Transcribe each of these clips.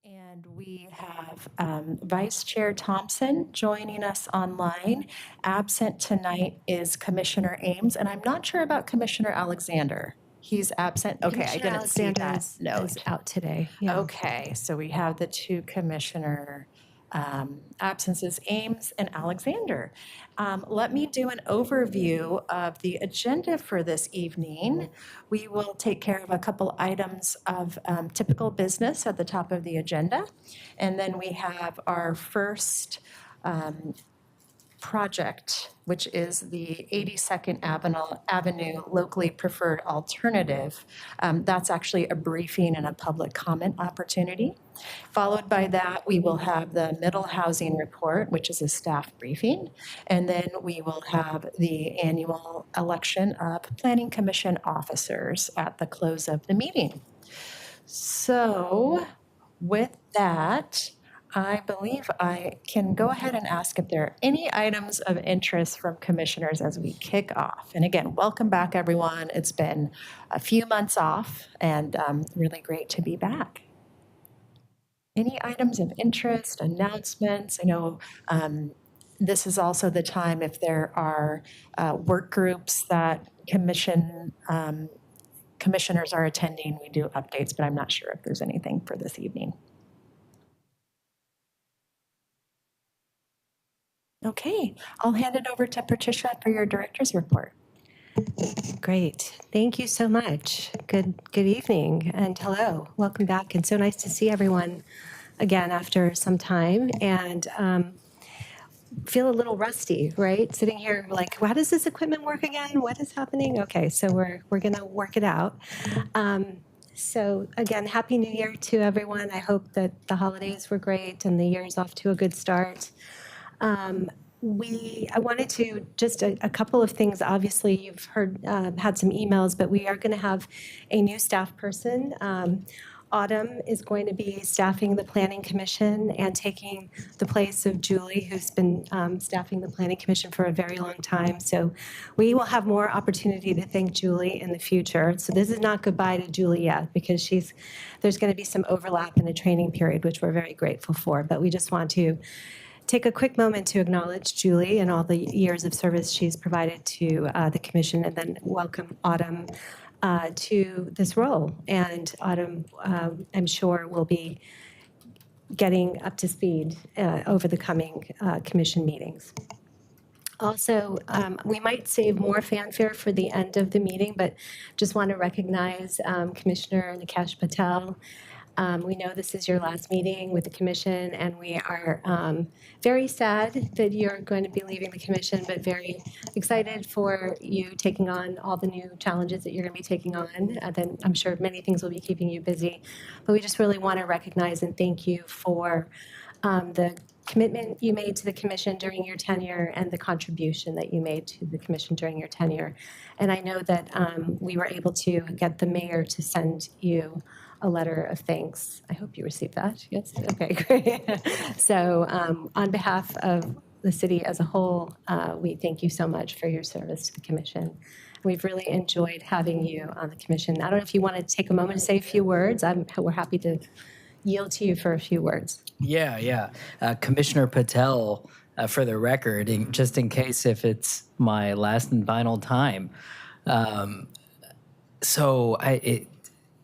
And we have Vice Chair Thompson joining us online. Absent tonight is Commissioner Ames, and I'm not sure about Commissioner Alexander. He's absent. Okay, I Commissioner didn't see Alexander that is note. out today. Yeah. Okay, so we have the two commissioner absences, Ames and Alexander. Let me do an overview of the agenda for this evening. We will take care of a couple items of typical business at the top of the agenda. And then we have our first project, which is the 82nd Avenue locally preferred alternative. That's actually a briefing and a public comment opportunity. Followed by that, we will have the middle housing report, which is a staff briefing. And then we will have the annual election of planning commission officers at the close of the meeting. So with that, I believe I can go ahead and ask if there are any items of interest from commissioners as we kick off. And again, welcome back, everyone. It's been a few months off and really great to be back. Any items of interest, announcements? I know this is also the time if there are work groups that commissioners are attending, we do updates, but I'm not sure if there's anything for this evening. Okay, I'll hand it over to Patricia for your director's report. Great. Thank you so much. Good evening and hello. Welcome back. And so nice to see everyone again after some time, and feel a little rusty, right? Sitting here like, how does this equipment work again? What is happening? Okay, so we're going to work it out. So again, Happy New Year to everyone. I hope that the holidays were great and the year's off to a good start. I wanted to just a couple of things. Obviously, you've heard, had some emails, but we are going to have a new staff person. Autumn is going to be staffing the Planning Commission and taking the place of Julie, who's been staffing the Planning Commission for a very long time. So we will have more opportunity to thank Julie in the future. So this is not goodbye to Julie yet, because there's going to be some overlap in a training period, which we're very grateful for. But we just want to take a quick moment to acknowledge Julie and all the years of service she's provided to the commission, and then welcome Autumn to this role. And Autumn, I'm sure, will be getting up to speed over the coming commission meetings. Also, we might save more fanfare for the end of the meeting, but just want to recognize Commissioner Nikesh Patel. We know this is your last meeting with the commission, and we are very sad that you're going to be leaving the commission, but very excited for you taking on all the new challenges that you're going to be taking on. Then I'm sure many things will be keeping you busy, but we just really want to recognize and thank you for the commitment you made to the commission during your tenure and the contribution that you made to the commission during your tenure. And I know that we were able to get the mayor to send you a letter of thanks. I hope you received that. Yes? Okay, great. So on behalf of the city as a whole, we thank you so much for your service to the commission. We've really enjoyed having you on the commission. I don't know if you want to take a moment to say a few words. We're happy to yield to you for a few words. Yeah. Commissioner Patel, for the record, just in case if it's my last and final time.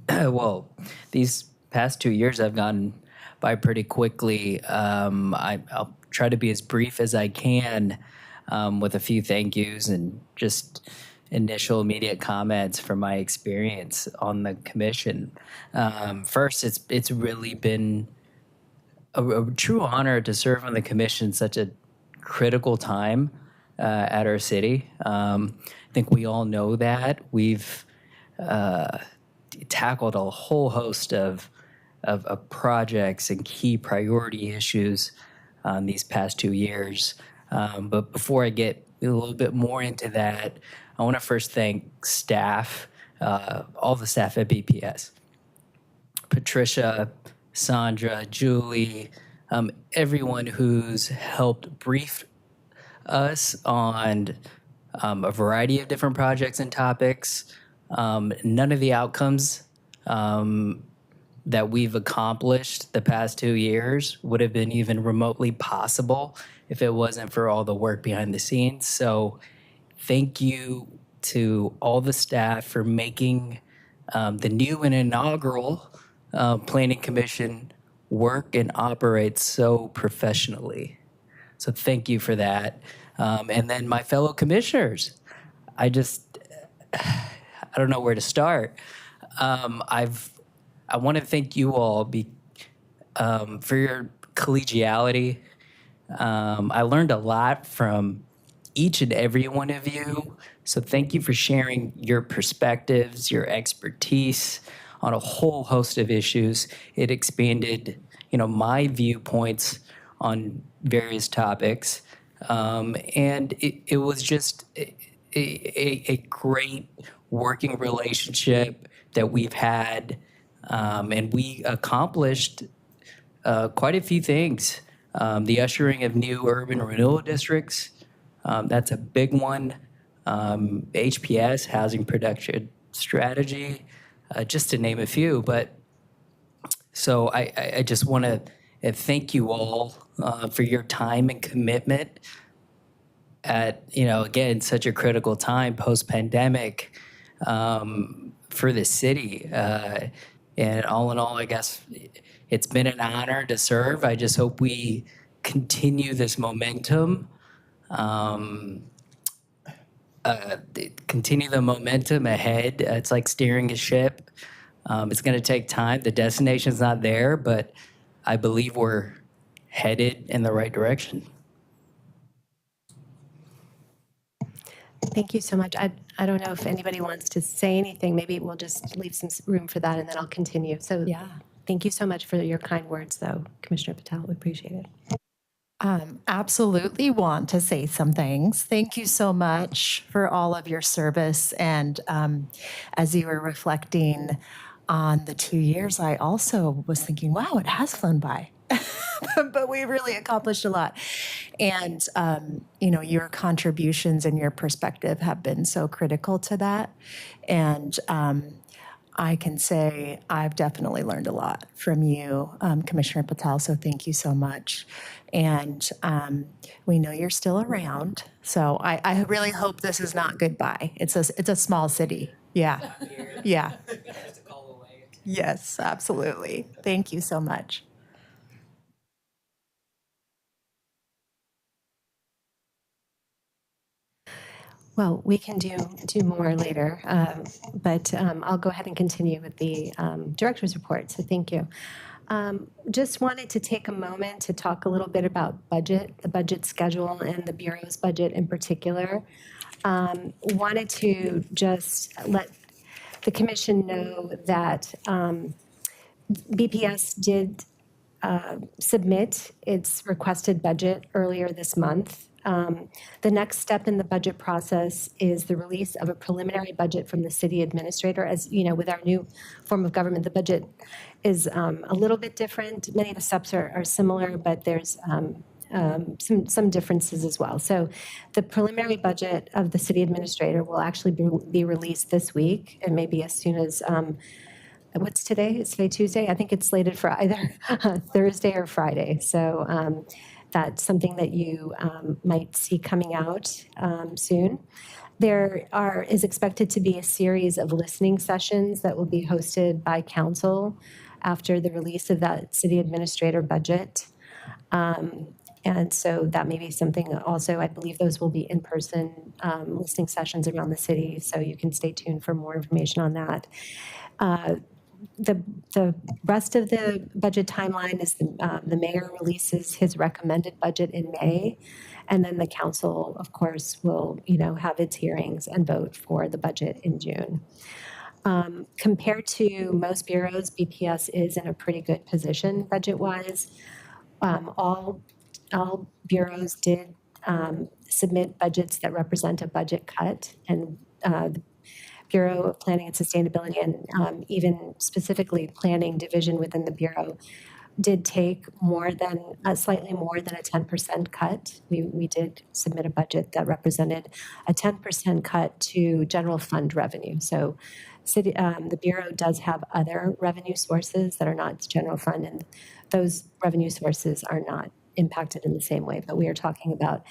Well, these past 2 years have gone by pretty quickly. I'll try to be as brief as I can with a few thank yous and just initial immediate comments from my experience on the commission. First, it's really been a true honor to serve on the commission such a critical time at our city. I think we all know that. We've tackled a whole host of projects and key priority issues these past 2 years. But before I get a little bit more into that, I want to first thank staff, all the staff at BPS. Patricia, Sandra, Julie, everyone who's helped brief us on a variety of different projects and topics. None of the outcomes that we've accomplished the past 2 years would have been even remotely possible if it wasn't for all the work behind the scenes. So thank you to all the staff for making the new and inaugural Planning Commission work and operate so professionally. So thank you for that. And then my fellow commissioners, I don't know where to start. I want to thank you all for your collegiality. I learned a lot from each and every one of you. So thank you for sharing your perspectives, your expertise on a whole host of issues. It expanded, my viewpoints on various topics. And it was just a great working relationship that we've had. And we accomplished quite a few things. The ushering of new urban renewal districts, that's a big one. HPS, Housing Production Strategy, just to name a few. But so I just want to thank you all for your time and commitment at, again, such a critical time post-pandemic for the city. And all in all, I guess it's been an honor to serve. I just hope we continue this momentum, continue the momentum ahead. It's like steering a ship. It's going to take time. The destination's not there, but I believe we're headed in the right direction. Thank you so much. I don't know if anybody wants to say anything. Maybe we'll just leave some room for that, and then I'll continue. So Yeah. thank you so much for your kind words, though, Commissioner Patel. We appreciate it. Absolutely want to say some things. Thank you so much for all of your service. And as you were reflecting on the 2 years, I also was thinking, wow, it has flown by. But we really accomplished a lot. And, your contributions and your perspective have been so critical to that. And I can say I've definitely learned a lot from you, Commissioner Patel, so thank you so much. And we know you're still around, so I really hope this is not goodbye. It's a small city. Yeah. Yeah. Yes, absolutely. Thank you so much. Well, we can do more later, but I'll go ahead and continue with the director's report, so thank you. Just wanted to take a moment to talk a little bit about budget, the budget schedule, and the Bureau's budget in particular. Wanted to just let the commission know that BPS did submit its requested budget earlier this month. The next step in the budget process is the release of a preliminary budget from the city administrator. As you know, with our new form of government, the budget is a little bit different. Many of the steps are similar, but there's some differences as well. So the preliminary budget of the city administrator will actually be released this week, and maybe as soon as what's today? Is today Tuesday? I think it's slated for either Thursday or Friday. So that's something that you might see coming out soon. There is expected to be a series of listening sessions that will be hosted by council after the release of that city administrator budget. And so that may be something also, I believe those will be in-person listening sessions around the city, so you can stay tuned for more information on that. The rest of the budget timeline is the mayor releases his recommended budget in May, and then the council, of course, will have its hearings and vote for the budget in June. Compared to most bureaus, BPS is in a pretty good position budget-wise. All bureaus did submit budgets that represent a budget cut, and the Bureau of Planning and Sustainability, and even specifically Planning Division within the Bureau, did take slightly more than a 10% cut. We did submit a budget that represented a 10% cut to general fund revenue. So the Bureau does have other revenue sources that are not general fund, and those revenue sources are not impacted in the same way. But we are talking about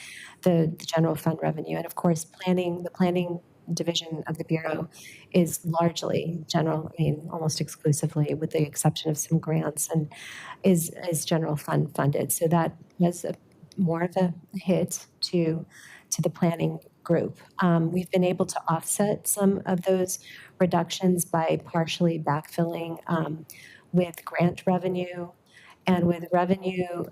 the general fund revenue. And of course, the planning division of the Bureau is largely general, I mean, almost exclusively, with the exception of some grants, and is general fund funded. So that was more of a hit to the planning group. We've been able to offset some of those reductions by partially backfilling with grant revenue and with revenue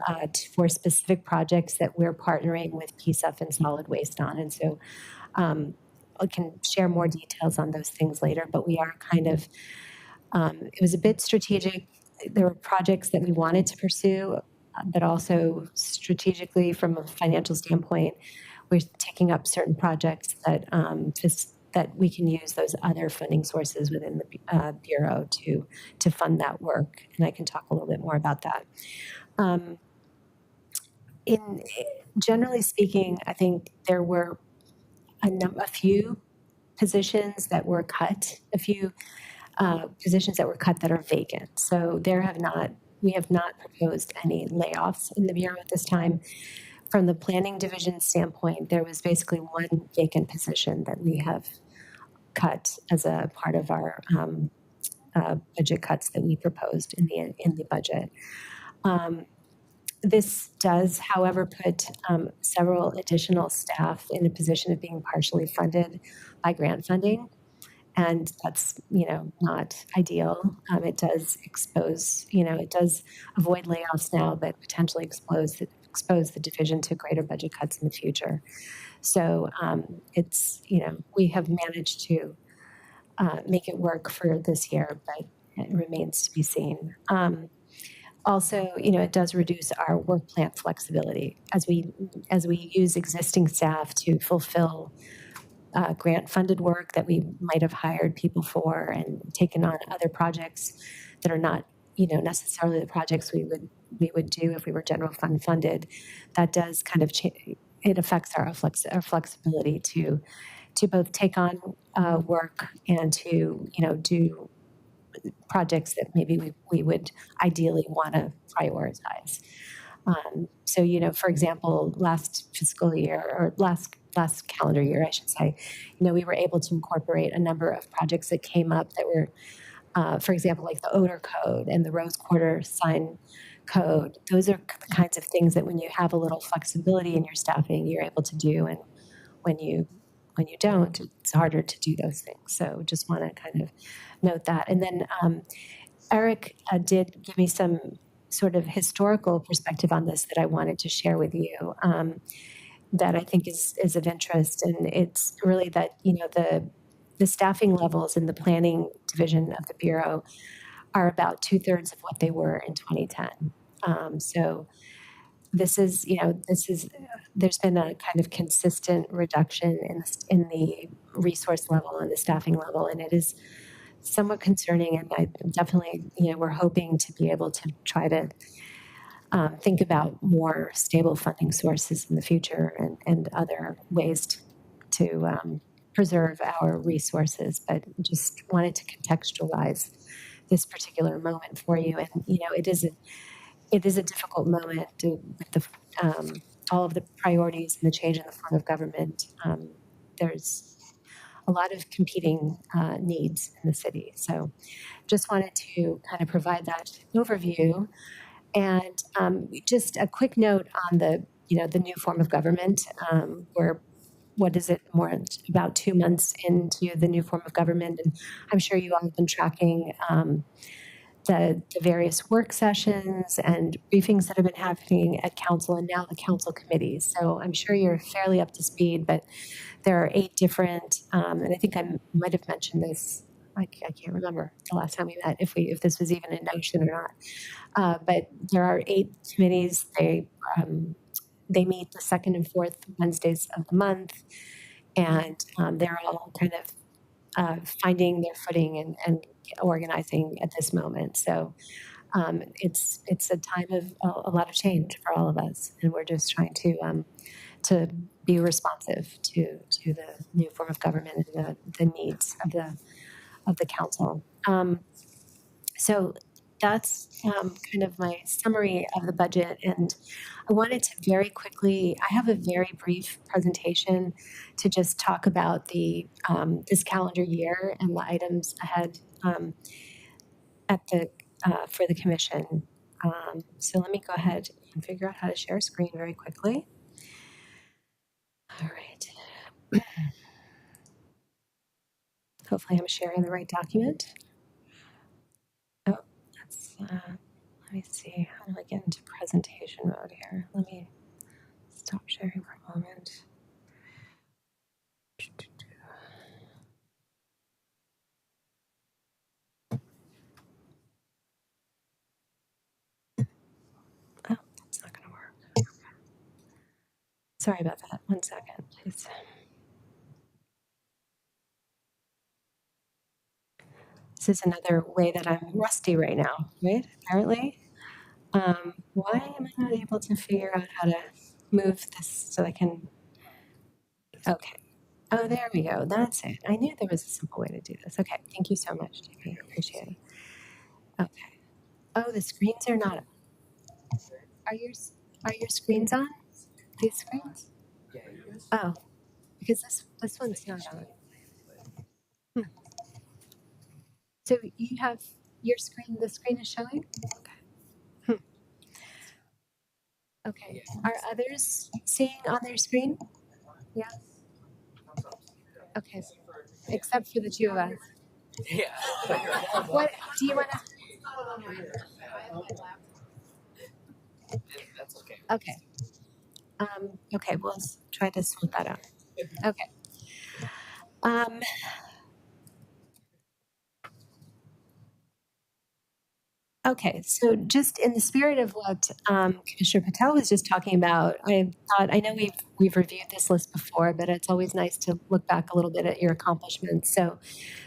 for specific projects that we're partnering with PSEF and Solid Waste on. And so I can share more details on those things later, but we are kind of, it was a bit strategic. There were projects that we wanted to pursue, but also strategically from a financial standpoint, we're taking up certain projects that that we can use those other funding sources within the Bureau to fund that work. And I can talk a little bit more about that. Generally speaking, I think there were a few positions that were cut, a few positions that were cut that are vacant. So we have not proposed any layoffs in the Bureau at this time. From the planning division standpoint, there was basically one vacant position that we have cut as a part of our budget cuts that we proposed in the budget. This does, however, put several additional staff in a position of being partially funded by grant funding, and that's not ideal. It does expose, it does avoid layoffs now, but potentially expose the division to greater budget cuts in the future. So it's we have managed to make it work for this year, but it remains to be seen. Also, it does reduce our work plan flexibility as we use existing staff to fulfill grant-funded work that we might have hired people for and taken on other projects that are not, necessarily the projects we would do if we were general fund funded. That does kind of it affects our flexibility to both take on work and to do projects that maybe we would ideally want to prioritize. So, for example, last fiscal year or last calendar year, I should say, we were able to incorporate a number of projects that came up that were, for example, like the odor code and the Rose Quarter sign code. Those are the kinds of things that when you have a little flexibility in your staffing, you're able to do. And when you don't, it's harder to do those things. So just want to kind of note that. And then Eric did give me some sort of historical perspective on this that I wanted to share with you that I think is of interest. And it's really that, the staffing levels in the planning division of the Bureau are about 2/3 of what they were in 2010. So there's been a kind of consistent reduction in the resource level and the staffing level, and it is somewhat concerning. And I definitely, we're hoping to be able to try to think about more stable funding sources in the future and other ways to preserve our resources. But just wanted to contextualize this particular moment for you. And it is a difficult moment with all of the priorities and the change in the form of government. There's a lot of competing needs in the city. So just wanted to kind of provide that overview. And just a quick note on the new form of government. We're about 2 months into the new form of government, and I'm sure you all have been tracking the various work sessions and briefings that have been happening at council and now the council committees. So I'm sure you're fairly up to speed, but there are 8 different, and I think I might have mentioned this. I can't remember the last time we met, if this was even a notion or not. But there are 8 committees. They meet the 2nd and 4th Wednesdays of the month, and they're all kind of finding their footing and organizing at this moment. So it's a time of a lot of change for all of us, and we're just trying to be responsive to the new form of government and the needs of the council. So that's kind of my summary of the budget. And I wanted to very quickly, I have a very brief presentation to just talk about the this calendar year and the items ahead at the for the commission. So let me go ahead and figure out how to share a screen very quickly. All right. Hopefully I'm sharing the right document. Oh, that's, let me see. How do I get into presentation mode here? Let me stop sharing for a moment. Oh, that's not going to work. Sorry about that. 1 second, please. This is another way that I'm rusty right now, right? Apparently. Why am I not able to figure out how to move this so I can? Okay. Oh, there we go. That's it. I knew there was a simple way to do this. Okay. Thank you so much, JP. Appreciate it. Okay. Oh, the screens are not. Are your screens on? These screens? Oh, because this one's not on. Hmm. So you have your screen. The screen is showing. Okay. Hmm. Okay. Are others seeing on their screen? Yeah. Okay. Except for the two of us. Yeah. What do you want to? That's okay. Okay. Okay. We'll try to sort that out. Okay. Um, Okay, so just in the spirit of what Commissioner Patel was just talking about, I know we've reviewed this list before, but it's always nice to look back a little bit at your accomplishments. So,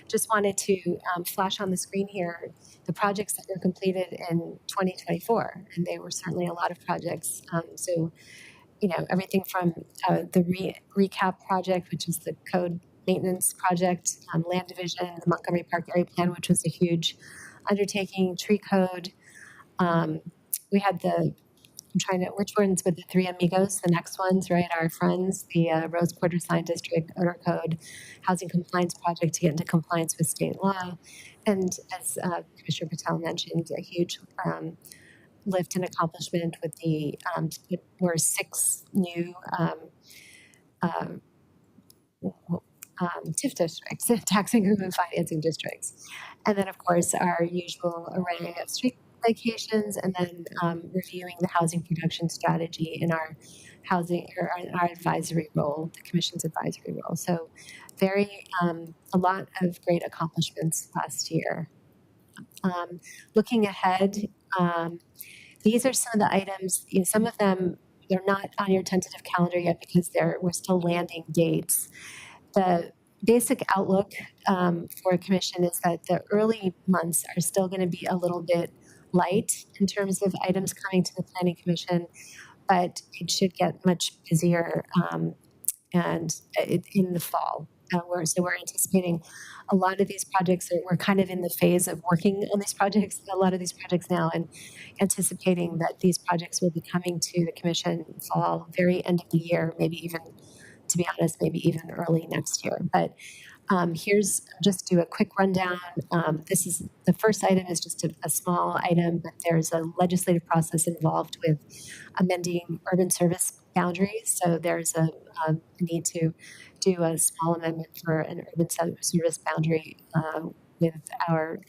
just wanted to flash on the screen here the projects that were completed in 2024, and they were certainly a lot of projects. So, you know, everything from the recap project, which is the code maintenance project, land division, the Montgomery Park area plan, which was a huge undertaking, tree code. Um, we had I'm trying to, which ones with the three amigos, the next ones, right? Our friends, the Rose Quarter Sign District, Odor Code, Housing Compliance Project to get into compliance with state law. And as Commissioner Patel mentioned, a huge lift and accomplishment with the, were 6 new uh, TIF districts, tax increment financing districts. And then, of course, our usual array of street locations, and then reviewing the housing production strategy in our housing or our advisory role, the commission's advisory role. So, a lot of great accomplishments last year. Looking ahead, these are some of the items. You know, some of them they're not on your tentative calendar yet because we're still landing dates. The basic outlook for a commission is that the early months are still going to be a little bit light in terms of items coming to the planning commission, but it should get much busier in the fall. We're anticipating a lot of these projects. We're kind of in the phase of working on these projects, a lot of these projects now, and anticipating that these projects will be coming to the commission fall, very end of the year, maybe even, to be honest, maybe even early next year. But here's just do a quick rundown. This is the first item is just a small item, but there's a legislative process involved with amending urban service boundaries. So there's a need to do a small amendment for an urban service boundary with our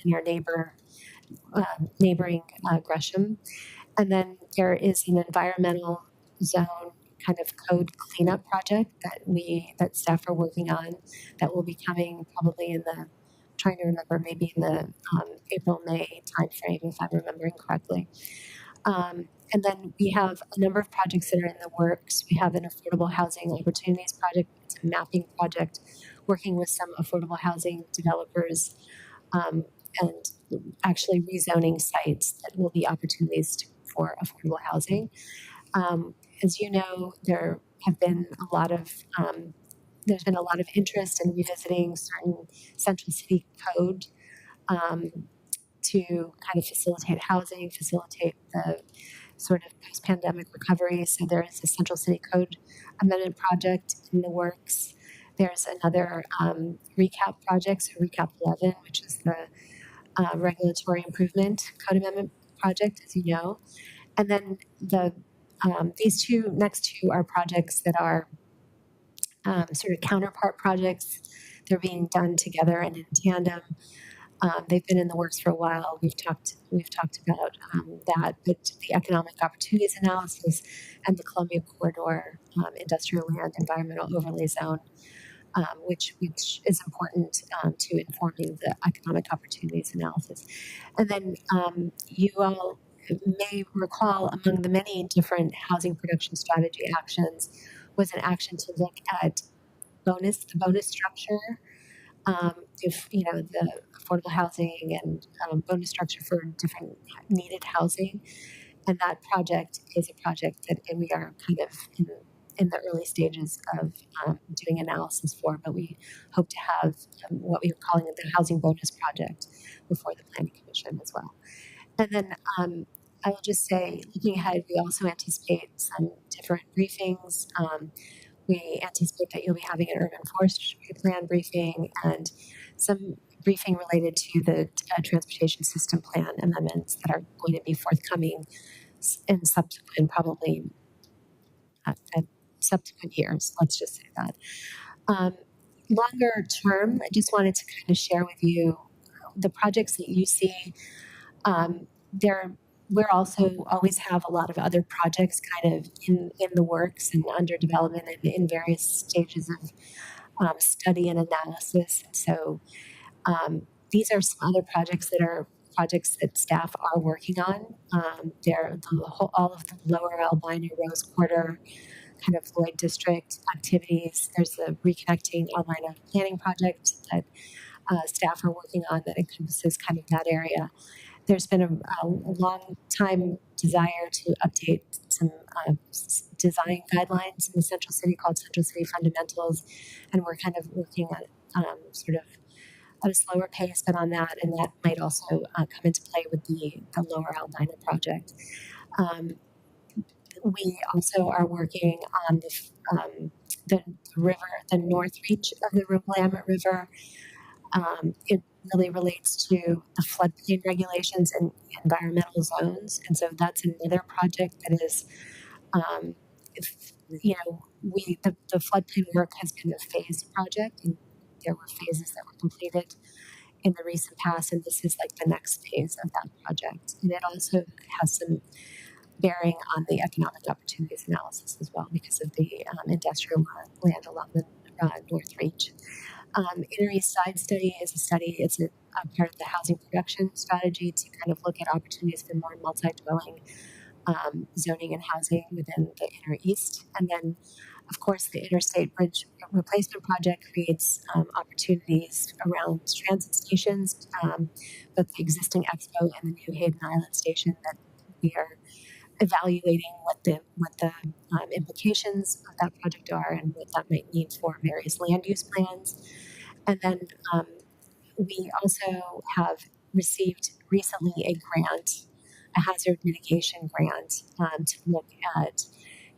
neighboring Gresham, and then there is an environmental zone kind of code cleanup project that staff are working on that will be coming probably in the trying to remember maybe in the April-May timeframe if I'm remembering correctly. And then we have a number of projects that are in the works. We have an affordable housing opportunities project. It's a mapping project working with some affordable housing developers and actually rezoning sites that will be opportunities for affordable housing. As you know, there have been a lot of there's been a lot of interest in revisiting certain central city code um, to kind of facilitate housing, facilitate the sort of post-pandemic recovery. So there is a central city code amendment project in the works. There's another recap project, so recap 11, which is the regulatory improvement code amendment project, as you know. And then these two next two are projects that are sort of counterpart projects. They're being done together and in tandem. They've been in the works for a while. We've talked about that, but the economic opportunities analysis and the Columbia Corridor industrial land environmental overlay zone, which is important to informing the economic opportunities analysis. And then you all may recall, among the many different housing production strategy actions was an action to look at the bonus structure, if you know the affordable housing and bonus structure for different needed housing. And that project is a project that we are kind of in the early stages of doing analysis for, but we hope to have what we are calling the housing bonus project before the Planning Commission as well. And then I will just say, looking ahead, we also anticipate some different briefings. We anticipate that you'll be having an urban forestry plan briefing and some briefing related to the transportation system plan amendments that are going to be forthcoming in subsequent, probably subsequent years. Let's just say that. Longer term, I just wanted to kind of share with you the projects that you see. We're also always have a lot of other projects kind of in the works and under development and in various stages of study and analysis. So these are some other projects that are projects that staff are working on. They're all of the Lower Albina Rose Quarter kind of Floyd District activities. There's the Reconnecting Albina Planning Project that staff are working on that encompasses kind of that area. There's been a long time desire to update some design guidelines in the Central City called Central City Fundamentals, and we're kind of working on sort of at a slower pace, but on that, and that might also come into play with the Lower Albina project. We also are working on the river, the north reach of the Willamette River. It really relates to the floodplain regulations and environmental zones, and so that's another project that is, the floodplain work has been a phased project, and there were phases that were completed in the recent past, and this is like the next phase of that project, and it also has some bearing on the economic opportunities analysis as well because of the industrial land along the North Reach. Inner East Side study is a study, it's a part of the housing production strategy to kind of look at opportunities for more multi-dwelling zoning and housing within the Inner East. And then, of course, the Interstate Bridge Replacement Project creates opportunities around transit stations, both the existing Expo and the New Hayden Island station that we are evaluating what the implications of that project are and what that might mean for various land use plans. And then we also have received recently a grant, a hazard mitigation grant, to look at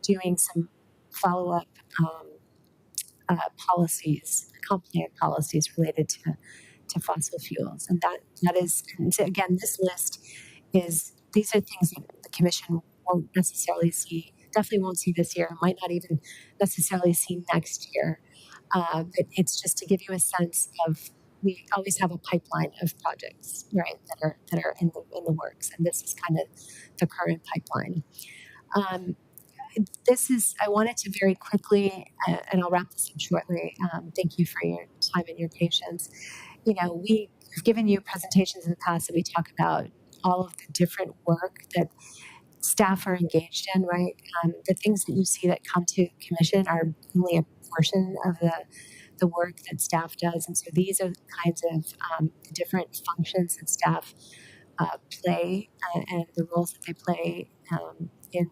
doing some follow-up policies, comp plan policies related to fossil fuels. And that is, again, this list is, these are things that the commission won't necessarily see, definitely won't see this year, might not even necessarily see next year. But it's just to give you a sense of, we always have a pipeline of projects, right, that are in the works, and this is kind of the current pipeline. I wanted to very quickly, and I'll wrap this up shortly. Thank you for your time and your patience. You know, we've given you presentations in the past that we talk about all of the different work that staff are engaged in, right? The things that you see that come to commission are only a portion of the work that staff does. And so these are the kinds of different functions that staff play and the roles that they play in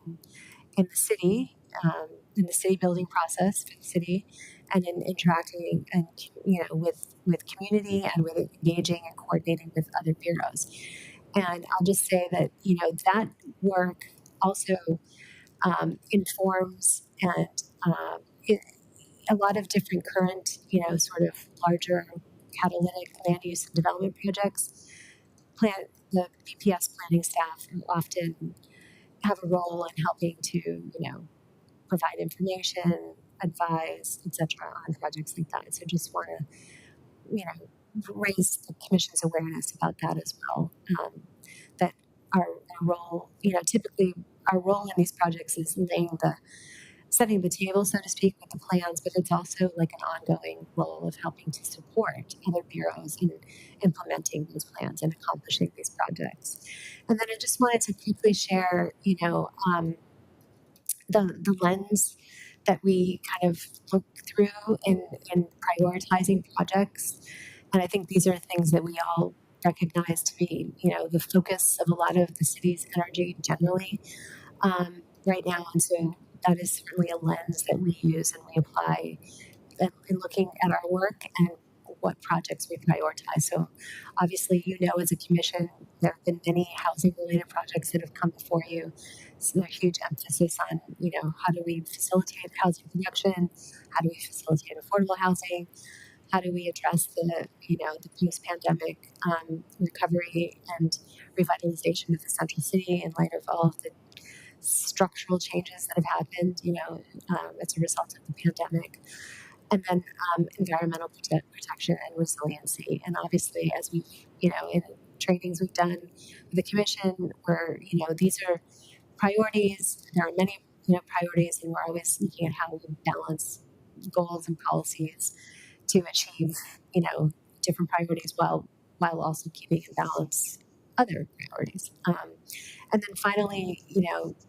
the city in the city building process for the city, and in interacting and with community and with engaging and coordinating with other bureaus. And I'll just say that that work also informs and it, a lot of different current sort of larger catalytic land use and development projects. The PPS planning staff often have a role in helping to provide information, advise, etc. on projects like that. So just want to raise the commission's awareness about that as well. That our role, typically our role in these projects is setting the table, so to speak, with the plans, but it's also like an ongoing role of helping to support other bureaus in implementing those plans and accomplishing these projects. And then I just wanted to quickly share, the lens that we kind of look through in prioritizing projects. And I think these are things that we all recognize to be, the focus of a lot of the city's energy generally right now. And so that is certainly a lens that we use and we apply in looking at our work and what projects we prioritize. So obviously, as a commission, there have been many housing related projects that have come before you. So a huge emphasis on, how do we facilitate housing production? How do we facilitate affordable housing? How do we address the post-pandemic recovery and revitalization of the central city in light of all of the structural changes that have happened, as a result of the pandemic? And then environmental protection and resiliency. And obviously, as we've, in trainings we've done with the commission, where, these are priorities. There are many, priorities, and we're always looking at how we balance goals and policies to achieve, different priorities while also keeping in balance other priorities. And then finally,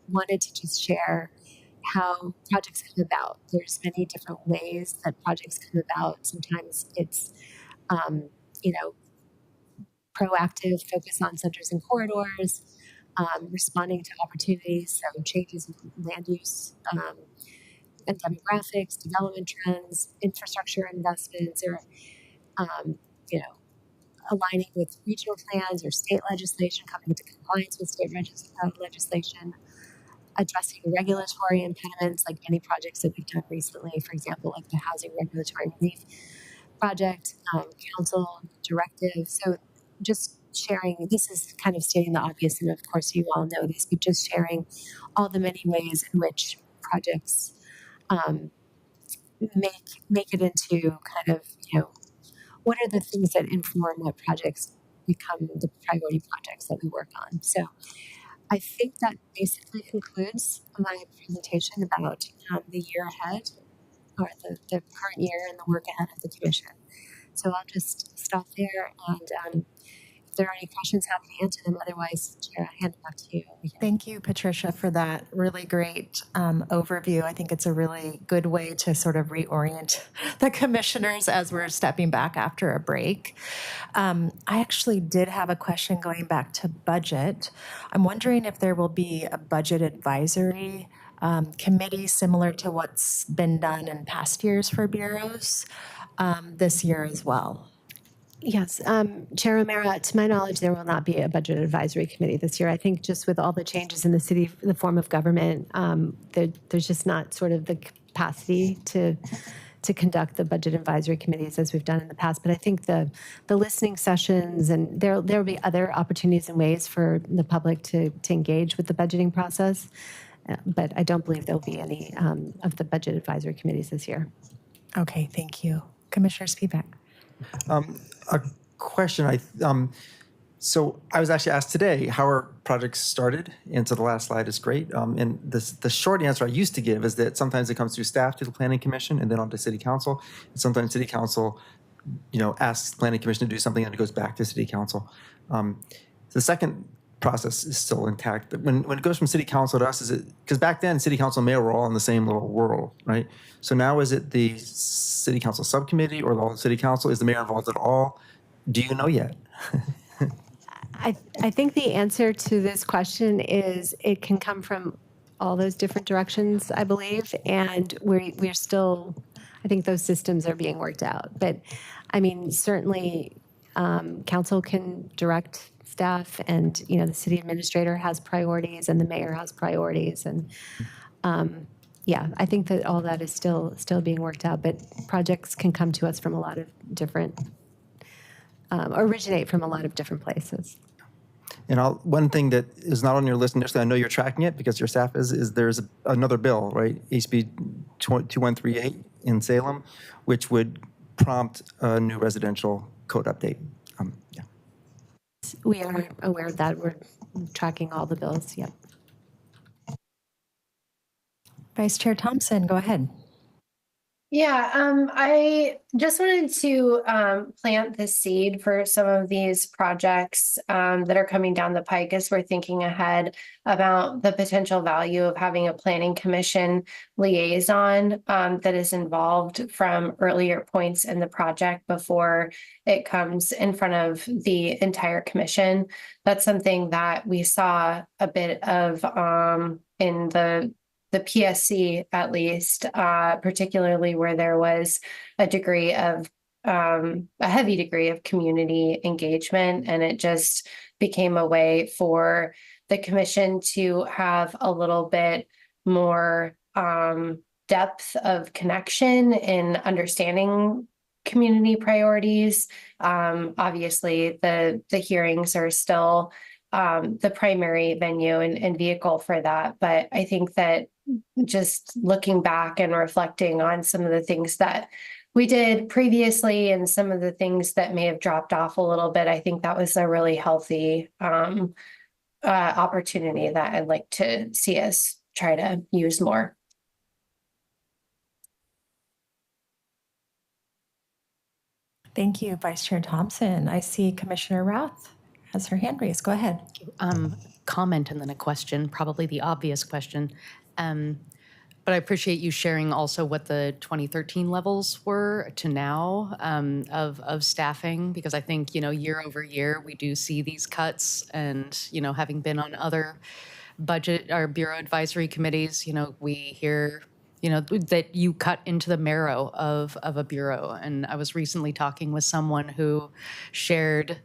wanted to just share how projects come about. There's many different ways that projects come about. Sometimes it's, proactive focus on centers and corridors, responding to opportunities, so changes in land use and demographics, development trends, infrastructure investments, or, aligning with regional plans or state legislation, coming into compliance with state legislation, addressing regulatory impediments like many projects that we've done recently, for example, like the Housing Regulatory Relief Project, council directive. So just sharing, this is kind of stating the obvious, and of course you all know this, but just sharing all the many ways in which projects make it into kind of, what are the things that inform what projects become the priority projects that we work on. So I think that basically concludes my presentation about the year ahead, or the current year and the work ahead of the commission. So I'll just stop there, and if there are any questions, happy to answer them. Otherwise, Chair, I'll hand it back to you. Thank you, Patricia, for that really great overview. I think it's a really good way to sort of reorient the commissioners as we're stepping back after a break. I actually did have a question going back to budget. I'm wondering if there will be a budget advisory committee similar to what's been done in past years for bureaus this year as well. Yes, Chair O'Mara, to my knowledge, there will not be a budget advisory committee this year. I think just with all the changes in the city, the form of government, there's just not sort of the capacity to conduct the budget advisory committees as we've done in the past. But I think the listening sessions, and there will be other opportunities and ways for the public to engage with the budgeting process. But I don't believe there'll be any of the budget advisory committees this year. Okay, thank you. Commissioner Spivak. A question. So I was actually asked today how our projects started, and so the last slide is great. And the short answer I used to give is that sometimes it comes through staff to the Planning Commission and then on to City Council. And sometimes City Council, asks the Planning Commission to do something and it goes back to City Council. The second process is still intact, but when it goes from City Council to us, is it because back then City Council and Mayor were all in the same little world, right? So now is it the City Council subcommittee or the whole City Council? Is the mayor involved at all? Do you know yet? I think the answer to this question is it can come from all those different directions, I believe, and we're still, I think those systems are being worked out. But, I mean, certainly, council can direct staff, and, you know, the city administrator has priorities, and the mayor has priorities, and, yeah, I think that all that is still being worked out, but projects can come to us from a lot of different, originate from a lot of different places. And one thing that is not on your list initially, I know you're tracking it because your staff is there's another bill, right? HB 2138 in Salem, which would prompt a new residential code update. Yeah. We are aware of that. We're tracking all the bills, yep. Vice Chair Thompson, go ahead. Yeah, I just wanted to plant the seed for some of these projects that are coming down the pike as we're thinking ahead about the potential value of having a planning commission liaison that is involved from earlier points in the project before it comes in front of the entire commission. That's something that we saw a bit of in the PSC, at least, particularly where there was a degree of a heavy degree of community engagement, and it just became a way for the commission to have a little bit more depth of connection in understanding community priorities. Obviously, the hearings are still the primary venue and vehicle for that, but I think that just looking back and reflecting on some of the things that we did previously and some of the things that may have dropped off a little bit, I think that was a really healthy opportunity that I'd like to see us try to use more. Thank you, Vice Chair Thompson. I see Commissioner Rath has her hand raised. Go ahead. Comment and then a question, probably the obvious question. But I appreciate you sharing also what the 2013 levels were to now of staffing, because I think, you know, year over year, we do see these cuts, and, you know, having been on other budget or bureau advisory committees, you know, we hear, you know, that you cut into the marrow of a bureau. And I was recently talking with someone who shared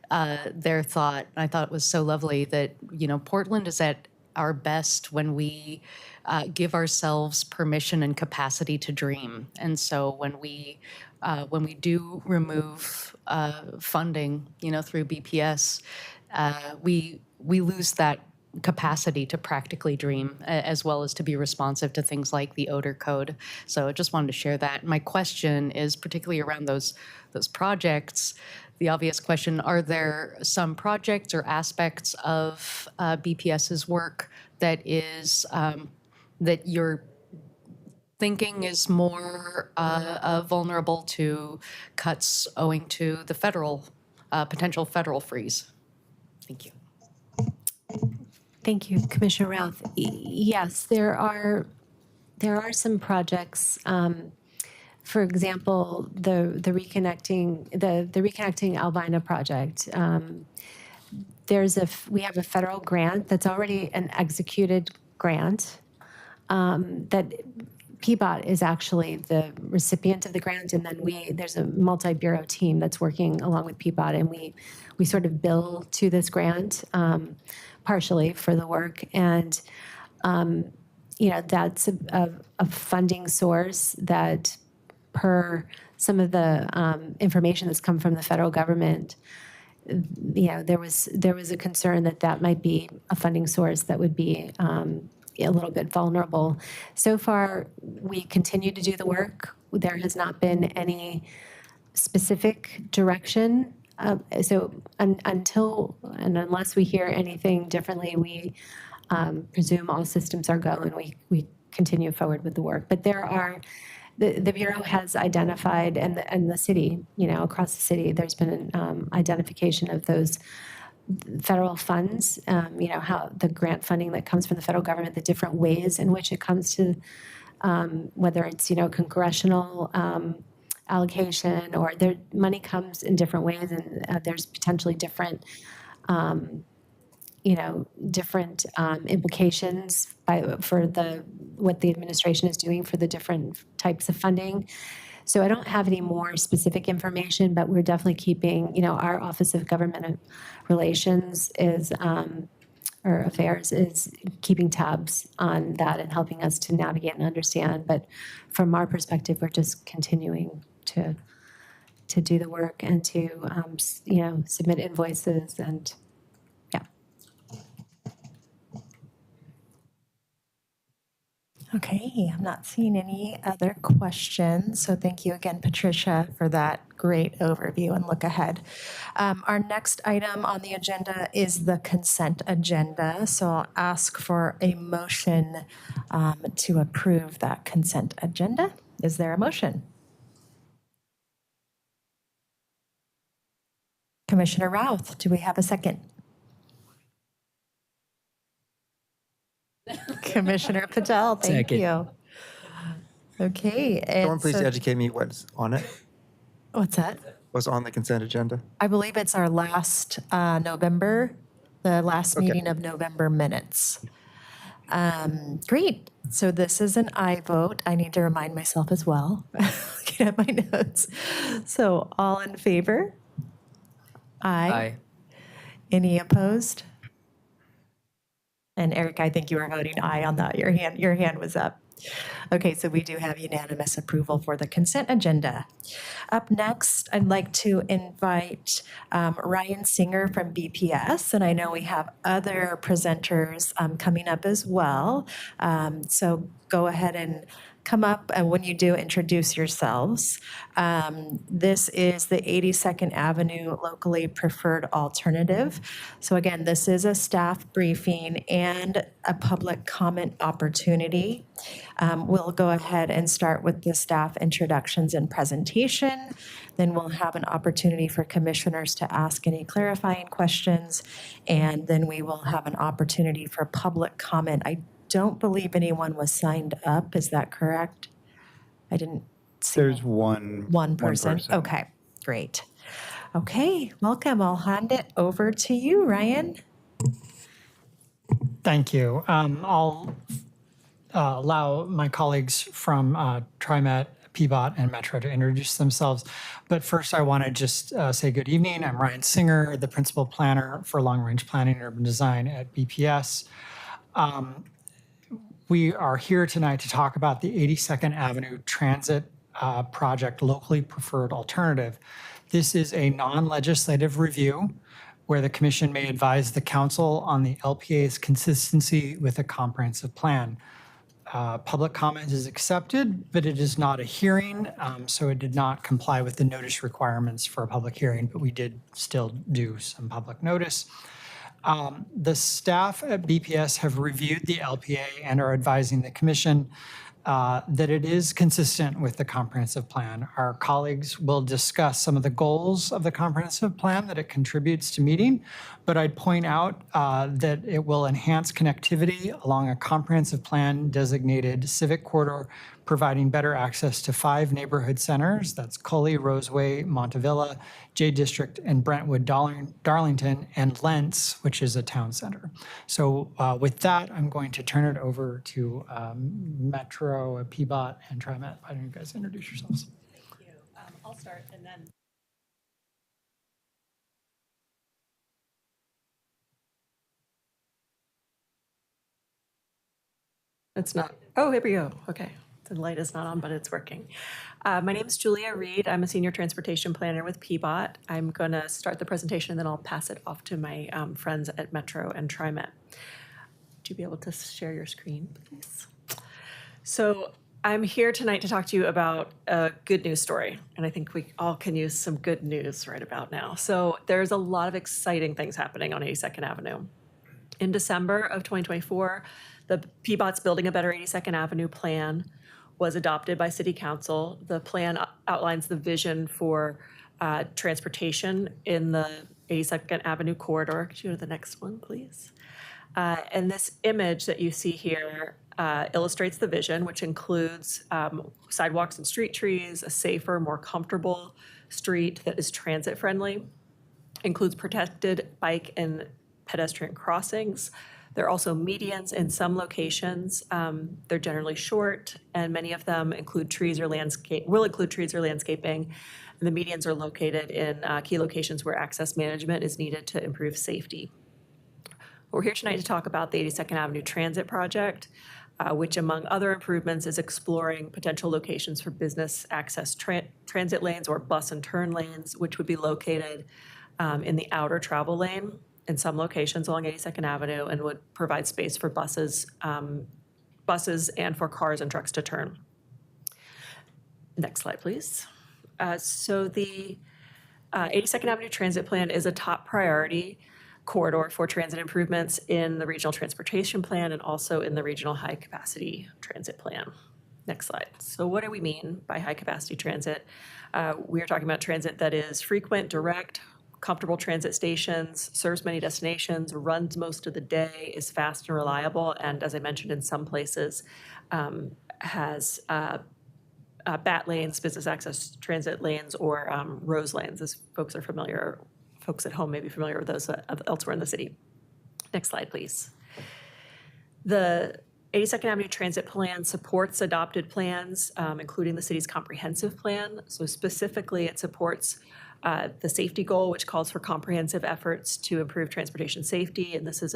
their thought. I thought it was so lovely that, you know, Portland is at our best when we give ourselves permission and capacity to dream. And so when we do remove funding, you know, through BPS, we lose that capacity to practically dream, as well as to be responsive to things like the odor code. So I just wanted to share that. My question is particularly around those projects. The obvious question, are there some projects or aspects of BPS's work that is that you're thinking is more vulnerable to cuts owing to the federal potential federal freeze? Thank you. Thank you, Commissioner Routh. Yes, there are some projects. For example, the reconnecting Albina project. We have a federal grant that's already an executed grant. That PBOT is actually the recipient of the grant, and then there's a multi-bureau team that's working along with PBOT, and we sort of bill to this grant partially for the work, and you know, that's a funding source that, per some of the information that's come from the federal government, you know, there was a concern that might be a funding source that would be a little bit vulnerable. So far, we continue to do the work. There has not been any specific direction. So until and unless we hear anything differently, we presume all systems are go, and we continue forward with the work. But there are, the Bureau has identified, and the city, you know, across the city, there's been an identification of those federal funds, you know, how the grant funding that comes from the federal government, the different ways in which it comes to, whether it's, you know, congressional allocation, or money comes in different ways, and there's potentially different, different implications for what the administration is doing for the different types of funding. So I don't have any more specific information, but we're definitely keeping, our Office of Government Relations or Affairs is keeping tabs on that and helping us to navigate and understand. But from our perspective, we're just continuing to do the work and to, submit invoices and, yeah. Okay, I'm not seeing any other questions. So thank you again, Patricia, for that great overview and look ahead. Our next item on the agenda is the consent agenda. So I'll ask for a motion to approve that consent agenda. Is there a motion? Commissioner Routh, do we have a second? Commissioner Patel, thank Second. you. Okay. and Someone please so- educate me what's on it, What's that? what's on the consent agenda. I believe it's our last the last Okay. meeting of November minutes. Great. So this is an aye vote. I need to remind myself as well, looking at my notes. So all in favor? Aye. Aye. Any opposed? And Eric, I think you were voting aye on that. Your hand was up. Okay, so we do have unanimous approval for the consent agenda. Up next, I'd like to invite Ryan Singer from BPS, and I know we have other presenters coming up as well. So go ahead and come up, and when you do, introduce yourselves. This is the 82nd Avenue Locally Preferred Alternative. So again, this is a staff briefing and a public comment opportunity. We'll go ahead and start with the staff introductions and presentation. Then we'll have an opportunity for commissioners to ask any clarifying questions. And then we will have an opportunity for public comment. I don't believe anyone was signed up. Is that correct? I didn't see. There's one person. Okay, great. Okay, welcome. I'll hand it over to you, Ryan. Thank you. I'll allow my colleagues from TriMet, PBOT, and Metro to introduce themselves. But first, I want to just say good evening. I'm Ryan Singer, the Principal Planner for Long Range Planning and Urban Design at BPS. We are here tonight to talk about the 82nd Avenue Transit Project Locally Preferred Alternative. This is a non-legislative review where the commission may advise the council on the LPA's consistency with a comprehensive plan. Public comment is accepted, but it is not a hearing, so it did not comply with the notice requirements for a public hearing, but we did still do some public notice. The staff at BPS have reviewed the LPA and are advising the commission that it is consistent with the comprehensive plan. Our colleagues will discuss some of the goals of the comprehensive plan that it contributes to meeting, but I'd point out that it will enhance connectivity along a comprehensive plan designated civic corridor, providing better access to 5 neighborhood centers. That's Cully, Roseway, Montevilla, J District, and Brentwood, Darlington, and Lentz, which is a town center. So with that, I'm going to turn it over to Metro, PBOT, and TriMet. Why don't you guys introduce yourselves? Thank you. I'll start and then. It's not, oh, here we go. Okay. The light is not on, but it's working. My name is Julia Reed. I'm a senior transportation planner with PBOT. I'm going to start the presentation and then I'll pass it off to my friends at Metro and TriMet. Would you be able to share your screen, please? So I'm here tonight to talk to you about a good news story, and I think we all can use some good news right about now. So there's a lot of exciting things happening on 82nd Avenue. In December of 2024, the PBOT's Building a Better 82nd Avenue plan was adopted by City Council. The plan outlines the vision for transportation in the 82nd Avenue corridor. Could you go to the next one, please? And this image that you see here illustrates the vision, which includes sidewalks and street trees, a safer, more comfortable street that is transit friendly, includes protected bike and pedestrian crossings. There are also medians in some locations. They're generally short, and many of them include trees or will include trees or landscaping. And the medians are located in key locations where access management is needed to improve safety. We're here tonight to talk about the 82nd Avenue Transit Project, which among other improvements is exploring potential locations for business access transit lanes or bus and turn lanes, which would be located in the outer travel lane in some locations along 82nd Avenue and would provide space for buses and for cars and trucks to turn. Next slide, please. So the 82nd Avenue Transit Plan is a top priority corridor for transit improvements in the Regional Transportation Plan and also in the Regional High Capacity Transit Plan. Next slide. So what do we mean by high capacity transit? We are talking about transit that is frequent, direct, comfortable transit stations, serves many destinations, runs most of the day, is fast and reliable, and as I mentioned, in some places has BAT lanes, business access transit lanes, or ROSE lanes, as folks are familiar, folks at home may be familiar with those elsewhere in the city. Next slide, please. The 82nd Avenue Transit Plan supports adopted plans, including the city's comprehensive plan. So specifically, it supports the safety goal, which calls for comprehensive efforts to improve transportation safety, and this is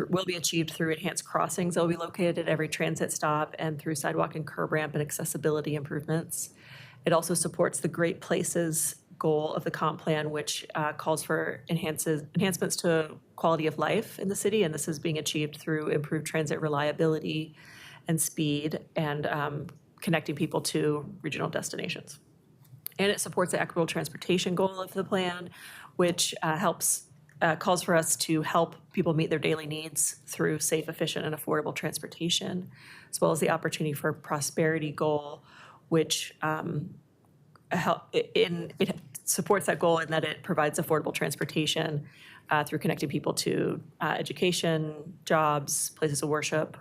will be achieved through enhanced crossings that will be located at every transit stop and through sidewalk and curb ramp and accessibility improvements. It also supports the Great Places goal of the comp plan, which calls for enhancements to quality of life in the city, and this is being achieved through improved transit reliability and speed and connecting people to regional destinations. And it supports the equitable transportation goal of the plan, which calls for us to help people meet their daily needs through safe, efficient, and affordable transportation, as well as the opportunity for prosperity goal, which it supports that goal in that it provides affordable transportation through connecting people to education, jobs, places of worship,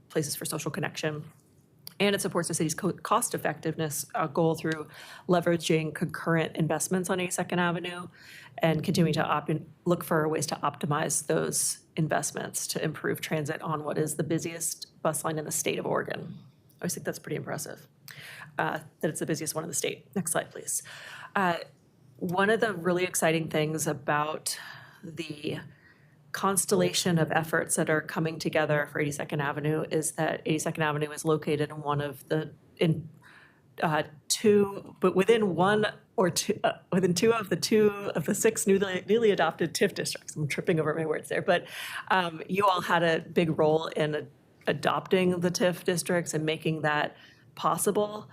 places for social connection. And it supports the city's cost effectiveness goal through leveraging concurrent investments on 82nd Avenue and continuing to look for ways to optimize those investments to improve transit on what is the busiest bus line in the state of Oregon. I always think that's pretty impressive, that it's the busiest one in the state. Next slide, please. One of the really exciting things about the constellation of efforts that are coming together for 82nd Avenue is that 82nd Avenue is located in within two of the six newly adopted TIF districts. I'm tripping over my words there, but you all had a big role in adopting the TIF districts and making that possible.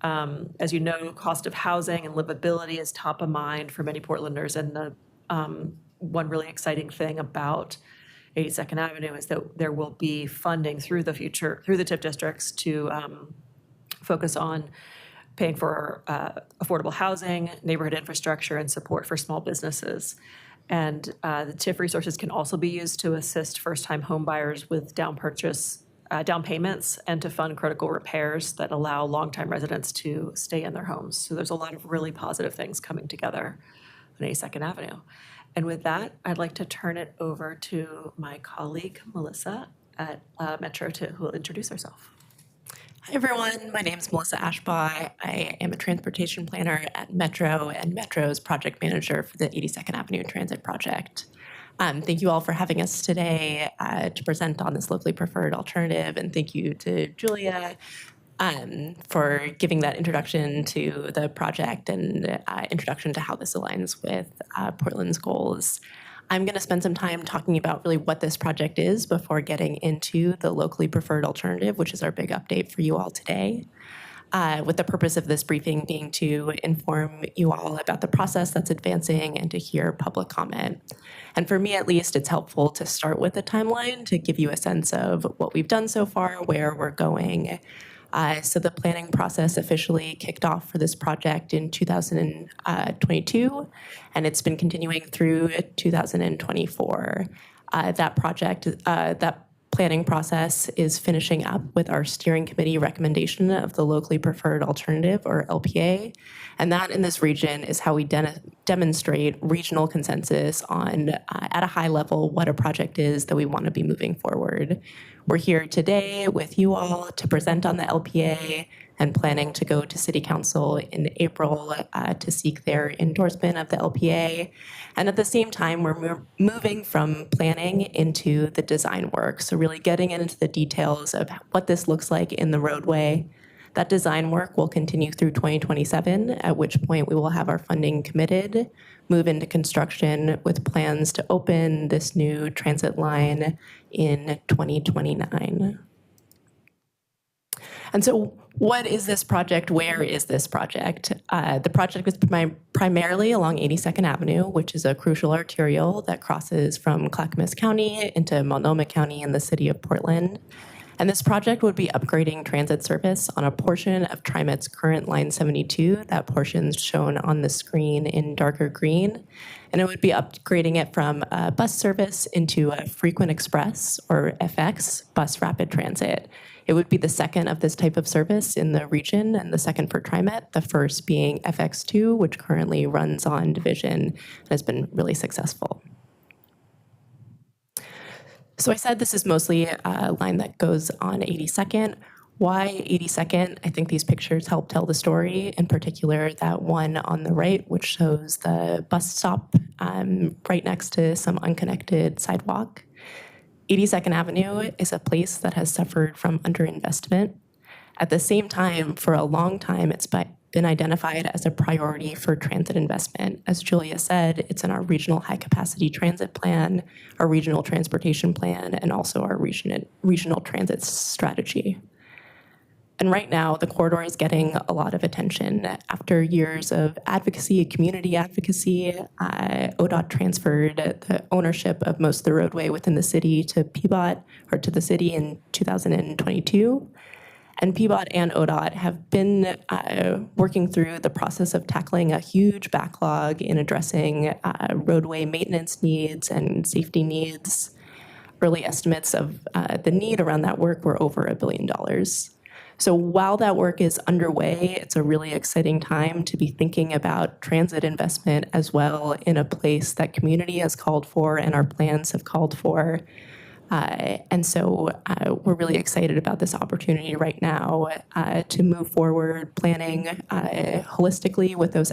As you know, cost of housing and livability is top of mind for many Portlanders, and the one really exciting thing about 82nd Avenue is that there will be funding through the TIF districts to focus on paying for affordable housing, neighborhood infrastructure, and support for small businesses. And the TIF resources can also be used to assist first-time home buyers with down payments and to fund critical repairs that allow longtime residents to stay in their homes. So there's a lot of really positive things coming together on 82nd Avenue. And with that, I'd like to turn it over to my colleague, Melissa, at Metro, who will introduce herself. Hi, everyone. My name is Melissa Ashbaugh. I am a transportation planner at Metro and Metro's project manager for the 82nd Avenue Transit Project. Thank you all for having us today to present on this locally preferred alternative, and thank you to Julia for giving that introduction to the project and introduction to how this aligns with Portland's goals. I'm going to spend some time talking about really what this project is before getting into the locally preferred alternative, which is our big update for you all today. With the purpose of this briefing being to inform you all about the process that's advancing and to hear public comment. And for me, at least, it's helpful to start with a timeline to give you a sense of what we've done so far, where we're going. So the planning process officially kicked off for this project in 2022, and it's been continuing through 2024. That planning process is finishing up with our steering committee recommendation of the locally preferred alternative, or LPA. And that in this region is how we demonstrate regional consensus on, at a high level, what a project is that we want to be moving forward. We're here today with you all to present on the LPA and planning to go to City Council in April to seek their endorsement of the LPA. And at the same time, we're moving from planning into the design work. So really getting into the details of what this looks like in the roadway. That design work will continue through 2027, at which point we will have our funding committed, move into construction with plans to open this new transit line in 2029. And so what is this project? Where is this project? The project is primarily along 82nd Avenue, which is a crucial arterial that crosses from Clackamas County into Multnomah County in the city of Portland. And this project would be upgrading transit service on a portion of TriMet's current Line 72. That portion's shown on the screen in darker green. And it would be upgrading it from a bus service into a Frequent Express, or FX, bus rapid transit. It would be the second of this type of service in the region, and the second for TriMet, the first being FX2, which currently runs on Division and has been really successful. So I said this is mostly a line that goes on 82nd. Why 82nd? I think these pictures help tell the story, in particular that one on the right, which shows the bus stop right next to some unconnected sidewalk. 82nd Avenue is a place that has suffered from underinvestment. At the same time, for a long time, it's been identified as a priority for transit investment. As Julia said, it's in our regional high-capacity transit plan, our regional transportation plan, and also our regional transit strategy. And right now, the corridor is getting a lot of attention. After years of advocacy, community advocacy, ODOT transferred the ownership of most of the roadway within the city to PBOT, or to the city in 2022. And PBOT and ODOT have been working through the process of tackling a huge backlog in addressing roadway maintenance needs and safety needs. Early estimates of the need around that work were over $1 billion. So while that work is underway, it's a really exciting time to be thinking about transit investment as well in a place that community has called for and our plans have called for. And so we're really excited about this opportunity right now to move forward planning holistically with those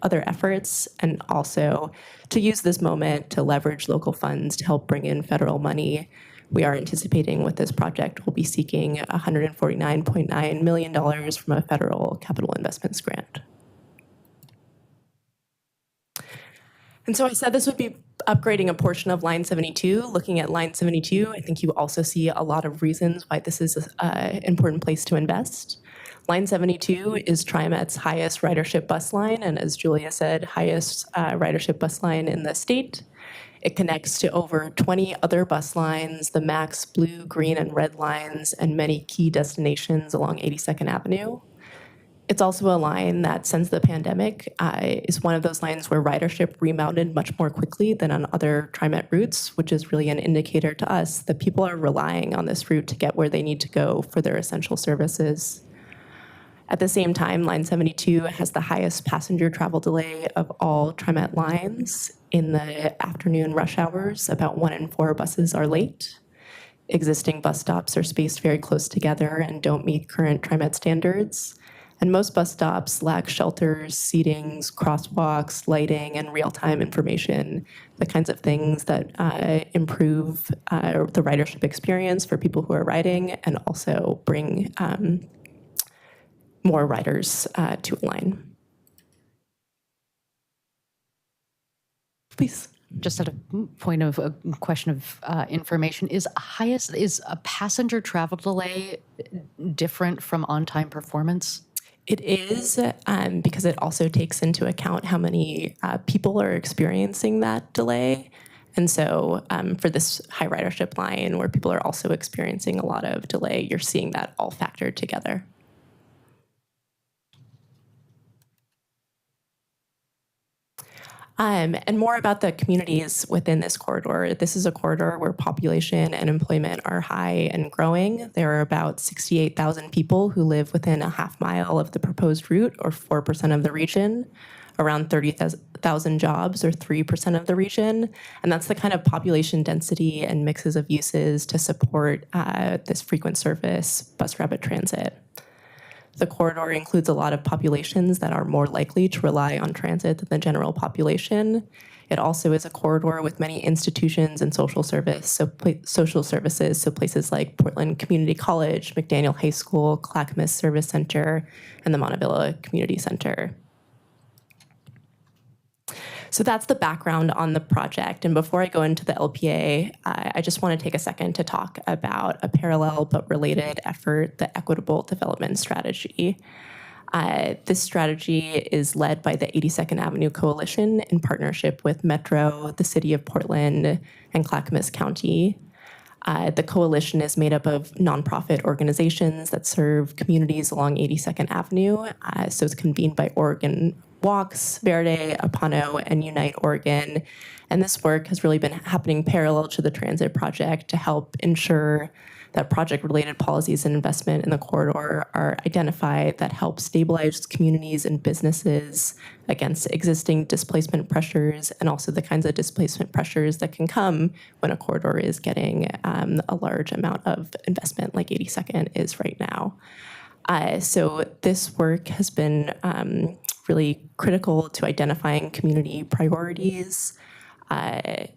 other efforts, and also to use this moment to leverage local funds to help bring in federal money. We are anticipating with this project, we'll be seeking $149.9 million from a federal capital investments grant. And so I said this would be upgrading a portion of Line 72. Looking at Line 72, I think you also see a lot of reasons why this is an important place to invest. Line 72 is TriMet's highest ridership bus line, and as Julia said, highest ridership bus line in the state. It connects to over 20 other bus lines, the MAX blue, green, and red lines, and many key destinations along 82nd Avenue. It's also a line that, since the pandemic, is one of those lines where ridership rebounded much more quickly than on other TriMet routes, which is really an indicator to us that people are relying on this route to get where they need to go for their essential services. At the same time, Line 72 has the highest passenger travel delay of all TriMet lines. In the afternoon rush hours, about 1 in 4 buses are late. Existing bus stops are spaced very close together and don't meet current TriMet standards. And most bus stops lack shelters, seatings, crosswalks, lighting, and real-time information, the kinds of things that improve the ridership experience for people who are riding and also bring more riders to a line. Please. Just at a point of a question of information, is a passenger travel delay different from on-time performance? It is, because it also takes into account how many people are experiencing that delay. And so for this high ridership line where people are also experiencing a lot of delay, you're seeing that all factored together. And more about the communities within this corridor. This is a corridor where population and employment are high and growing. There are about 68,000 people who live within a half mile of the proposed route, or 4% of the region, around 30,000 jobs, or 3% of the region. And that's the kind of population density and mixes of uses to support this frequent service bus rapid transit. The corridor includes a lot of populations that are more likely to rely on transit than the general population. It also is a corridor with many institutions and social services, so places like Portland Community College, McDaniel High School, Clackamas Service Center, and the Montebello Community Center. So that's the background on the project. And before I go into the LPA, I just want to take a second to talk about a parallel but related effort, the Equitable Development Strategy. This strategy is led by the 82nd Avenue Coalition in partnership with Metro, the City of Portland, and Clackamas County. The coalition is made up of nonprofit organizations that serve communities along 82nd Avenue. So it's convened by Oregon Walks, Verde, Apano, and Unite Oregon. And this work has really been happening parallel to the transit project to help ensure that project-related policies and investment in the corridor are identified that help stabilize communities and businesses against existing displacement pressures, and also the kinds of displacement pressures that can come when a corridor is getting a large amount of investment like 82nd is right now. So this work has been really critical to identifying community priorities and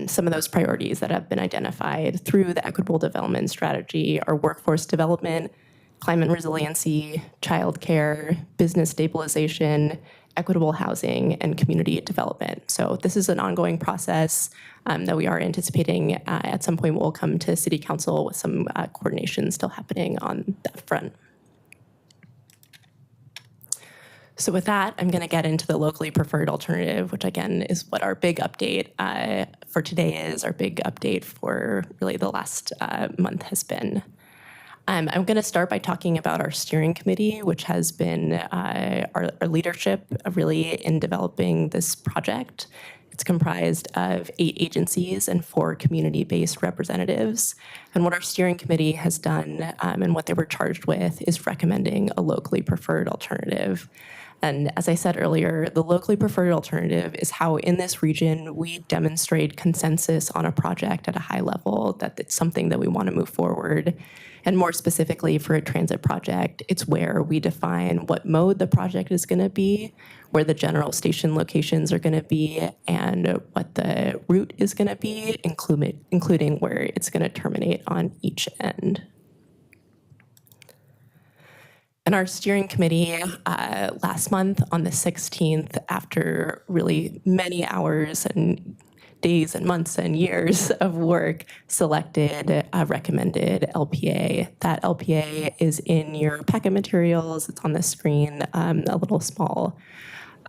some of those priorities that have been identified through the Equitable Development Strategy are workforce development, climate resiliency, childcare, business stabilization, equitable housing, and community development. So this is an ongoing process that we are anticipating at some point will come to City Council with some coordination still happening on that front. So with that, I'm going to get into the locally preferred alternative, which again is what our big update for today is, our big update for really the last month has been. I'm going to start by talking about our steering committee, which has been our leadership really in developing this project. It's comprised of 8 agencies and 4 community-based representatives. And what our steering committee has done and what they were charged with is recommending a locally preferred alternative. And as I said earlier, the locally preferred alternative is how in this region we demonstrate consensus on a project at a high level, that it's something that we want to move forward. And more specifically for a transit project, it's where we define what mode the project is going to be, where the general station locations are going to be, and what the route is going to be, including where it's going to terminate on each end. And our steering committee last month on the 16th, after really many hours and days and months and years of work, selected a recommended LPA. That LPA is in your packet materials. It's on the screen, a little small.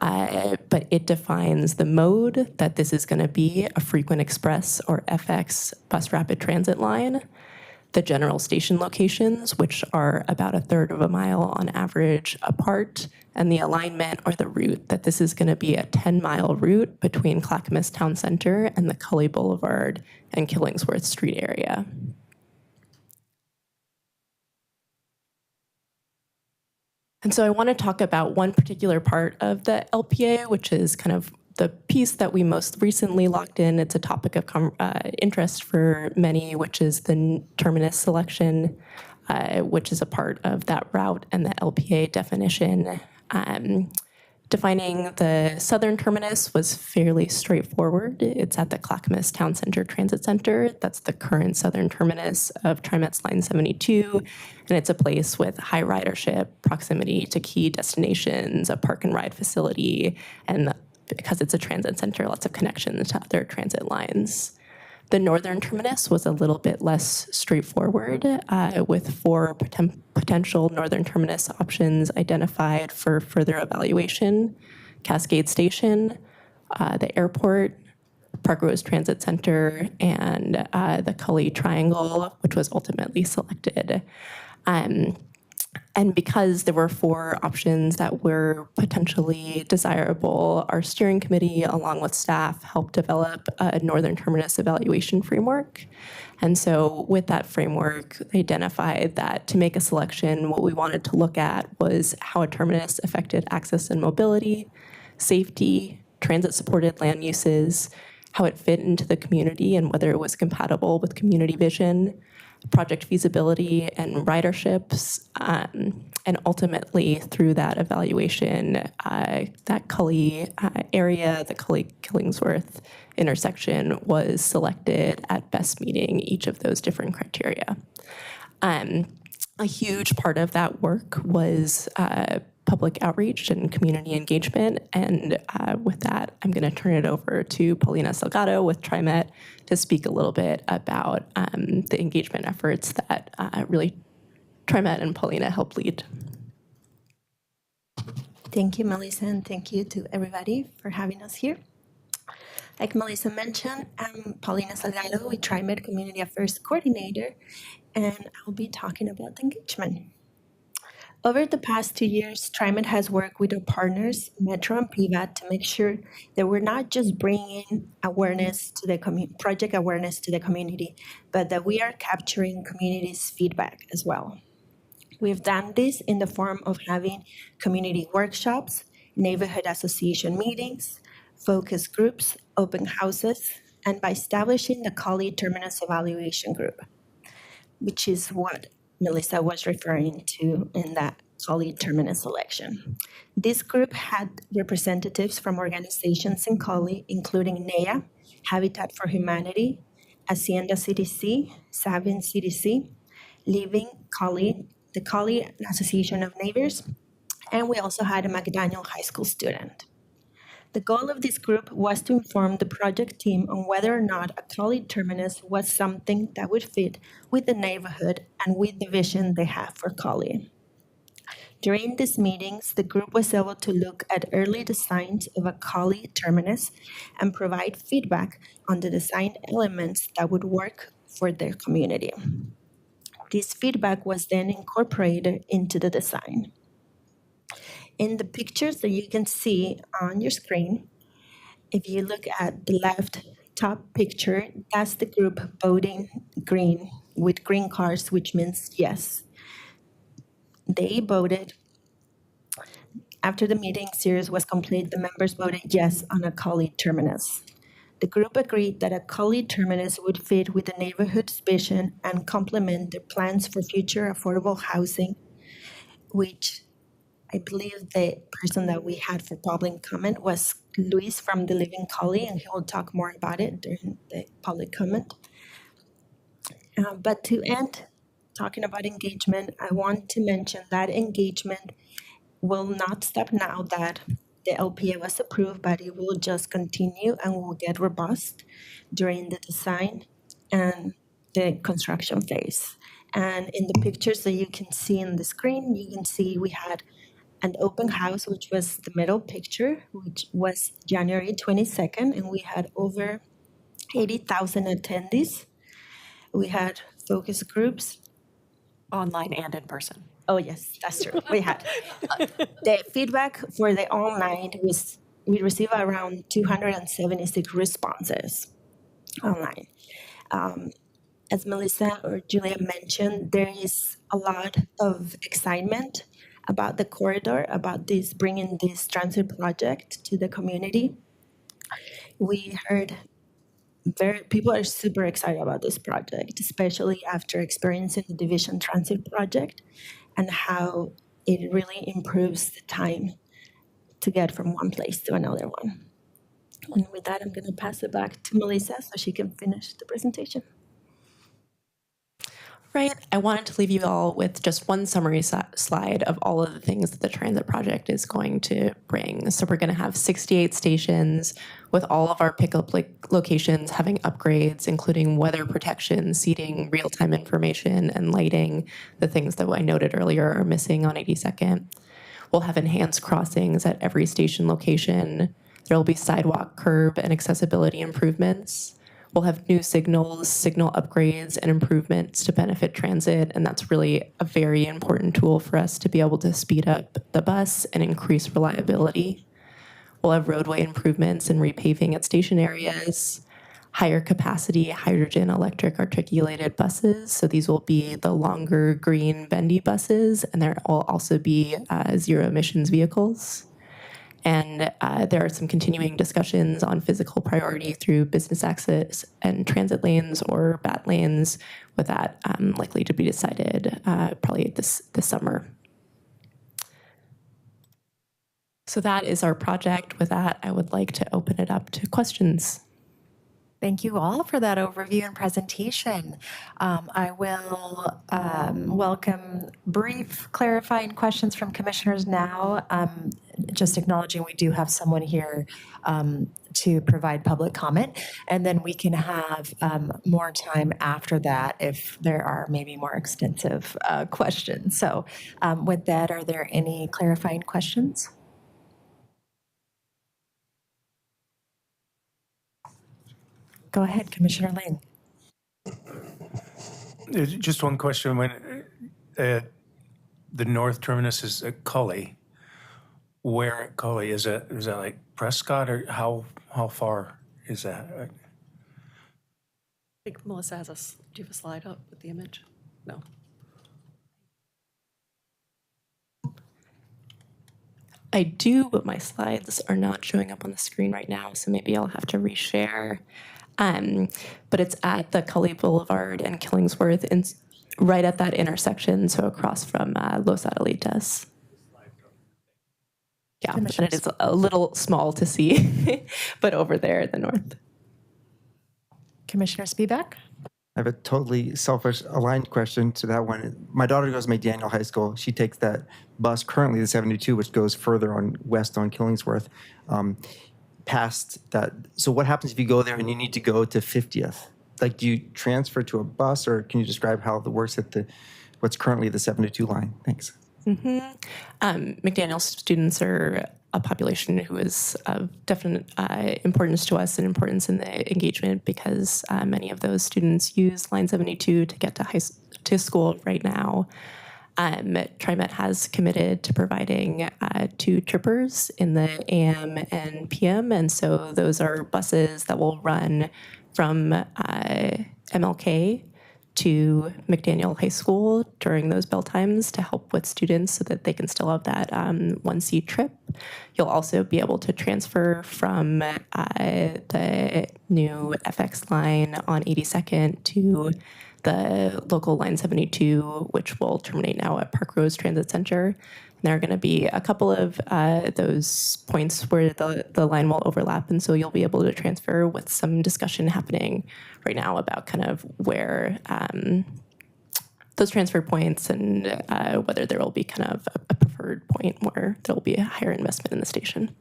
But it defines the mode that this is going to be, a frequent express or FX bus rapid transit line. The general station locations, which are about 1/3 of a mile on average apart, and the alignment or the route, that this is going to be a 10-mile route between Clackamas Town Center and the Cully Boulevard and Killingsworth Street area. And so I want to talk about one particular part of the LPA, which is kind of the piece that we most recently locked in. It's a topic of interest for many, which is the terminus selection, which is a part of that route and the LPA definition. Defining the southern terminus was fairly straightforward. It's at the Clackamas Town Center Transit Center. That's the current southern terminus of TriMet's Line 72, and it's a place with high ridership, proximity to key destinations, a park and ride facility, and because it's a transit center, lots of connections to other transit lines. The northern terminus was a little bit less straightforward, with 4 potential northern terminus options identified for further evaluation: Cascade Station, the airport, Park Rose Transit Center, and the Cully Triangle, which was ultimately selected. And because there were 4 options that were potentially desirable, our steering committee, along with staff, helped develop a Northern Terminus evaluation framework. And so with that framework, they identified that to make a selection, what we wanted to look at was how a terminus affected access and mobility, safety, transit-supported land uses, how it fit into the community and whether it was compatible with community vision, project feasibility and riderships, and ultimately through that evaluation, that Cully area, the Cully-Killingsworth intersection was selected at best meeting each of those different criteria. A huge part of that work was public outreach and community engagement. And with that, I'm going to turn it over to Paulina Salgado with TriMet to speak a little bit about the engagement efforts that really TriMet and Paulina helped lead. Thank you, Melissa, and thank you to everybody for having us here. Like Melissa mentioned, I'm Paulina Salgado with TriMet Community Affairs Coordinator, and I'll be talking about engagement. Over the past 2 years, TriMet has worked with our partners, Metro and PVAT, to make sure that we're not just bringing awareness to the project awareness to the community, but that we are capturing community's feedback as well. We've done this in the form of having community workshops, neighborhood association meetings, focus groups, open houses, and by establishing the Cully Terminus Evaluation Group, which is what Melissa was referring to in that Cully Terminus election. This group had representatives from organizations in Cully, including NEA, Habitat for Humanity, Hacienda CDC, Sabin CDC, Living Cully, the Cully Association of Neighbors, and we also had a McDaniel High School student. The goal of this group was to inform the project team on whether or not a Cully terminus was something that would fit with the neighborhood and with the vision they have for Cully. During these meetings, the group was able to look at early designs of a Cully terminus and provide feedback on the design elements that would work for their community. This feedback was then incorporated into the design. In the pictures that you can see on your screen, if you look at the left top picture, that's the group voting green with green cards, which means yes. They voted. After the meeting series was complete, the members voted yes on a Cully terminus. The group agreed that a Cully terminus would fit with the neighborhood's vision and complement their plans for future affordable housing, which I believe the person that we had for public comment was Luis from the Living Cully, and he will talk more about it during the public comment. But to end talking about engagement, I want to mention that engagement will not stop now that the LPA was approved, but it will just continue and will get robust during the design and the construction phase. And in the pictures that you can see on the screen, you can see we had an open house, which was the middle picture, which was January 22nd, and we had over 80,000 attendees. We had focus groups. Online and in person. Oh, yes, that's true. We had. The feedback for the online was, we received around 276 responses online. As Melissa or Julia mentioned, there is a lot of excitement about the corridor, about this bringing this transit project to the community. We heard people are super excited about this project, especially after experiencing the Division Transit project and how it really improves the time to get from one place to another one. And with that, I'm going to pass it back to Melissa so she can finish the presentation. Right. I wanted to leave you all with just one summary slide of all of the things that the transit project is going to bring. So we're going to have 68 stations with all of our pickup locations having upgrades, including weather protection, seating, real-time information, and lighting, the things that I noted earlier are missing on 82nd. We'll have enhanced crossings at every station location. There will be sidewalk, curb, and accessibility improvements. We'll have new signals, signal upgrades, and improvements to benefit transit, and that's really a very important tool for us to be able to speed up the bus and increase reliability. We'll have roadway improvements and repaving at station areas, higher capacity hydrogen electric articulated buses. So these will be the longer green bendy buses, and there will also be zero emissions vehicles. And there are some continuing discussions on physical priority through business access and transit lanes or BAT lanes, with that likely to be decided probably this summer. So that is our project. With that, I would like to open it up to questions. Thank you all for that overview and presentation. I will welcome brief clarifying questions from commissioners now. Just acknowledging we do have someone here to provide public comment, and then we can have more time after that if there are maybe more extensive questions. So with that, are there any clarifying questions? Go ahead, Commissioner Lane. Just one question. When the north terminus is at Cully, where at Cully is that like Prescott, or how far is that? I think Melissa has do you have a slide up with the image? No. I do, but my slides are not showing up on the screen right now, so maybe I'll have to reshare. But it's at the Cully Boulevard and Killingsworth, and right at that intersection, so across from Los Adelitas. Yeah, and it is a little small to see, but over there in the north. Commissioner Spivak? I have a totally selfish aligned question to that one. My daughter goes to McDaniel High School. She takes that bus currently, the 72, which goes further on west on Killingsworth, past that. So what happens if you go there and you need to go to 50th? Like, do you transfer to a bus, or can you describe how it works at what's currently the 72 line? Thanks. McDaniel students are a population who is of definite importance to us and importance in the engagement, because many of those students use Line 72 to get to school right now. TriMet has committed to providing 2 trippers in the AM and PM, and so those are buses that will run from MLK to McDaniel High School during those bell times to help with students so that they can still have that 1C trip. You'll also be able to transfer from the new FX line on 82nd to the local Line 72, which will terminate now at Park Rose Transit Center. And there are going to be a couple of those points where the line will overlap, and so you'll be able to transfer, with some discussion happening right now about kind of where those transfer points and whether there will be kind of a preferred point where there will be a higher investment in the station.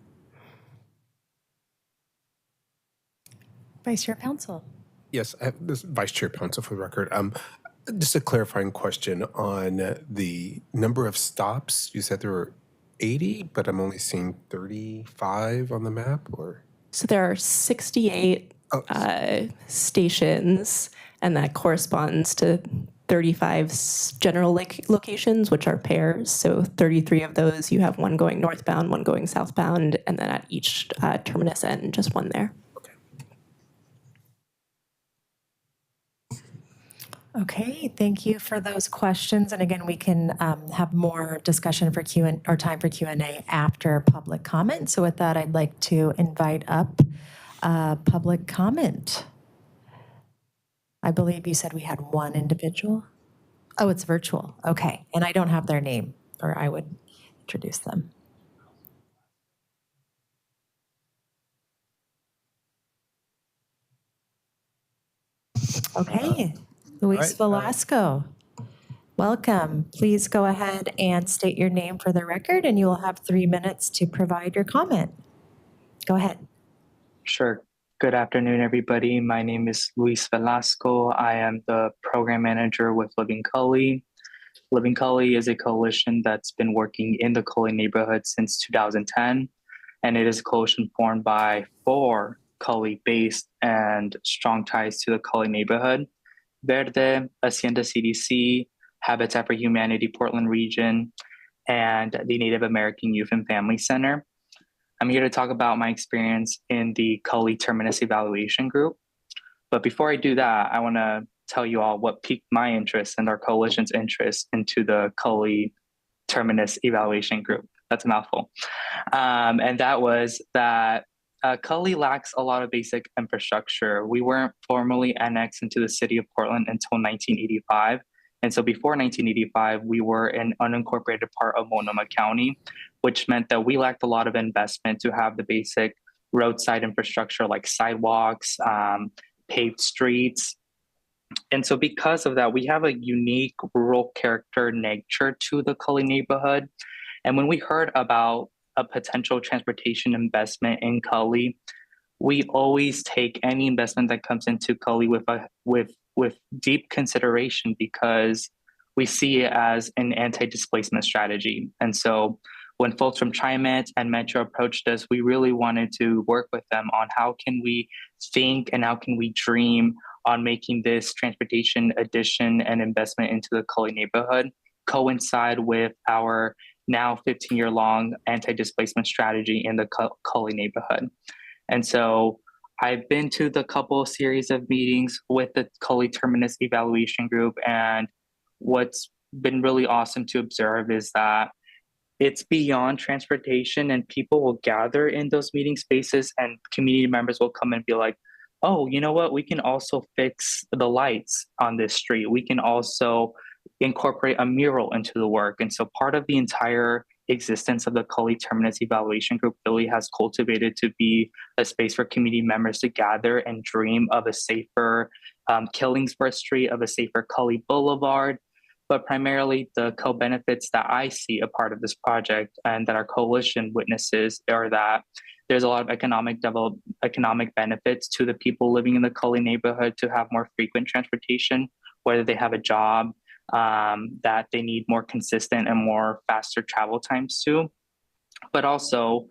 Vice Chair Pouncil. Yes, this is Vice Chair Pouncil for the record. Just a clarifying question on the number of stops. You said there were 80, but I'm only seeing 35 on the map, or? So there are 68 stations, and that corresponds to 35 general locations, which are pairs. So 33 of those, you have one going northbound, one going southbound, and then at each terminus end, just one there. Okay, thank you for those questions. And again, we can have more discussion for or time for Q&A after public comment. So with that, I'd like to invite up public comment. I believe you said we had one individual. Oh, it's virtual. Okay, and I don't have their name, or I would introduce them. Okay. Luis Velasco, welcome. Please go ahead and state your name for the record, and you will have 3 minutes to provide your comment. Go ahead. Sure. Good afternoon, everybody. My name is Luis Velasco. I am the program manager with Living Cully. Living Cully is a coalition that's been working in the Cully neighborhood since 2010, and it is a coalition formed by 4 Cully-based and strong ties to the Cully neighborhood. Verde, Hacienda CDC, Habitat for Humanity Portland region, and the Native American Youth and Family Center. I'm here to talk about my experience in the Cully Terminus Evaluation Group. But before I do that, I want to tell you all what piqued my interest and our coalition's interest into the Cully Terminus Evaluation Group. That's a mouthful. And that was that Cully lacks a lot of basic infrastructure. We weren't formally annexed into the city of Portland until 1985. And so before 1985, we were an unincorporated part of Multnomah County, which meant that we lacked a lot of investment to have the basic roadside infrastructure like sidewalks, paved streets. And so because of that, we have a unique rural character nature to the Cully neighborhood. And when we heard about a potential transportation investment in Cully, we always take any investment that comes into Cully with deep consideration because we see it as an anti-displacement strategy. And so when folks from TriMet and Metro approached us, we really wanted to work with them on how can we think and how can we dream on making this transportation addition and investment into the Cully neighborhood coincide with our now 15-year-long anti-displacement strategy in the Cully neighborhood. And so I've been to the couple series of meetings with the Cully Terminus Evaluation Group, and what's been really awesome to observe is that it's beyond transportation, and people will gather in those meeting spaces and community members will come and be like, oh, you know what, we can also fix the lights on this street. We can also incorporate a mural into the work. And so part of the entire existence of the Cully Terminus Evaluation Group really has cultivated to be a space for community members to gather and dream of a safer Killingsworth Street, of a safer Cully Boulevard. But primarily the co-benefits that I see a part of this project and that our coalition witnesses are that there's a lot of economic benefits to the people living in the Cully neighborhood to have more frequent transportation, whether they have a job that they need more consistent and more faster travel times to. But also,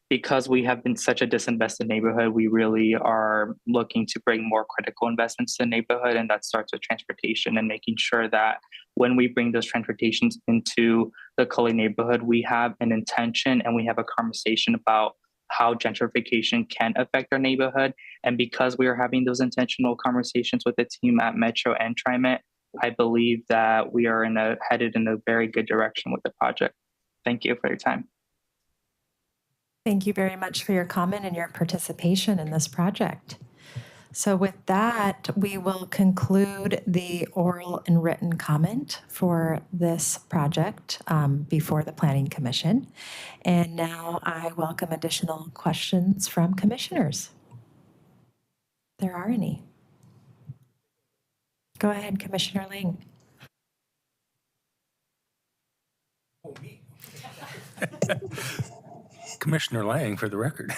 because we have been such a disinvested neighborhood, we really are looking to bring more critical investments to the neighborhood, and that starts with transportation and making sure that when we bring those transportations into the Cully neighborhood, we have an intention and we have a conversation about how gentrification can affect our neighborhood. And because we are having those intentional conversations with the team at Metro and TriMet, I believe that we are headed in a very good direction with the project. Thank you for your time. Thank you very much for your comment and your participation in this project. So with that, we will conclude the oral and written comment for this project before the Planning Commission. And now I welcome additional questions from commissioners. If there are any. Go ahead, Commissioner Ling. Commissioner Lang, for the record.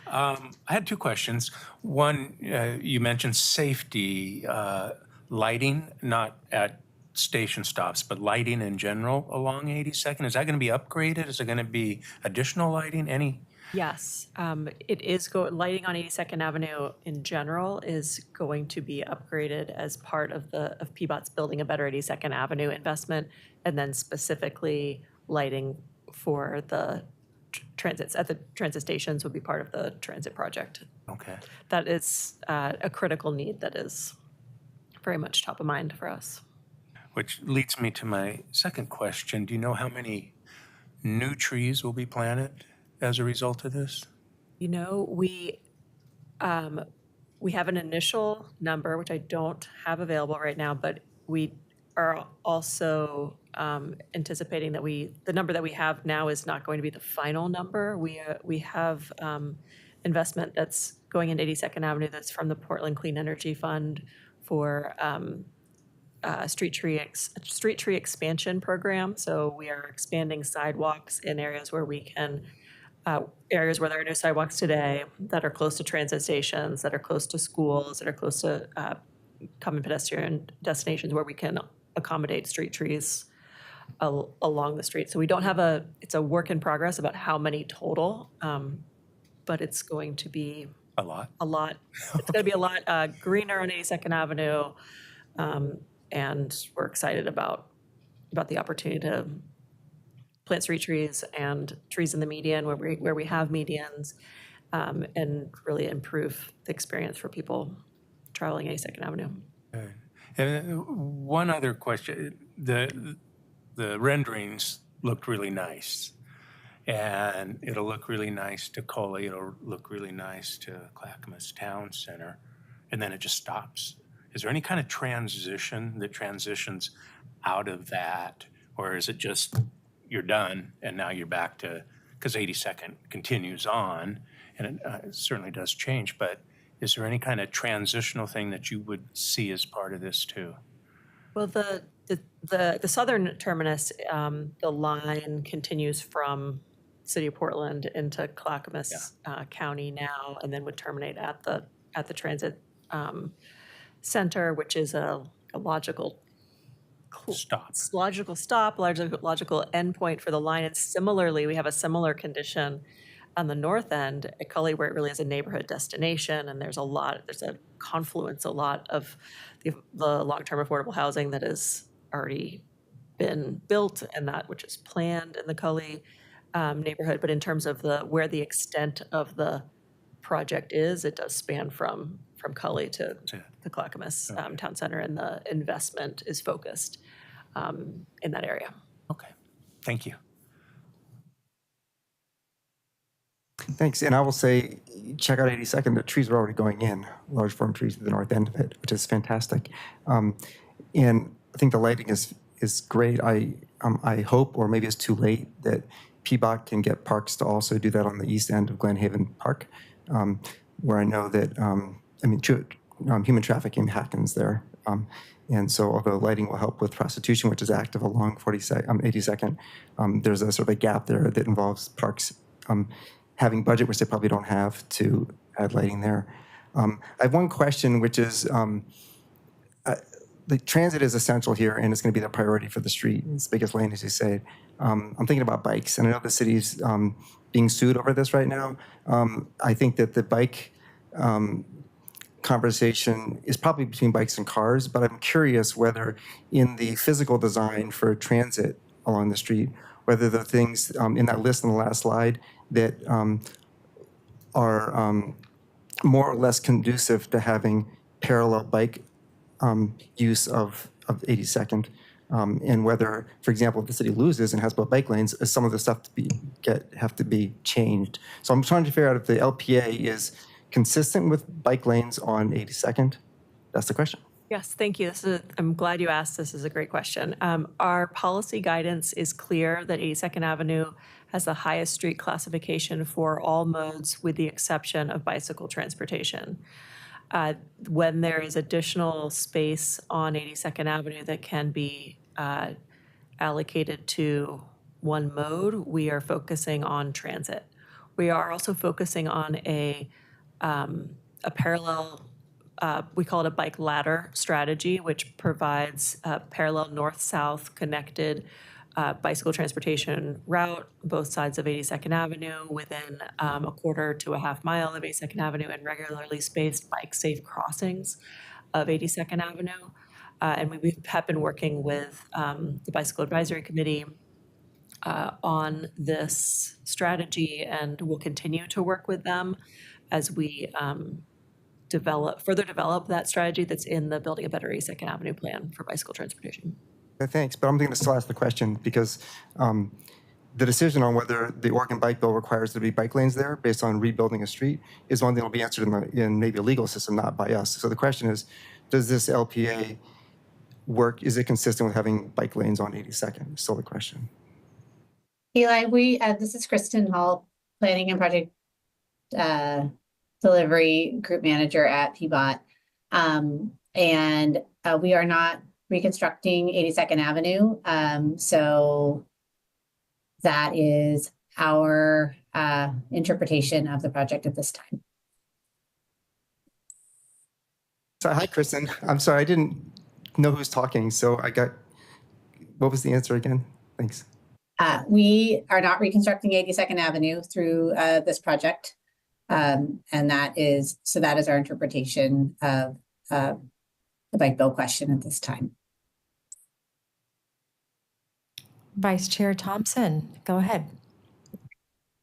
I had two questions. One, you mentioned safety, lighting, not at station stops, but lighting in general along 82nd. Is that going to be upgraded? Is it going to be additional lighting? Any? Yes, it is lighting on 82nd Avenue in general is going to be upgraded as part of PBOT's Building a Better 82nd Avenue investment, and then specifically lighting for the transits at the transit stations would be part of the transit project. Okay. That is a critical need that is very much top of mind for us. Which leads me to my second question. Do you know how many new trees will be planted as a result of this? You know, we have an initial number, which I don't have available right now, but we are also anticipating that the number that we have now is not going to be the final number. We have investment that's going into 82nd Avenue that's from the Portland Clean Energy Fund for street tree expansion program. So we are expanding sidewalks in areas where we can, areas where there are no sidewalks today that are close to transit stations, that are close to schools, that are close to common pedestrian destinations where we can accommodate street trees along the street. So we don't have it's a work in progress about how many total, but it's going to be A lot? a lot. It's going to be a lot greener on 82nd Avenue, and we're excited about the opportunity to plant street trees and trees in the median where we have medians, and really improve the experience for people traveling 82nd Avenue. Good. And one other question, the renderings looked really nice. And it'll look really nice to Coley, it'll look really nice to Clackamas Town Center, and then it just stops. Is there any kind of transition that transitions out of that? Or is it just, you're done, and now you're back to, because 82nd continues on, and it certainly does change, but is there any kind of transitional thing that you would see as part of this too? Well, the southern terminus, the line continues from City of Portland into Clackamas County now, and then would terminate at the transit center, which is a logical Stop. logical endpoint for the line. And similarly, we have a similar condition on the north end at Cully, where it really is a neighborhood destination, and there's a confluence, a lot of the long-term affordable housing that has already been built and that which is planned in the Cully neighborhood. But in terms of where the extent of the project is, it does span from Cully to the Clackamas Town Center, and the investment is focused in that area. Okay, thank you. Thanks. And I will say, check out 82nd. The trees are already going in, large form trees at the north end of it, which is fantastic. And I think the lighting is great. I hope, or maybe it's too late, that PBOT can get parks to also do that on the east end of Glen Haven Park, where I know that, human trafficking happens there. And so although lighting will help with prostitution, which is active along 82nd, there's a sort of a gap there that involves parks having budget, which they probably don't have, to add lighting there. I have one question, which is, the transit is essential here, and it's going to be the priority for the street. It's the biggest lane, as you say. I'm thinking about bikes, and I know the city's being sued over this right now. I think that the bike conversation is probably between bikes and cars, but I'm curious whether in the physical design for transit along the street, whether the things in that list on the last slide that are more or less conducive to having parallel bike use of 82nd, and whether, for example, if the city loses and has both bike lanes, some of the stuff have to be changed. So I'm trying to figure out if the LPA is consistent with bike lanes on 82nd. That's the question. Yes, thank you. I'm glad you asked. This is a great question. Our policy guidance is clear that 82nd Avenue has the highest street classification for all modes, with the exception of bicycle transportation. When there is additional space on 82nd Avenue that can be allocated to one mode, we are focusing on transit. We are also focusing on a parallel, we call it a bike ladder strategy, which provides a parallel north-south connected bicycle transportation route, both sides of 82nd Avenue, within a quarter to a half mile of 82nd Avenue, and regularly spaced bike-safe crossings of 82nd Avenue. And we have been working with the Bicycle Advisory Committee on this strategy, and we'll continue to work with them as we further develop that strategy that's in the Building a Better 82nd Avenue plan for bicycle transportation. Thanks, but I'm going to still ask the question because the decision on whether the Oregon Bike Bill requires there to be bike lanes there based on rebuilding a street is one that will be answered in maybe a legal system, not by us. So the question is, does this LPA work? Is it consistent with having bike lanes on 82nd? Still the question. Eli, this is Kristen Hall, Planning and Project Delivery Group Manager at PBOT. And we are not reconstructing 82nd Avenue. So that is our interpretation of the project at this time. So, hi, Kristen. I'm sorry, I didn't know who was talking. So what was the answer again? Thanks. We are not reconstructing 82nd Avenue through this project. And that is our interpretation of the bike bill question at this time. Vice Chair Thompson, go ahead.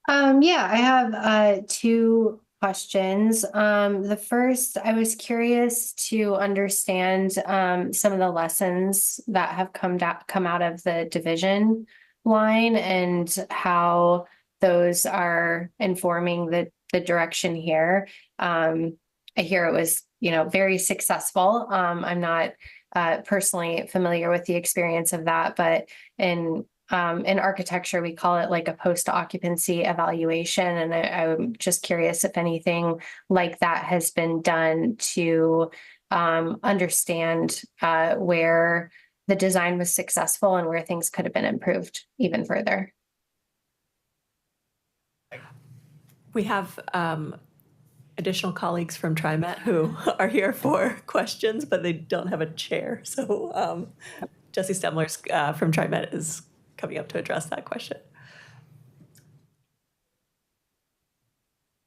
Yeah, I have two questions. The first, I was curious to understand some of the lessons that have come out of the division line and how those are informing the direction here. I hear it was, very successful. I'm not personally familiar with the experience of that, but in architecture, we call it like a post-occupancy evaluation. And I'm just curious if anything like that has been done to understand where the design was successful and where things could have been improved even further. We have additional colleagues from TriMet who are here for questions, but they don't have a chair. So Jesse Stemler from TriMet is coming up to address that question.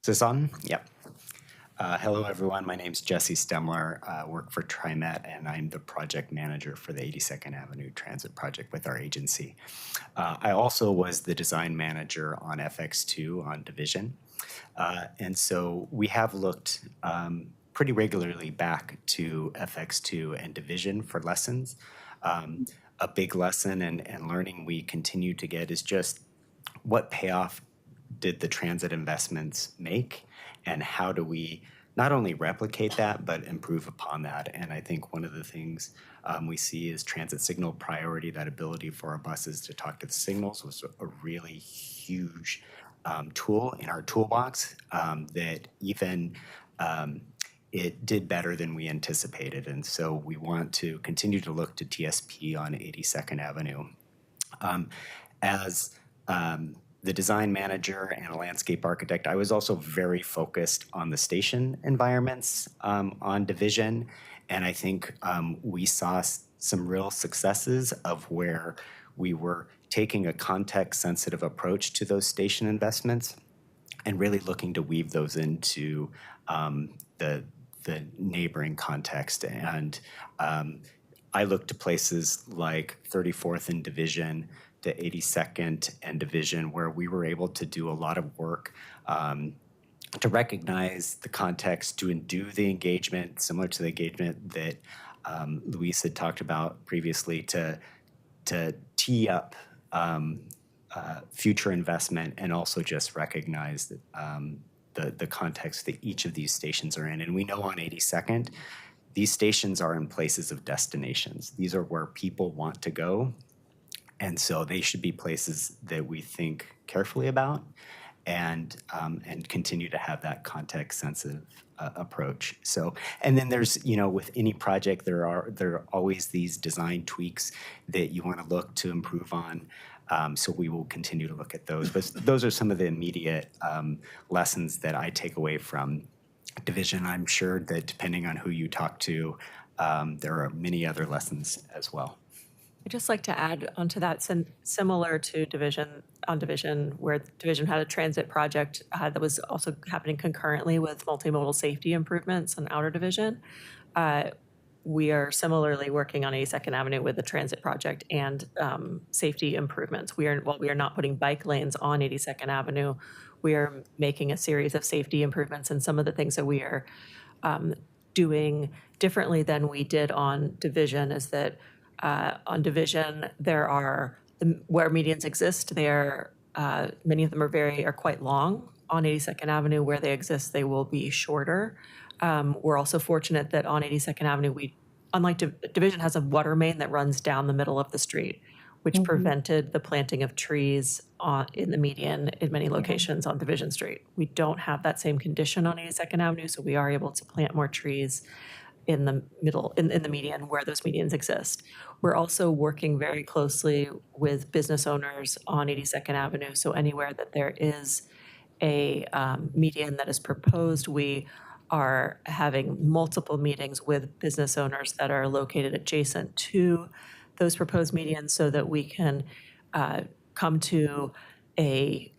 Is this on? Yep. Hello, everyone. My name's Jesse Stemler. I work for TriMet, and I'm the project manager for the 82nd Avenue Transit Project with our agency. I also was the design manager on FX2 on Division. And so we have looked pretty regularly back to FX2 and Division for lessons. A big lesson and learning we continue to get is just what payoff did the transit investments make, and how do we not only replicate that, but improve upon that. And I think one of the things we see is transit signal priority, that ability for our buses to talk to the signals was a really huge tool in our toolbox that even it did better than we anticipated. And so we want to continue to look to TSP on 82nd Avenue. As the design manager and a landscape architect, I was also very focused on the station environments on Division. And I think we saw some real successes of where we were taking a context-sensitive approach to those station investments and really looking to weave those into the neighboring context. And I looked to places like 34th and Division, the 82nd and Division, where we were able to do a lot of work to recognize the context, to do the engagement, similar to the engagement that Luis had talked about previously, to tee up future investment, and also just recognize that the context that each of these stations are in. And we know on 82nd, these stations are in places of destinations. These are where people want to go. And so they should be places that we think carefully about and continue to have that context-sensitive approach. So, and then there's, with any project, there are always these design tweaks that you want to look to improve on. So we will continue to look at those. But those are some of the immediate lessons that I take away from Division. I'm sure that depending on who you talk to, there are many other lessons as well. I'd just like to add onto that, similar to Division, where Division had a transit project that was also happening concurrently with multimodal safety improvements on Outer Division. We are similarly working on 82nd Avenue with the transit project and safety improvements. While we are not putting bike lanes on 82nd Avenue, we are making a series of safety improvements, and some of the things that we are doing differently than we did on Division is that on Division, there are where medians exist. Many of them are quite long. On 82nd Avenue, where they exist, they will be shorter. We're also fortunate that on 82nd Avenue, unlike Division, has a water main that runs down the middle of the street, which prevented the planting of trees in the median in many locations on Division Street. We don't have that same condition on 82nd Avenue, so we are able to plant more trees in the middle, in the median where those medians exist. We're also working very closely with business owners on 82nd Avenue. So anywhere that there is a median that is proposed, we are having multiple meetings with business owners that are located adjacent to those proposed medians so that we can come to a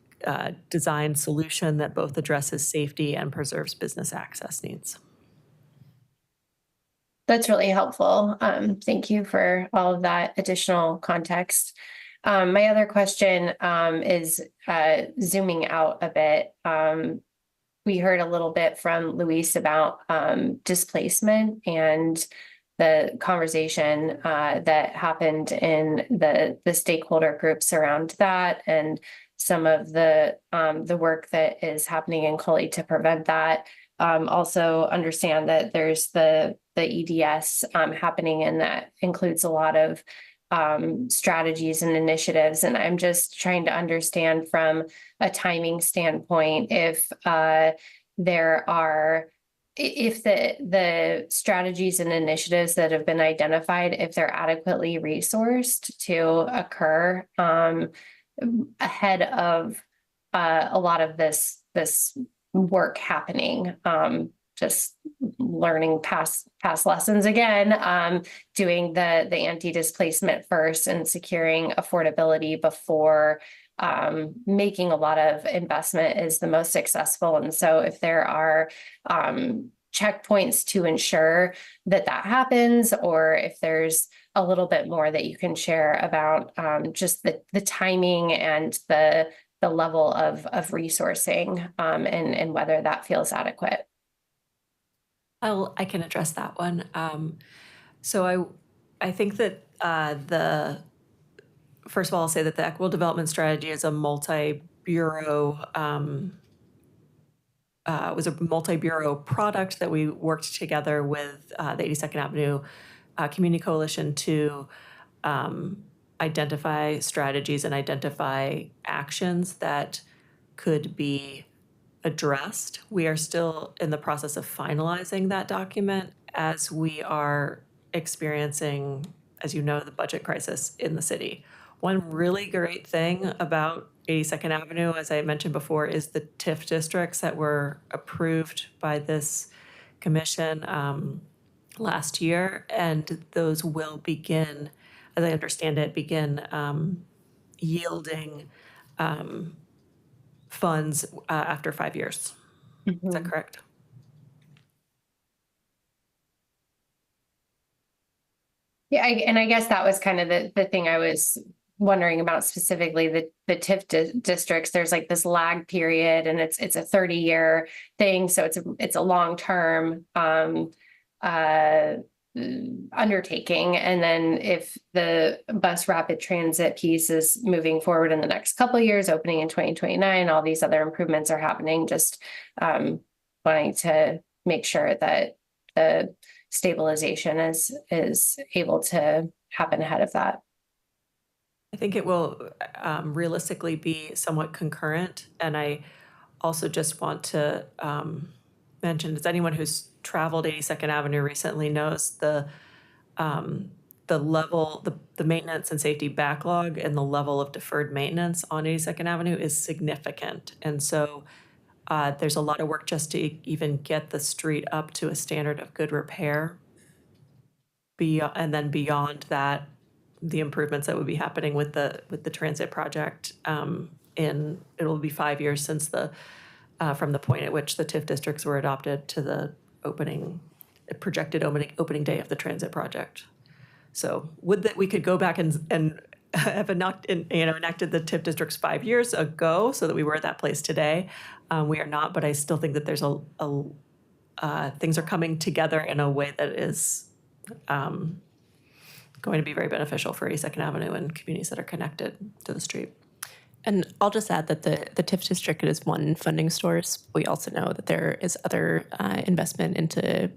design solution that both addresses safety and preserves business access needs. That's really helpful. Thank you for all of that additional context. My other question is zooming out a bit. We heard a little bit from Luis about displacement and the conversation that happened in the stakeholder groups around that, and some of the work that is happening in Cully to prevent that. Also understand that there's the EDS happening, and that includes a lot of strategies and initiatives. And I'm just trying to understand from a timing standpoint if the strategies and initiatives that have been identified, if they're adequately resourced to occur ahead of a lot of this work happening. Just learning past lessons again, doing the anti-displacement first and securing affordability before making a lot of investment is the most successful. And so if there are checkpoints to ensure that happens, or if there's a little bit more that you can share about just the timing and the level of resourcing and whether that feels adequate. I can address that one. So I think that first of all, I'll say that the Equitable Development Strategy is a multi-bureau product that we worked together with the 82nd Avenue Community Coalition to identify strategies and identify actions that could be addressed. We are still in the process of finalizing that document as we are experiencing, as you know, the budget crisis in the city. One really great thing about 82nd Avenue, as I mentioned before, is the TIF districts that were approved by this commission last year, and those will begin, as I understand it, yielding funds after 5 years. Mm-hmm. Is that correct? Yeah, and I guess that was kind of the thing I was wondering about specifically, the TIF districts. There's like this lag period, and it's a 30-year thing, so it's a long-term undertaking. And then if the bus rapid transit piece is moving forward in the next couple of years, opening in 2029, all these other improvements are happening. Just wanting to make sure that the stabilization is able to happen ahead of that. I think it will realistically be somewhat concurrent. And I also just want to mention, as anyone who's traveled 82nd Avenue recently knows, the level, the maintenance and safety backlog and the level of deferred maintenance on 82nd Avenue is significant. And so there's a lot of work just to even get the street up to a standard of good repair. And then beyond that, the improvements that would be happening with the transit project, it'll be 5 years since from the point at which the TIF districts were adopted to the projected opening day of the transit project. So would that we could go back and have enacted the TIF districts 5 years ago so that we were at that place today. We are not, but I still think that there's things are coming together in a way that is going to be very beneficial for 82nd Avenue and communities that are connected to the street. And I'll just add that the TIF district is one funding source. We also know that there is other investment into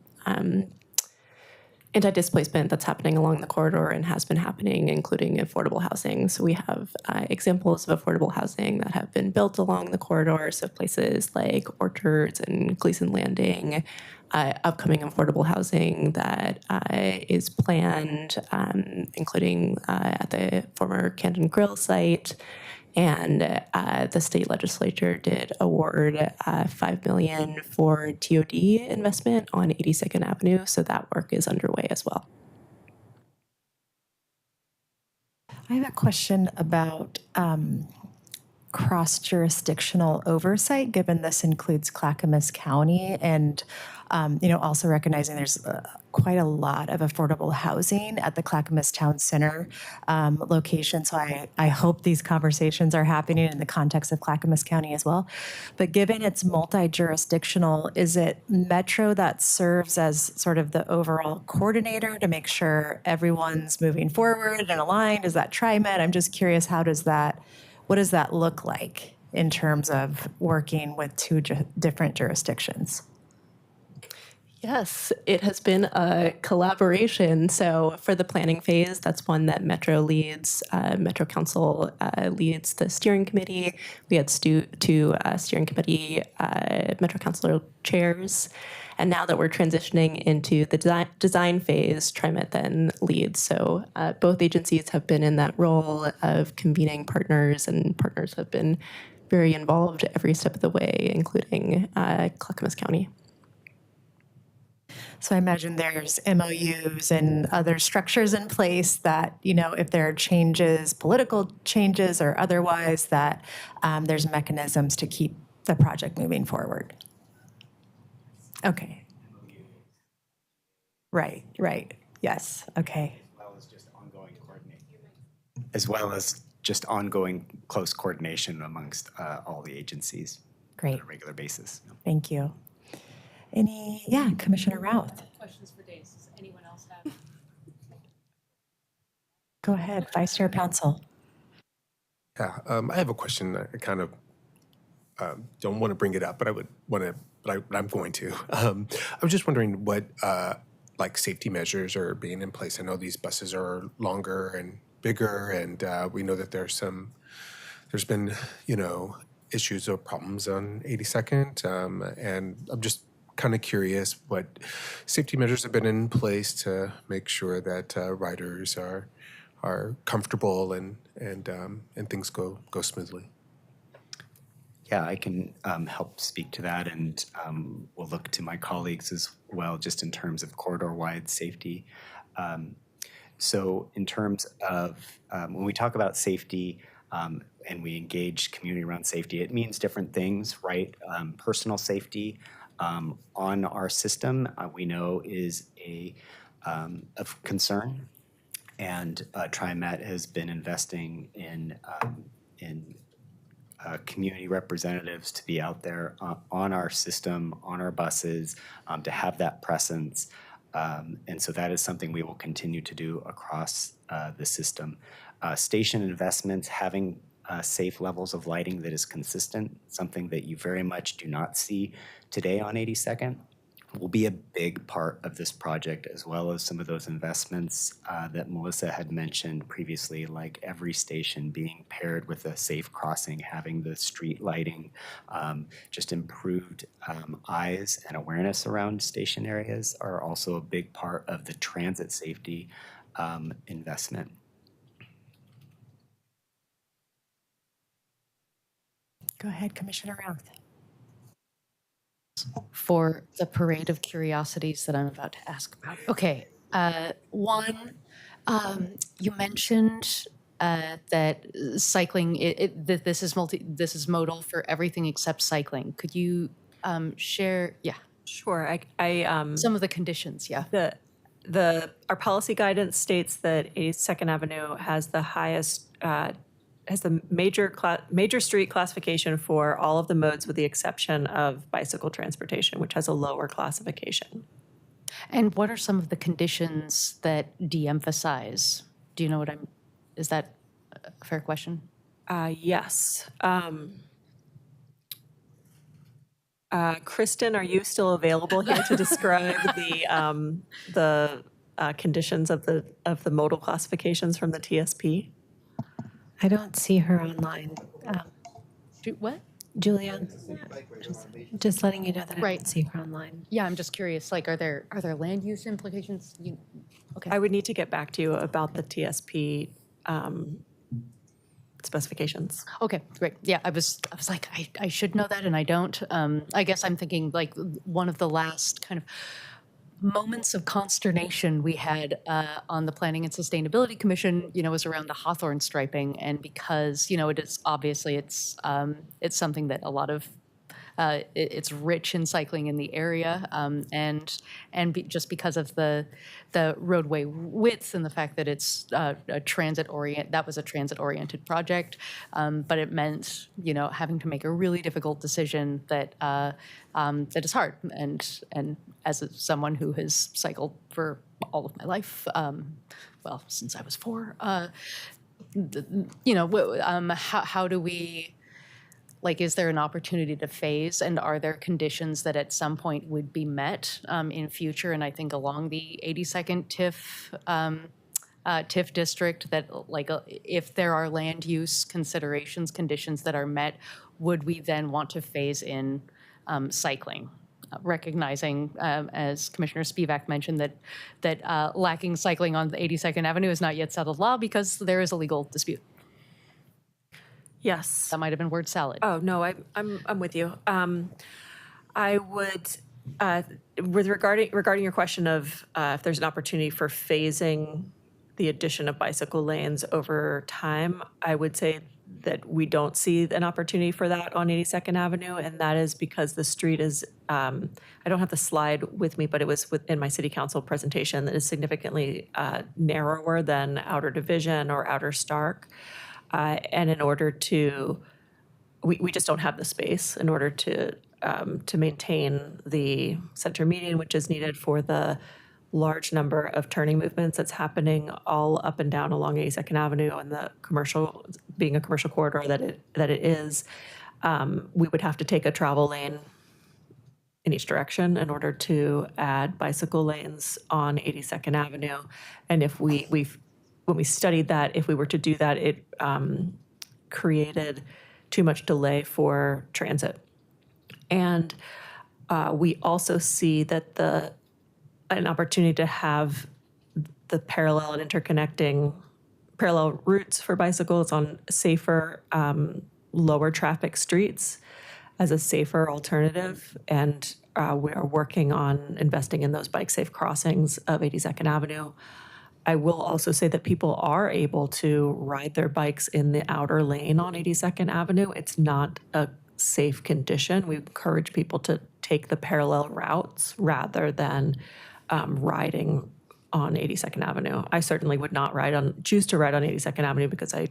anti-displacement that's happening along the corridor and has been happening, including affordable housing. So we have examples of affordable housing that have been built along the corridor. So places like Orchards and Gleason Landing, upcoming affordable housing that is planned, including at the former Camden Grill site. And the state legislature did award $5 million for TOD investment on 82nd Avenue, so that work is underway as well. I have a question about cross-jurisdictional oversight, given this includes Clackamas County, and also recognizing there's quite a lot of affordable housing at the Clackamas Town Center location. So I hope these conversations are happening in the context of Clackamas County as well. But given it's multi-jurisdictional, is it Metro that serves as sort of the overall coordinator to make sure everyone's moving forward and aligned? Is that TriMet? I'm just curious, what does that look like in terms of working with two different jurisdictions? Yes, it has been a collaboration. So for the planning phase, that's one that Metro leads. Metro Council leads the steering committee. We had two steering committee Metro Council chairs. And now that we're transitioning into the design phase, TriMet then leads. So both agencies have been in that role of convening partners, and partners have been very involved every step of the way, including Clackamas County. So I imagine there's MOUs and other structures in place that, if there are changes, political changes or otherwise, that there's mechanisms to keep the project moving forward. Okay. Right. Yes. Okay. As well as just ongoing close coordination amongst all the agencies. Great. On a regular basis. Thank you. Commissioner Routh. Questions for Dace. Does anyone else have? Go ahead, Vice Chair Pouncil. Yeah, I have a question. I kind of don't want to bring it up, but I would want to, but I'm going to. I was just wondering what safety measures are being in place. I know these buses are longer and bigger, and we know that there's been, issues or problems on 82nd, and I'm just kind of curious what safety measures have been in place to make sure that riders are comfortable and things go smoothly. Yeah, I can help speak to that, and we'll look to my colleagues as well, just in terms of corridor-wide safety. So in terms of when we talk about safety and we engage community around safety, it means different things, right? Personal safety on our system, we know is of concern, and TriMet has been investing in community representatives to be out there on our system, on our buses, to have that presence. And so that is something we will continue to do across the system. Station investments, having safe levels of lighting that is consistent, something that you very much do not see today on 82nd, will be a big part of this project, as well as some of those investments that Melissa had mentioned previously, like every station being paired with a safe crossing, having the street lighting, just improved eyes and awareness around station areas are also a big part of the transit safety investment. Go ahead, Commissioner Routh. For the parade of curiosities that I'm about to ask about. Okay, one, you mentioned that cycling, that this is modal for everything except cycling. Could you share? Yeah. Sure. I some of the conditions. Yeah. Our policy guidance states that 82nd Avenue has the highest has the major street classification for all of the modes with the exception of bicycle transportation, which has a lower classification. And what are some of the conditions that de-emphasize? Do you know what is that a fair question? Yes. Kristen, are you still available here to describe the conditions of the modal classifications from the TSP? I don't see her online. What? Julia, just letting you know that I don't see her online. Yeah, I'm just curious. Like, are there land use implications? Okay. I would need to get back to you about the TSP specifications. Okay, great. Yeah, I was like, I should know that, and I don't. I guess I'm thinking like one of the last kind of moments of consternation we had on the Planning and Sustainability Commission, was around the Hawthorne striping, and because it is obviously it's something that a lot of it's rich in cycling in the area, just because of the roadway width and the fact that it's a transit-oriented project, but it meant having to make a really difficult decision that is hard, and as someone who has cycled for all of my life, well, since I was 4, how do we? Is there an opportunity to phase, and are there conditions that at some point would be met in future? And I think along the 82nd TIF district, that if there are land use conditions that are met, would we then want to phase in cycling? Recognizing, as Commissioner Spivak mentioned, that lacking cycling on the 82nd Avenue is not yet settled law because there is a legal dispute. Yes. That might have been word salad. Oh, no, I'm with you. I would, regarding your question of if there's an opportunity for phasing the addition of bicycle lanes over time, I would say that we don't see an opportunity for that on 82nd Avenue, and that is because the street is, I don't have the slide with me, but it was in my city council presentation, that is significantly narrower than Outer Division or Outer Stark. And in order to, we just don't have the space in order to maintain the center median, which is needed for the large number of turning movements that's happening all up and down along 82nd Avenue, and the commercial, being a commercial corridor that it is. We would have to take a travel lane in each direction in order to add bicycle lanes on 82nd Avenue. And if when we studied that, if we were to do that, it created too much delay for transit. And we also see that an opportunity to have the parallel and interconnecting parallel routes for bicycles on safer, lower traffic streets as a safer alternative. And we are working on investing in those bike safe crossings of 82nd Avenue. I will also say that people are able to ride their bikes in the outer lane on 82nd Avenue. It's not a safe condition. We encourage people to take the parallel routes rather than riding on 82nd Avenue. I certainly would not choose to ride on 82nd Avenue because I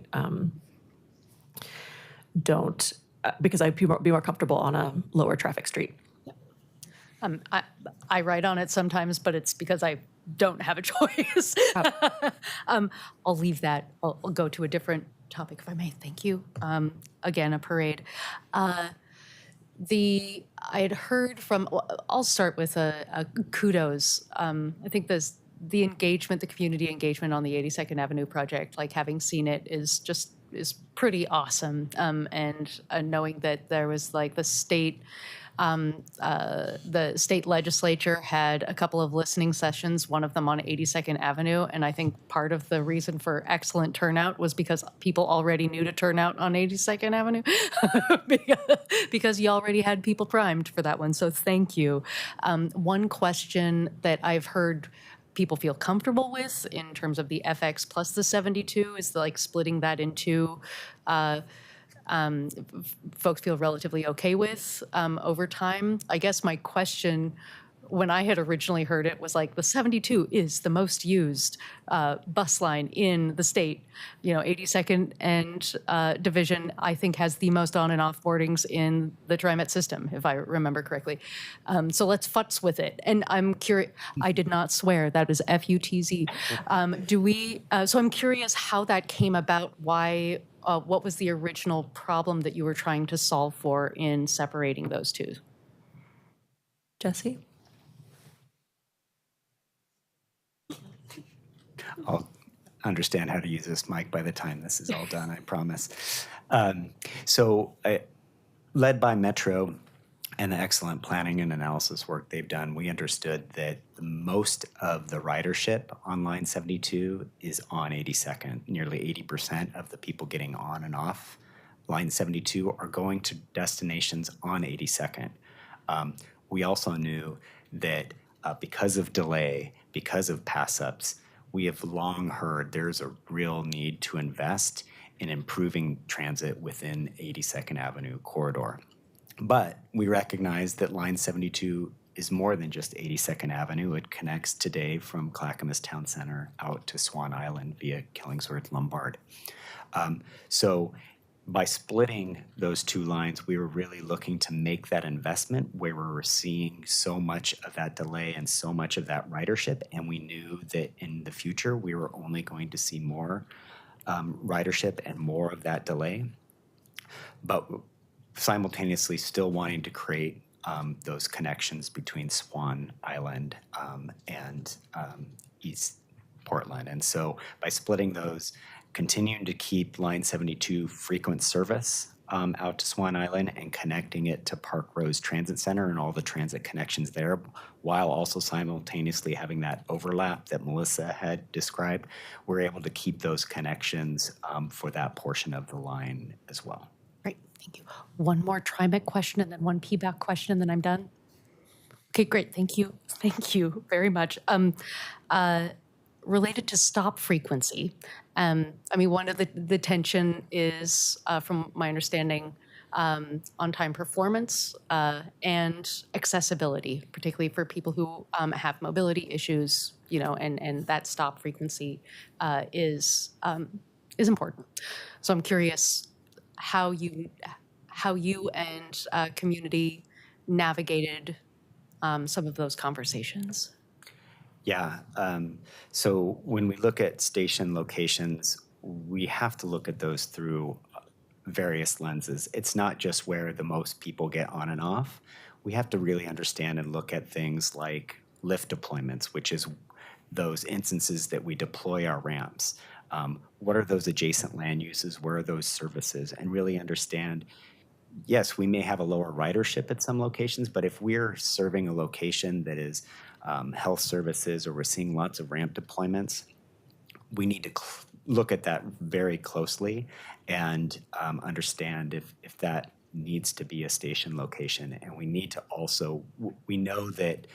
because I'd be more comfortable on a lower traffic street. I ride on it sometimes, but it's because I don't have a choice. I'll leave that. I'll go to a different topic if I may. Thank you. Again, a parade. I had heard from, I'll start with a kudos. I think the engagement, the community engagement on the 82nd Avenue project, like having seen it is pretty awesome. And knowing that there was like the state legislature had a couple of listening sessions, one of them on 82nd Avenue. And I think part of the reason for excellent turnout was because people already knew to turn out on 82nd Avenue because you already had people primed for that one. So thank you. One question that I've heard people feel comfortable with in terms of the FX plus the 72 is splitting that into folks feel relatively okay with over time. I guess my question when I had originally heard it was the 72 is the most used bus line in the state. 82nd and Division, I think, has the most on and off boardings in the TriMet system, if I remember correctly. So let's futz with it. And I'm curious, I did not swear, that was F-U-T-Z. So I'm curious how that came about, why, what was the original problem that you were trying to solve for in separating those two? Jesse? I'll understand how to use this mic by the time this is all done, I promise. Led by Metro and the excellent planning and analysis work they've done, we understood that most of the ridership on Line 72 is on 82nd. Nearly 80% of the people getting on and off Line 72 are going to destinations on 82nd. We also knew that because of delay, because of pass-ups, we have long heard there's a real need to invest in improving transit within 82nd Avenue corridor. But we recognize that Line 72 is more than just 82nd Avenue. It connects today from Clackamas Town Center out to Swan Island via Killingsworth Lombard. So by splitting those two lines, we were really looking to make that investment where we were seeing so much of that delay and so much of that ridership. And we knew that in the future, we were only going to see more ridership and more of that delay, but simultaneously still wanting to create those connections between Swan Island and East Portland. And so by splitting those, continuing to keep Line 72 frequent service out to Swan Island and connecting it to Park Rose Transit Center and all the transit connections there, while also simultaneously having that overlap that Melissa had described, we're able to keep those connections for that portion of the line as well. Great, thank you. One more TriMet question and then one PBAC question, and then I'm done. Okay, great, thank you. Thank you very much. Related to stop frequency, I mean, one of the tension is, from my understanding, on-time performance and accessibility, particularly for people who have mobility issues, you know, and that stop frequency is important. So I'm curious how you and community navigated some of those conversations. Yeah, so when we look at station locations, we have to look at those through various lenses. It's not just where the most people get on and off. We have to really understand and look at things like lift deployments, which is those instances that we deploy our ramps. What are those adjacent land uses? Where are those services? And really understand, yes, we may have a lower ridership at some locations, but if we're serving a location that is health services or we're seeing lots of ramp deployments, we need to look at that very closely and understand if that needs to be a station location. And we need to also, we know that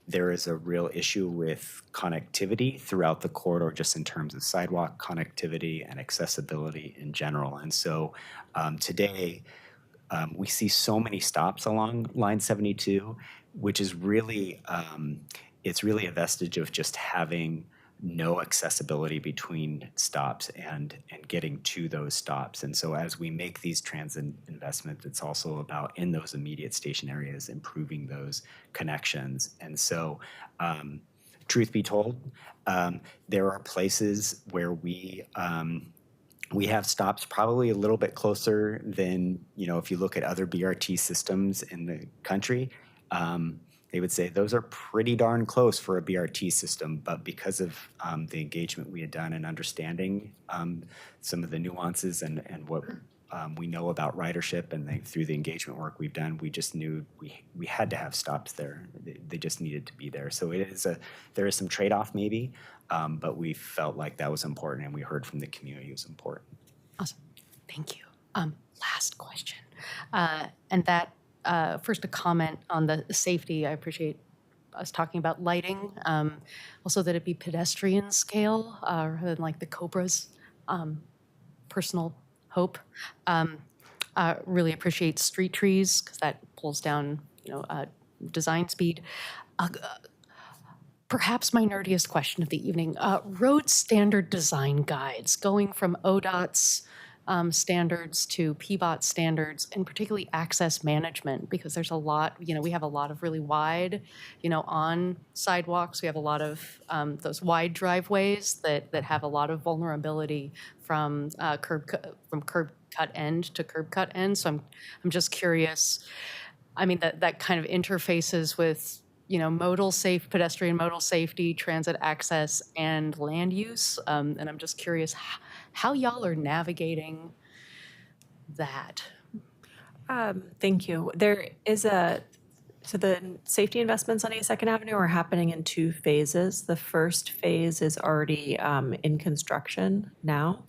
there is a real issue with connectivity throughout the corridor, just in terms of sidewalk connectivity and accessibility in general. And so today, we see so many stops along Line 72, which is really, it's really a vestige of just having no accessibility between stops and getting to those stops. And so as we make these transit investments, it's also about in those immediate station areas, improving those connections. And so truth be told, there are places where we have stops probably a little bit closer than, you know, if you look at other BRT systems in the country, they would say those are pretty darn close for a BRT system. But because of the engagement we had done and understanding some of the nuances and what we know about ridership and through the engagement work we've done, we just knew we had to have stops there. They just needed to be there. So there is some trade-off maybe, but we felt like that was important, and we heard from the community it was important. Awesome, thank you. Last question, and that first a comment on the safety. I appreciate us talking about lighting, also that it be pedestrian scale rather than like the Cobra's personal hope. Really appreciate street trees because that pulls down, you know, design speed. Perhaps my nerdiest question of the evening, road standard design guides, going from ODOT's standards to PBOT standards, and particularly access management, because there's a lot, you know, we have a lot of really wide, you know, on sidewalks, we have a lot of those wide driveways that have a lot of vulnerability from curb cut end to curb cut end. So I'm just curious, I mean, that kind of interfaces with, you know, pedestrian modal safety, transit access, and land use. And I'm just curious how y'all are navigating that. Thank you. There is so the safety investments on 82nd Avenue are happening in two phases. The first phase is already in construction now,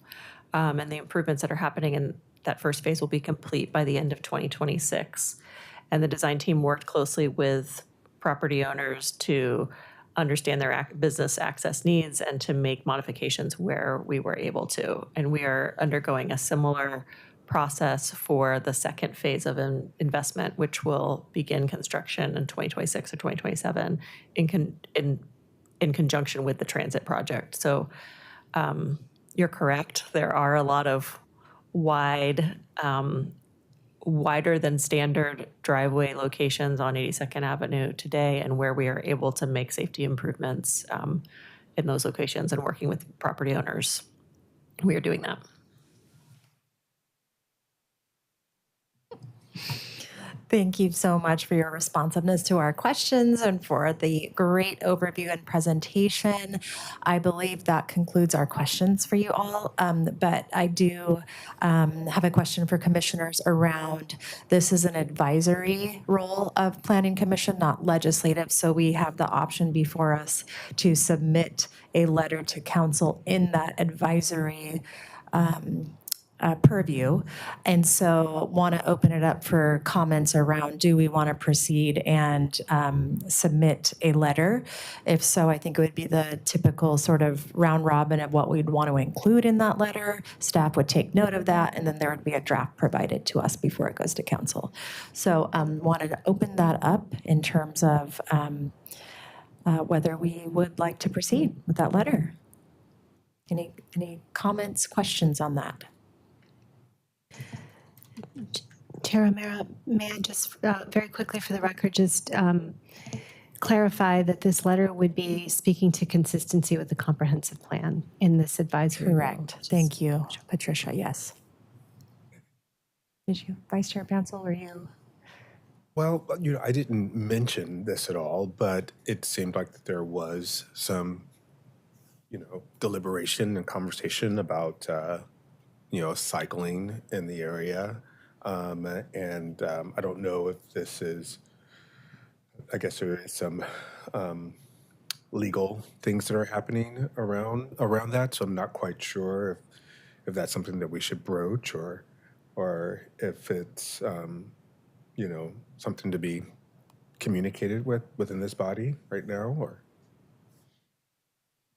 and the improvements that are happening in that first phase will be complete by the end of 2026. And the design team worked closely with property owners to understand their business access needs and to make modifications where we were able to. And we are undergoing a similar process for the second phase of an investment, which will begin construction in 2026 or 2027 in conjunction with the transit project. So you're correct. There are a lot of wider than standard driveway locations on 82nd Avenue today, and where we are able to make safety improvements in those locations and working with property owners, we are doing that. Thank you so much for your responsiveness to our questions and for the great overview and presentation. I believe that concludes our questions for you all, but I do have a question for commissioners around, this is an advisory role of Planning Commission, not legislative, so we have the option before us to submit a letter to council in that advisory purview. And so want to open it up for comments around, do we want to proceed and submit a letter? If so, I think it would be the typical sort of round robin of what we'd want to include in that letter. Staff would take note of that, and then there would be a draft provided to us before it goes to council. So wanted to open that up in terms of whether we would like to proceed with that letter. Any comments, questions on that? Chair O'Meara, may I just very quickly for the record just clarify that this letter would be speaking to consistency with the comprehensive plan in this advisory role. Correct. Thank you, Patricia. Yes. Did you, Vice Chair Bansal, were you? Well, I didn't mention this at all, but it seemed like that there was some, deliberation and conversation about, cycling in the area. And I don't know if this is, I guess there is some legal things that are happening around that. So I'm not quite sure if that's something that we should broach or if it's, something to be communicated within this body right now, or.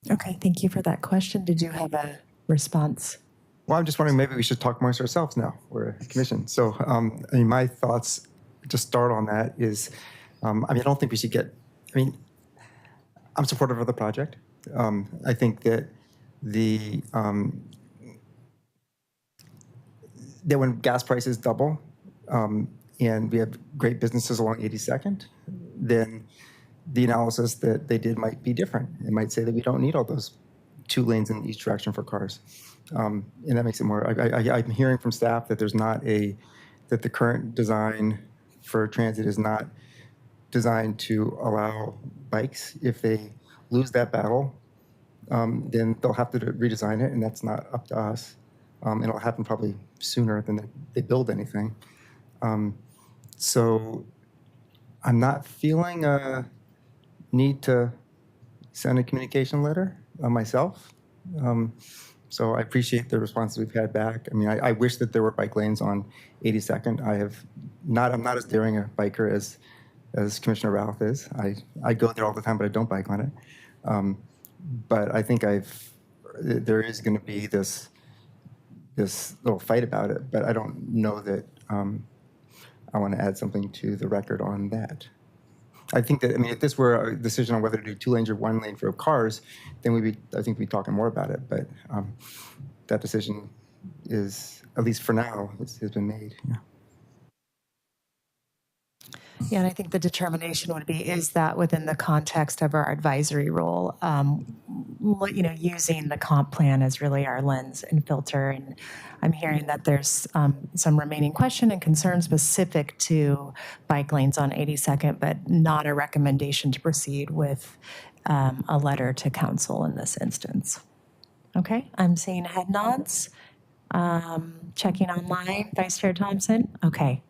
Okay, thank you for that question. Did you have a response? Well, I'm just wondering, maybe we should talk amongst ourselves now. We're a commission. So, my thoughts to start on that is, I don't think we should get, I'm supportive of the project. I think that that when gas prices double, and we have great businesses along 82nd, then the analysis that they did might be different. It might say that we don't need all those 2 lanes in each direction for cars. And that makes it more, I'm hearing from staff that that the current design for transit is not designed to allow bikes. If they lose that battle, then they'll have to redesign it, and that's not up to us. And it'll happen probably sooner than they build anything. So I'm not feeling a need to send a communication letter myself. So I appreciate the responses we've had back. I wish that there were bike lanes on 82nd. I'm not as daring a biker as Commissioner Ralph is. I go there all the time, but I don't bike on it. But I think there is going to be this little fight about it, but I don't know that I want to add something to the record on that. I think that, if this were a decision on whether to do 2 lanes or 1 lane for cars, then I think we'd be talking more about it. But that decision is, at least for now, has been made. Yeah. Yeah, and I think the determination would be, is that within the context of our advisory role, using the comp plan as really our lens and filter. And I'm hearing that there's some remaining question and concern specific to bike lanes on 82nd, but not a recommendation to proceed with a letter to council in this instance. Okay, I'm seeing head nods. Checking online, Vice Chair Thompson. Okay.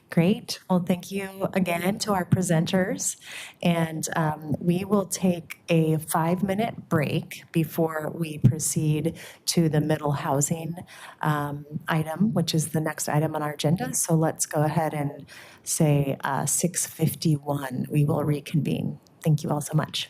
Great. Well, thank you again to our presenters. And we will take a 5-minute break before we proceed to the middle housing item, which is the next item on our agenda. So let's go ahead and say 6:51. We will reconvene. Thank you all so much.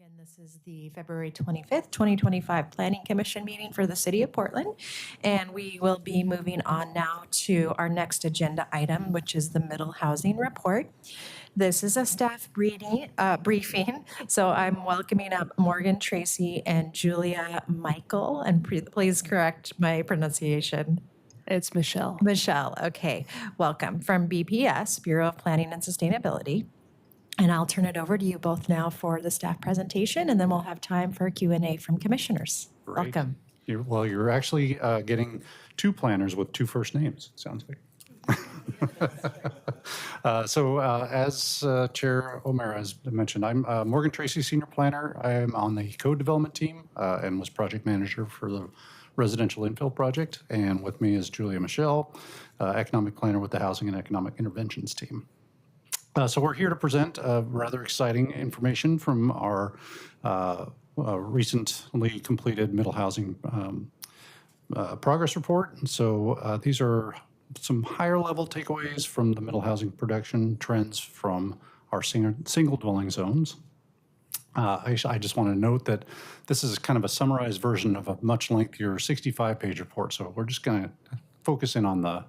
And this is the February 25th, 2025 Planning Commission meeting for the City of Portland. And we will be moving on now to our next agenda item, which is the Middle Housing Report. This is a staff briefing, so I'm welcoming up Morgan Tracy and Julia Michael, and please correct my pronunciation. It's Michelle. Michelle, okay. Welcome from BPS, Bureau of Planning and Sustainability. And I'll turn it over to you both now for the staff presentation, and then we'll have time for Q&A from commissioners. Great. Welcome. You're actually getting two planners with two first names. Sounds good. As Chair O'Mara has mentioned, I'm Morgan Tracy, Senior Planner. I am on the Code Development team and was Project Manager for the Residential Infill Project. And with me is Julia Michelle, Economic Planner with the Housing and Economic Interventions team. So we're here to present rather exciting information from our recently completed Middle Housing Progress Report. So these are some higher level takeaways from the middle housing production trends from our single dwelling zones. I just want to note that this is kind of a summarized version of a much lengthier 65-page report. So we're just going to focus in on the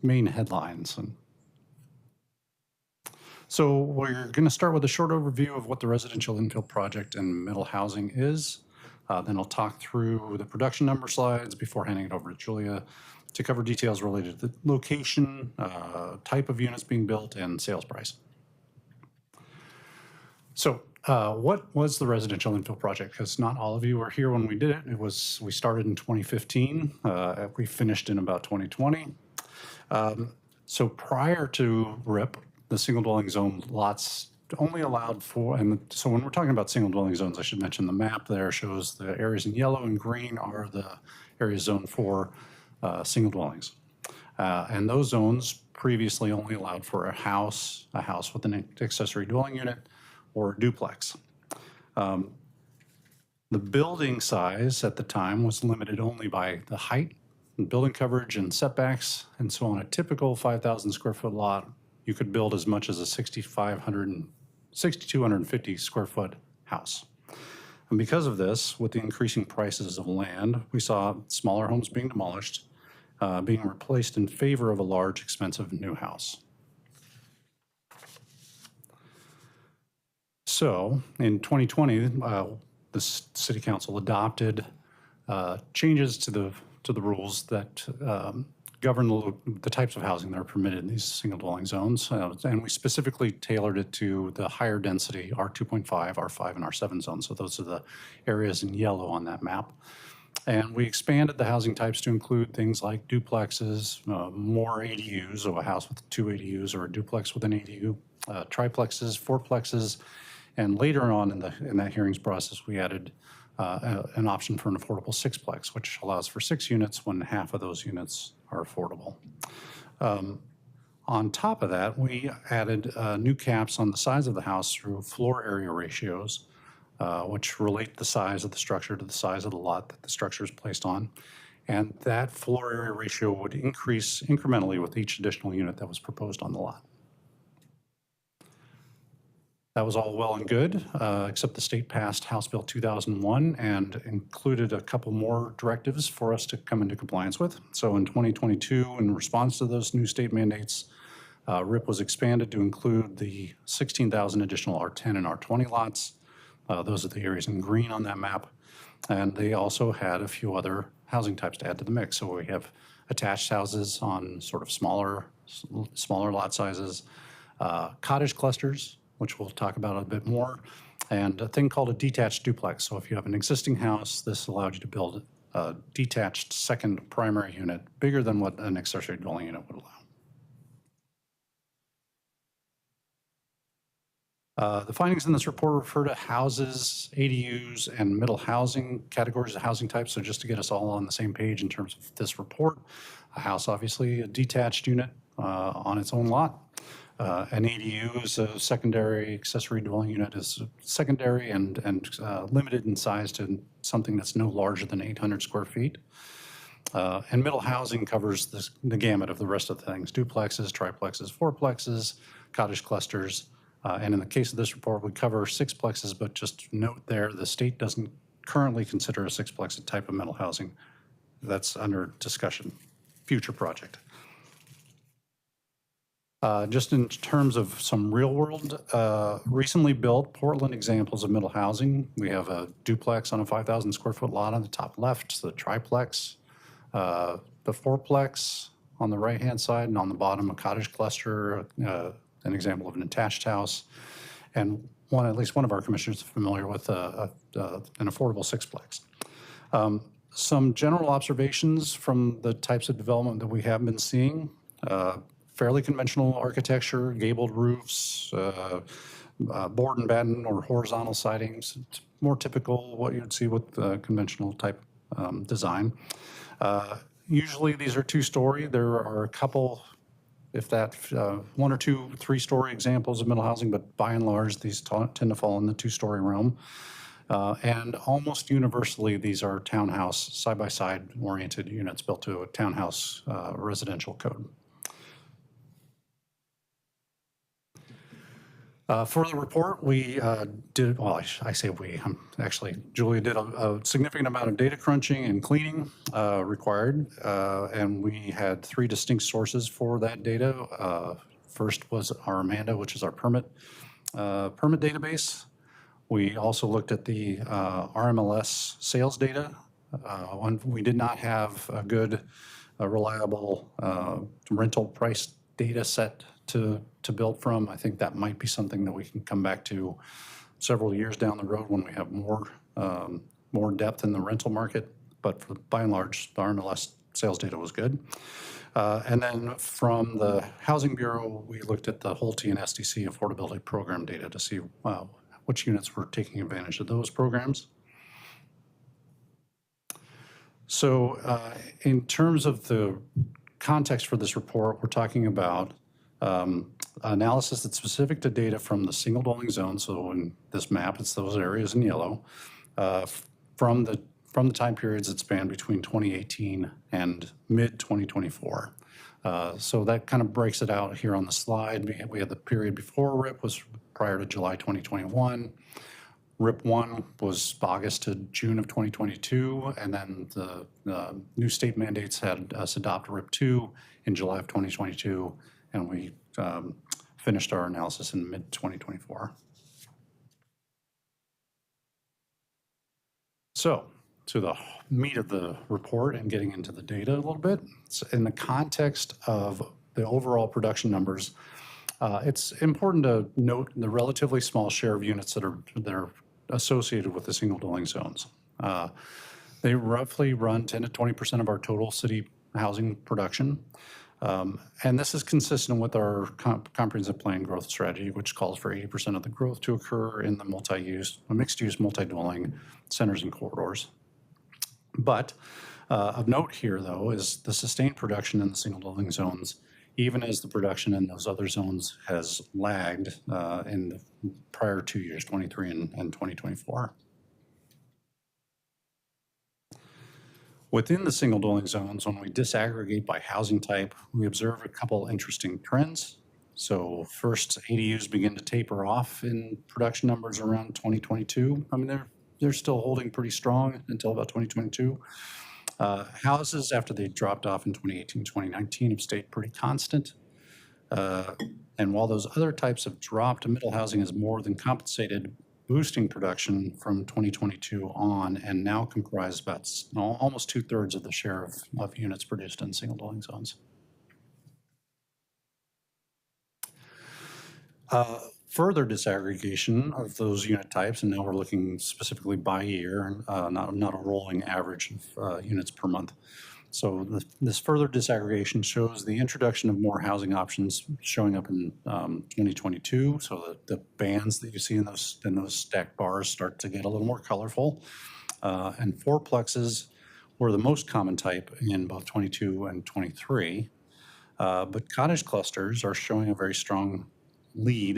main headlines. So we're going to start with a short overview of what the residential infill project and middle housing is. Then I'll talk through the production number slides before handing it over to Julia to cover details related to the location, type of units being built, and sales price. So what was the residential infill project? Because not all of you were here when we did it. We started in 2015. We finished in about 2020. So prior to RIP, the single dwelling zone lots only allowed for, and so when we're talking about single dwelling zones, I should mention the map there shows the areas in yellow and green are the areas zoned for single dwellings. And those zones previously only allowed for a house with an accessory dwelling unit or a duplex. The building size at the time was limited only by the height, and building coverage, and setbacks. And so on a typical 5,000 square foot lot, you could build as much as a 6,250 square foot house. And because of this, with the increasing prices of land, we saw smaller homes being demolished, being replaced in favor of a large, expensive new house. So in 2020, the City Council adopted changes to the rules that govern the types of housing that are permitted in these single dwelling zones. And we specifically tailored it to the higher density R2.5, R5, and R7 zones. So those are the areas in yellow on that map. And we expanded the housing types to include things like duplexes, more ADUs, so a house with 2 ADUs or a duplex with an ADU, triplexes, fourplexes, and later on in that hearings process, we added an option for an affordable sixplex, which allows for 6 units when half of those units are affordable. On top of that, we added new caps on the size of the house through floor area ratios, which relate the size of the structure to the size of the lot that the structure is placed on. And that floor area ratio would increase incrementally with each additional unit that was proposed on the lot. That was all well and good, except the state passed House Bill 2001 and included a couple more directives for us to come into compliance with. So in 2022, in response to those new state mandates, RIP was expanded to include the 16,000 additional R10 and R20 lots. Those are the areas in green on that map. And they also had a few other housing types to add to the mix. So we have attached houses on sort of smaller lot sizes, cottage clusters, which we'll talk about a bit more, and a thing called a detached duplex. So if you have an existing house, this allowed you to build a detached second primary unit bigger than what an accessory dwelling unit would allow. The findings in this report refer to houses, ADUs, and middle housing categories of housing types. So just to get us all on the same page in terms of this report, a house, obviously a detached unit on its own lot. An ADU is a secondary accessory dwelling unit, is secondary and limited in size to something that's no larger than 800 square feet. And middle housing covers the gamut of the rest of the things: duplexes, triplexes, fourplexes, cottage clusters, And in the case of this report, we cover sixplexes, but just note there, the state doesn't currently consider a sixplex a type of middle housing. That's under discussion, future project. Just in terms of some real world, recently built Portland examples of middle housing. We have a duplex on a 5,000 square foot lot on the top left, the triplex, the fourplex on the right-hand side, and on the bottom, a cottage cluster, an example of an attached house. And at least one of our commissioners is familiar with an affordable sixplex. Some general observations from the types of development that we have been seeing. Fairly conventional architecture, gabled roofs, board and batten or horizontal sidings. It's more typical what you'd see with conventional type design. Usually these are two-story. There are a couple, if that, one or two three-story examples of middle housing, but by and large, these tend to fall in the two-story realm. And almost universally, these are townhouse, side-by-side oriented units built to a townhouse residential code. For the report, we did, well, I say we, actually, Julia did a significant amount of data crunching and cleaning required, and we had three distinct sources for that data. First was our Amanda, which is our permit database. We also looked at the RMLS sales data. We did not have a good, reliable rental price data set to build from. I think that might be something that we can come back to several years down the road when we have more depth in the rental market. But by and large, the RMLS sales data was good. And then from the Housing Bureau, we looked at the Holte and SDC affordability program data to see which units were taking advantage of those programs. So in terms of the context for this report, we're talking about analysis that's specific to data from the single dwelling zone. So in this map, it's those areas in yellow, from the time periods that span between 2018 and mid-2024. So that kind of breaks it out here on the slide. We had the period before RIP was prior to July 2021. RIP 1 was August to June of 2022, and then the new state mandates had us adopt RIP 2 in July of 2022, and we finished our analysis in mid-2024. So, to the meat of the report and getting into the data a little bit, so in the context of the overall production numbers, it's important to note the relatively small share of units that are associated with the single dwelling zones. They roughly run 10 to 20% of our total city housing production. And this is consistent with our comprehensive plan growth strategy, which calls for 80% of the growth to occur in the mixed-use, multi-dwelling centers and corridors. But of note here, though, is the sustained production in the single dwelling zones, even as the production in those other zones has lagged in the prior 2 years, 23 and 2024. Within the single dwelling zones, when we disaggregate by housing type, we observe a couple interesting trends. So first, ADUs begin to taper off in production numbers around 2022. I mean, they're still holding pretty strong until about 2022. Houses, after they dropped off in 2018, 2019, have stayed pretty constant. And while those other types have dropped, middle housing has more than compensated, boosting production from 2022 on, and now comprise about almost 2/3 of the share of units produced in single dwelling zones. Further disaggregation of those unit types, and now we're looking specifically by year, not a rolling average of units per month. So this further disaggregation shows the introduction of more housing options showing up in 2022. So the bands that you see in those stacked bars start to get a little more colorful. And fourplexes were the most common type in both 22 and 23. But cottage clusters are showing a very strong lead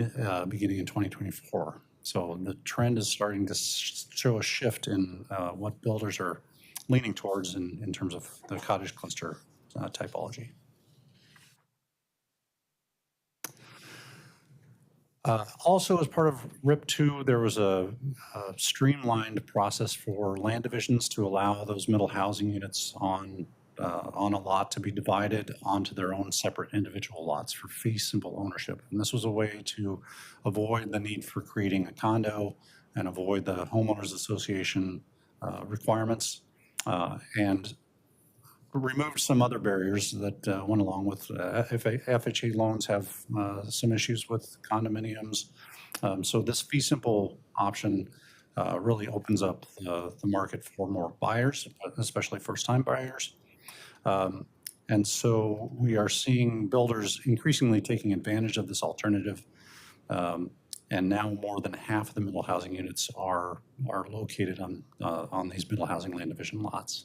beginning in 2024. So the trend is starting to show a shift in what builders are leaning towards in terms of the cottage cluster typology. Also, as part of RIP 2, there was a streamlined process for land divisions to allow those middle housing units on a lot to be divided onto their own separate individual lots for fee simple ownership. And this was a way to avoid the need for creating a condo and avoid the homeowners association requirements, and removed some other barriers that went along with FHA loans have some issues with condominiums. So this fee simple option really opens up the market for more buyers, especially first time buyers. And so we are seeing builders increasingly taking advantage of this alternative. And now more than half of the middle housing units are located on these middle housing land division lots.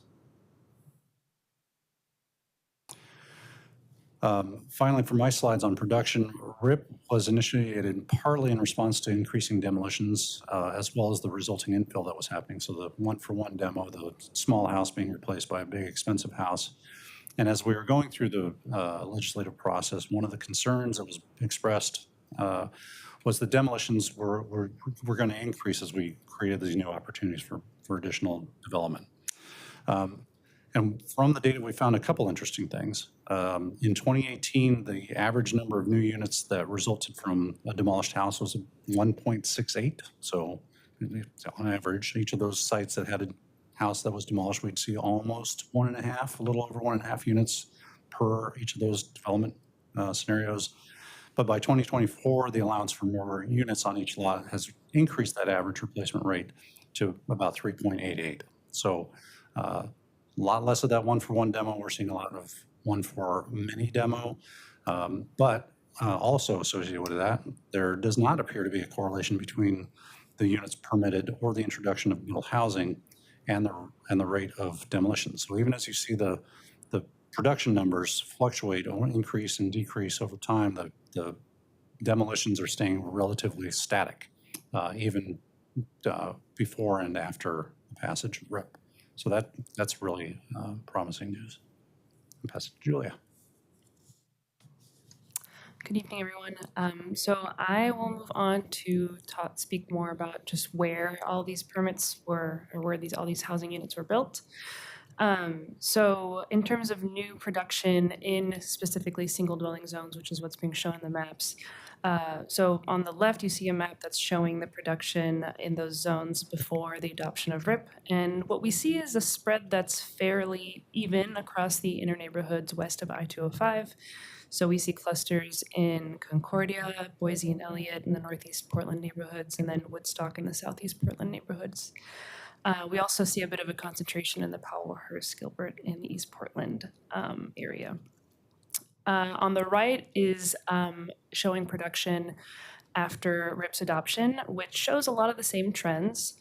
Finally, for my slides on production, RIP was initiated partly in response to increasing demolitions, as well as the resulting infill that was happening. So the one-for-one demo, the small house being replaced by a big expensive house. And as we were going through the legislative process, one of the concerns that was expressed was the demolitions were going to increase as we created these new opportunities for additional development. And from the data, we found a couple interesting things. In 2018, the average number of new units that resulted from a demolished house was 1.68. So on average, each of those sites that had a house that was demolished, we'd see almost 1.5, a little over 1.5 units per each of those development scenarios. But by 2024, the allowance for more units on each lot has increased that average replacement rate to about 3.88. So a lot less of that one-for-one demo. We're seeing a lot of one-for-many demo. But also associated with that, there does not appear to be a correlation between the units permitted or the introduction of middle housing and the rate of demolition. So even as you see the production numbers fluctuate or increase and decrease over time, the demolitions are staying relatively static, even before and after the passage of RIP. So that's really promising news. I'll pass it to Julia. Good evening, everyone. So I will move on to speak more about just where all these permits were, or where all these housing units were built. So in terms of new production in specifically single dwelling zones, which is what's being shown in the maps. So on the left, you see a map that's showing the production in those zones before the adoption of RIP. And what we see is a spread that's fairly even across the inner neighborhoods west of I-205. So we see clusters in Concordia, Boise and Elliott in the Northeast Portland neighborhoods, and then Woodstock in the Southeast Portland neighborhoods. We also see a bit of a concentration in the Powell, Hearst, Gilbert, and East Portland area. On the right is showing production after RIP's adoption, which shows a lot of the same trends,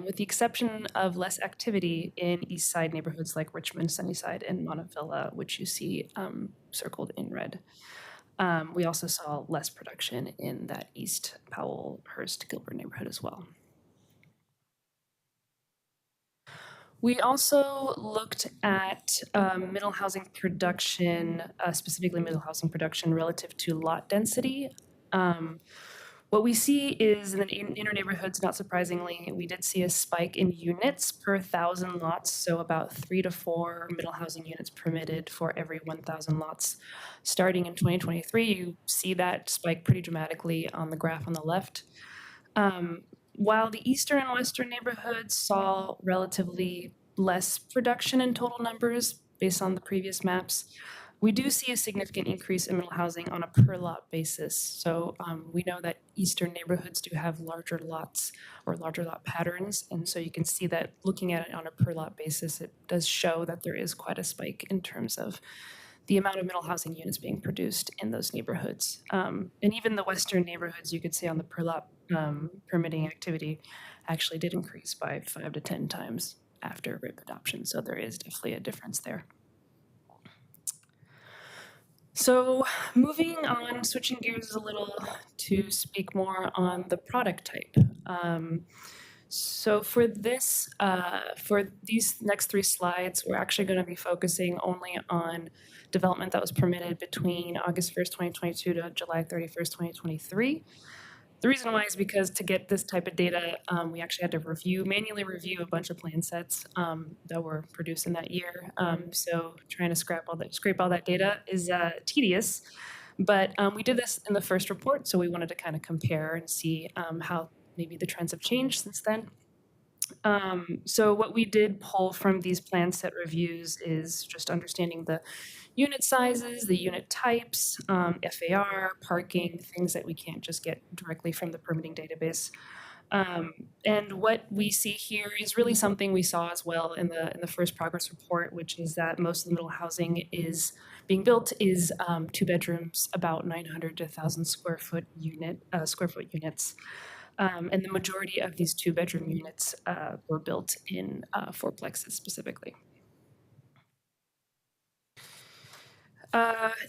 with the exception of less activity in East Side neighborhoods like Richmond, Sunnyside, and Montefiore, which you see circled in red. We also saw less production in that East Powell, Hearst, Gilbert neighborhood as well. We also looked at middle housing production, specifically middle housing production relative to lot density. What we see is in the inner neighborhoods, not surprisingly, we did see a spike in units per 1,000 lots, so about 3 to 4 middle housing units permitted for every 1,000 lots. Starting in 2023, you see that spike pretty dramatically on the graph on the left. While the eastern and western neighborhoods saw relatively less production in total numbers based on the previous maps, we do see a significant increase in middle housing on a per lot basis. So we know that eastern neighborhoods do have larger lots or larger lot patterns. And so you can see that looking at it on a per lot basis, it does show that there is quite a spike in terms of the amount of middle housing units being produced in those neighborhoods. And even the western neighborhoods, you could say on the per lot permitting activity actually did increase by 5 to 10 times after RIP adoption. So there is definitely a difference there. So moving on, switching gears a little to speak more on the product type. So for this, for these next 3 slides, we're actually going to be focusing only on development that was permitted between August 1st, 2022 to July 31st, 2023. The reason why is because to get this type of data, we actually had to manually review a bunch of plan sets that were produced in that year. So trying to scrape all that data is tedious. But we did this in the first report, so we wanted to kind of compare and see how maybe the trends have changed since then. So what we did pull from these plan set reviews is just understanding the unit sizes, the unit types, FAR, parking, things that we can't just get directly from the permitting database. And what we see here is really something we saw as well in the first progress report, which is that most of the middle housing is being built is 2 bedrooms, about 900 to 1,000 square foot units. And the majority of these 2-bedroom units were built in fourplexes specifically.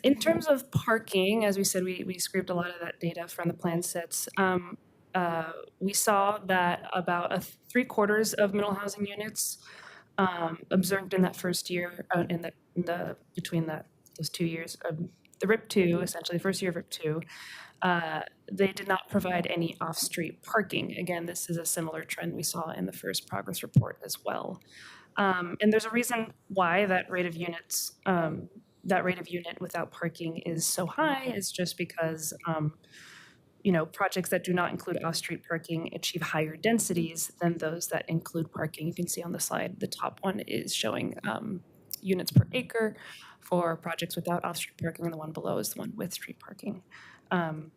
In terms of parking, as we said, we scraped a lot of that data from the plan sets. We saw that about 3/4 of middle housing units observed in that first year, between those 2 years, the RIP 2, essentially the first year of RIP 2, they did not provide any off-street parking. Again, this is a similar trend we saw in the first progress report as well. And there's a reason why that rate of unit without parking is so high, is just because projects that do not include off-street parking achieve higher densities than those that include parking. You can see on the slide, the top one is showing units per acre for projects without off-street parking, and the one below is the one with street parking.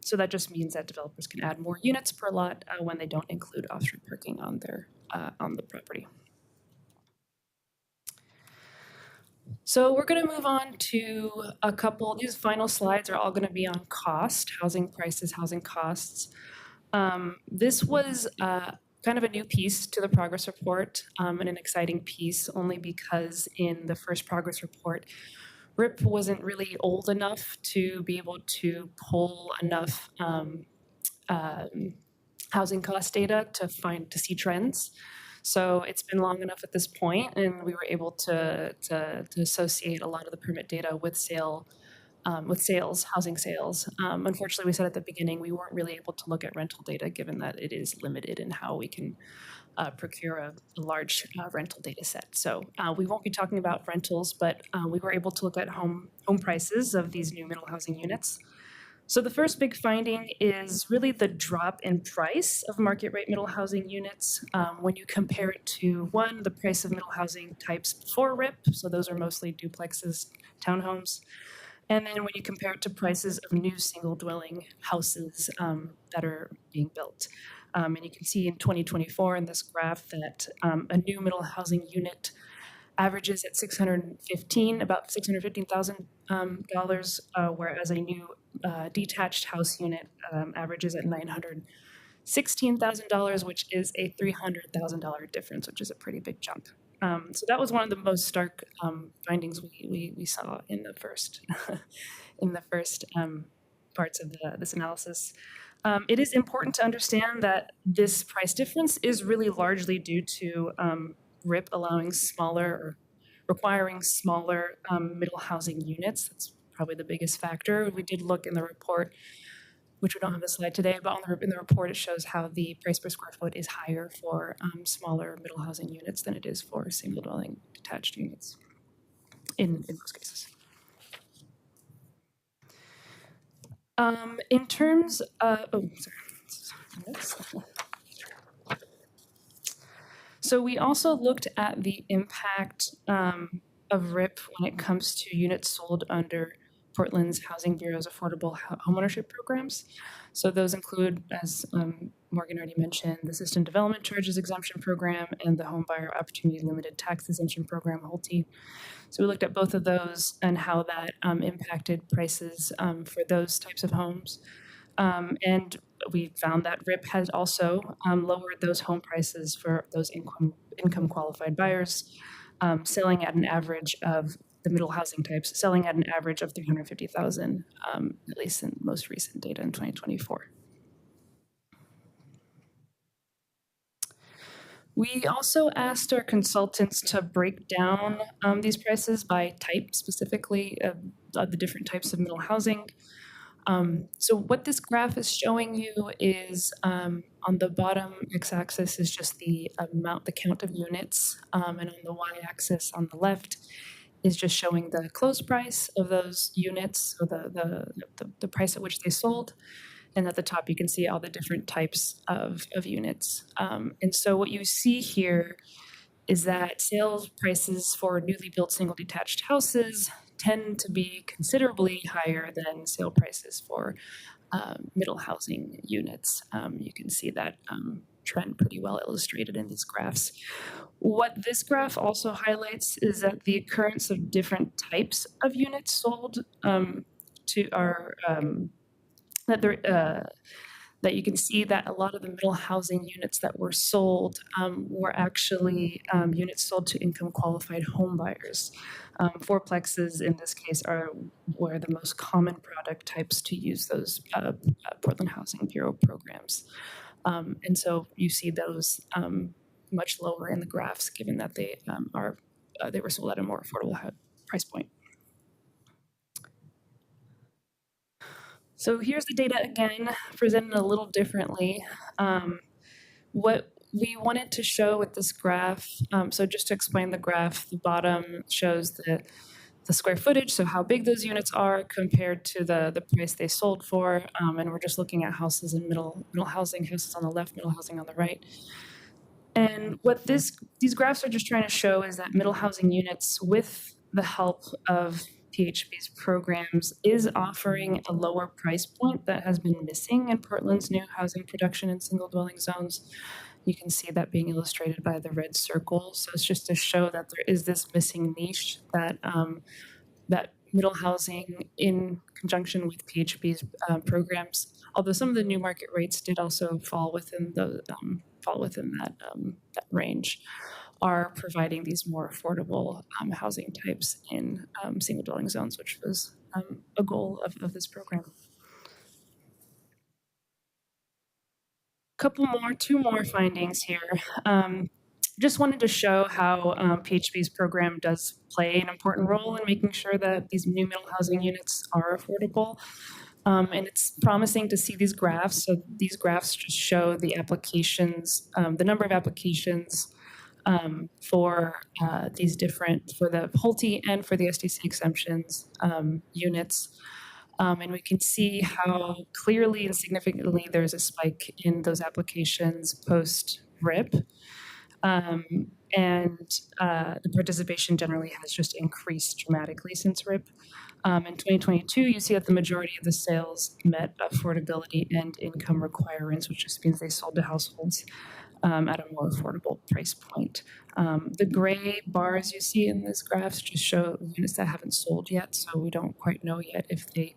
So that just means that developers can add more units per lot when they don't include off-street parking on the property. So we're going to move on to these final slides are all going to be on cost, housing prices, housing costs. This was kind of a new piece to the progress report, and an exciting piece only because in the first progress report, RIP wasn't really old enough to be able to pull enough housing cost data to see trends. So it's been long enough at this point, and we were able to associate a lot of the permit data with housing sales. Unfortunately, we said at the beginning we weren't really able to look at rental data, given that it is limited in how we can procure a large rental data set. So we won't be talking about rentals, but we were able to look at home prices of these new middle housing units. So the first big finding is really the drop in price of market rate middle housing units when you compare it to, one, the price of middle housing types before RIP, so those are mostly duplexes, townhomes, and then when you compare it to prices of new single dwelling houses that are being built. And you can see in 2024 in this graph that a new middle housing unit averages at about $615,000, whereas a new detached house unit averages at $916,000, which is a $300,000 difference, which is a pretty big jump. So that was one of the most stark findings we saw in the first parts of this analysis. It is important to understand that this price difference is really largely due to RIP allowing requiring smaller middle housing units. That's probably the biggest factor. We did look in the report, which we don't have the slide today, but in the report it shows how the price per square foot is higher for smaller middle housing units than it is for single dwelling detached units in most cases. In terms of, So we also looked at the impact of RIP when it comes to units sold under Portland's Housing Bureau's affordable homeownership programs. So those include, as Morgan already mentioned, the System Development Charges Exemption Program and the Home Buyer Opportunity Limited Tax Exemption Program, HOLTE. So we looked at both of those and how that impacted prices for those types of homes. And we found that RIP has also lowered those home prices for those income qualified buyers, selling at an average of the middle housing types, selling at an average of $350,000, at least in most recent data in 2024. We also asked our consultants to break down these prices by type, specifically of the different types of middle housing. So what this graph is showing you is on the bottom x-axis is just the amount, the count of units, and on the y-axis on the left is just showing the close price of those units, so the price at which they sold. And at the top, you can see all the different types of units. And so what you see here is that sales prices for newly built single detached houses tend to be considerably higher than sale prices for middle housing units. You can see that trend pretty well illustrated in these graphs. What this graph also highlights is that the occurrence of different types of units sold that you can see that a lot of the middle housing units that were sold were actually units sold to income qualified home buyers. Fourplexes in this case were the most common product types to use those Portland Housing Bureau programs. And so you see those much lower in the graphs, given that they were sold at a more affordable price point. So here's the data again, presented a little differently. What we wanted to show with this graph, so just to explain the graph, the bottom shows the square footage, so how big those units are compared to the price they sold for, and we're just looking at houses in middle housing, houses on the left, middle housing on the right. And what these graphs are just trying to show is that middle housing units, with the help of PHB's programs, is offering a lower price point that has been missing in Portland's new housing production in single dwelling zones. You can see that being illustrated by the red circle. So it's just to show that there is this missing niche that that middle housing in conjunction with PHB's programs, although some of the new market rates did also fall within that range, are providing these more affordable housing types in single dwelling zones, which was a goal of this program. Two more findings here. Just wanted to show how PHB's program does play an important role in making sure that these new middle housing units are affordable. And it's promising to see these graphs. So these graphs just show the applications, the number of applications for the Pulte and for the SDC exemptions units. And we can see how clearly and significantly there's a spike in those applications post-RIP. And the participation generally has just increased dramatically since RIP. In 2022, you see that the majority of the sales met affordability and income requirements, which just means they sold to households at a more affordable price point. The gray bars you see in this graph just show units that haven't sold yet, so we don't quite know yet if they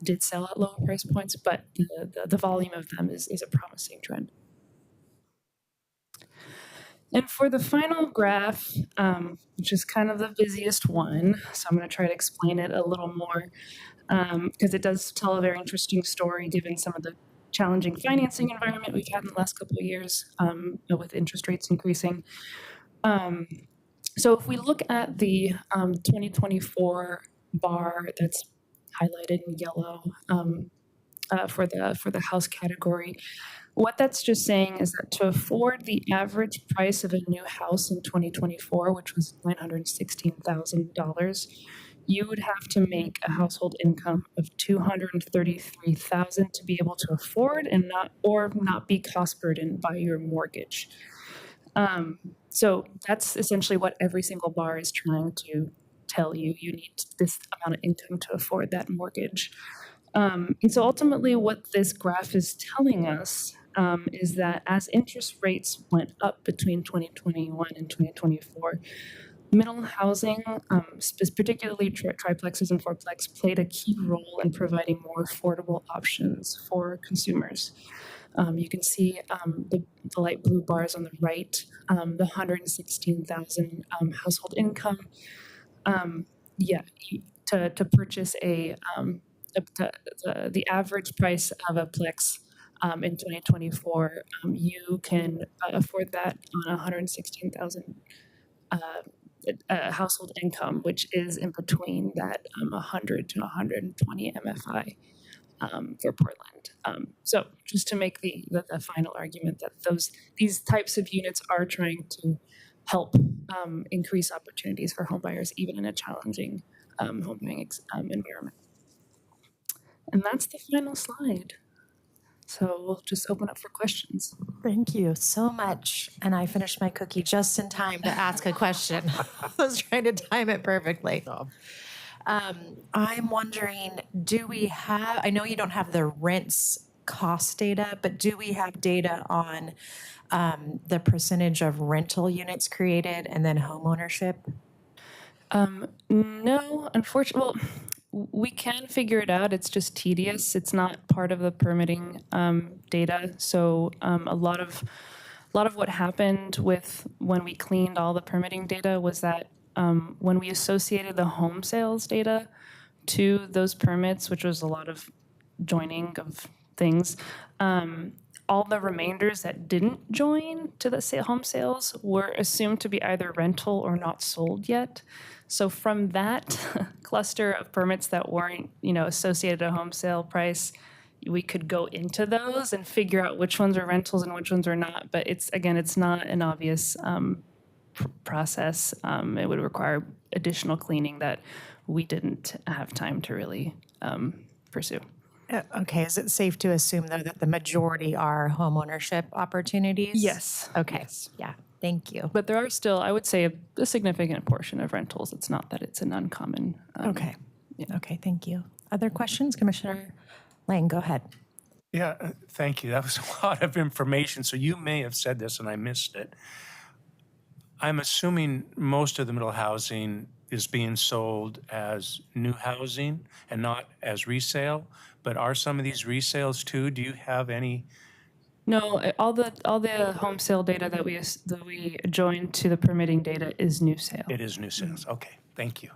did sell at lower price points, but the volume of them is a promising trend. And for the final graph, which is kind of the busiest one, so I'm going to try to explain it a little more, because it does tell a very interesting story given some of the challenging financing environment we've had in the last couple of years with interest rates increasing. So if we look at the 2024 bar that's highlighted in yellow for the house category, what that's just saying is that to afford the average price of a new house in 2024, which was $916,000, you would have to make a household income of $233,000 to be able to afford and not be cost burdened by your mortgage. So that's essentially what every single bar is trying to tell you. You need this amount of income to afford that mortgage. And so ultimately what this graph is telling us is that as interest rates went up between 2021 and 2024, middle housing, particularly triplexes and fourplex, played a key role in providing more affordable options for consumers. You can see the light blue bars on the right, the $116,000 household income. To purchase the average price of a Plex in 2024, you can afford that on 116,000 household income, which is in between that 100 to 120 MFI for Portland. So just to make the final argument that these types of units are trying to help increase opportunities for homebuyers, even in a challenging home buying environment. And that's the final slide. So we'll just open up for questions. Thank you so much. And I finished my cookie just in time to ask a question. I was trying to time it perfectly. I'm wondering, do we have, I know you don't have the rents cost data, but do we have data on the percentage of rental units created and then home ownership? No, unfortunately, well, we can figure it out. It's just tedious. It's not part of the permitting data. So a lot of what happened with when we cleaned all the permitting data was that when we associated the home sales data to those permits, which was a lot of joining of things, all the remainders that didn't join to the home sales were assumed to be either rental or not sold yet. So from that cluster of permits that weren't, associated to a home sale price, we could go into those and figure out which ones are rentals and which ones are not. But it's not an obvious process. It would require additional cleaning that we didn't have time to really pursue. Okay, is it safe to assume though that the majority are homeownership opportunities? Yes. Okay, Yes. yeah, thank you. But there are still, I would say, a significant portion of rentals. It's not that it's an uncommon. Okay, okay, thank you. Other questions? Commissioner Lang, go ahead. Yeah, thank you. That was a lot of information. So you may have said this and I missed it. I'm assuming most of the middle housing is being sold as new housing and not as resale, but are some of these resales too? Do you have any? No, all the home sale data that we joined to the permitting data is new sale. It is new sales. Okay, thank you.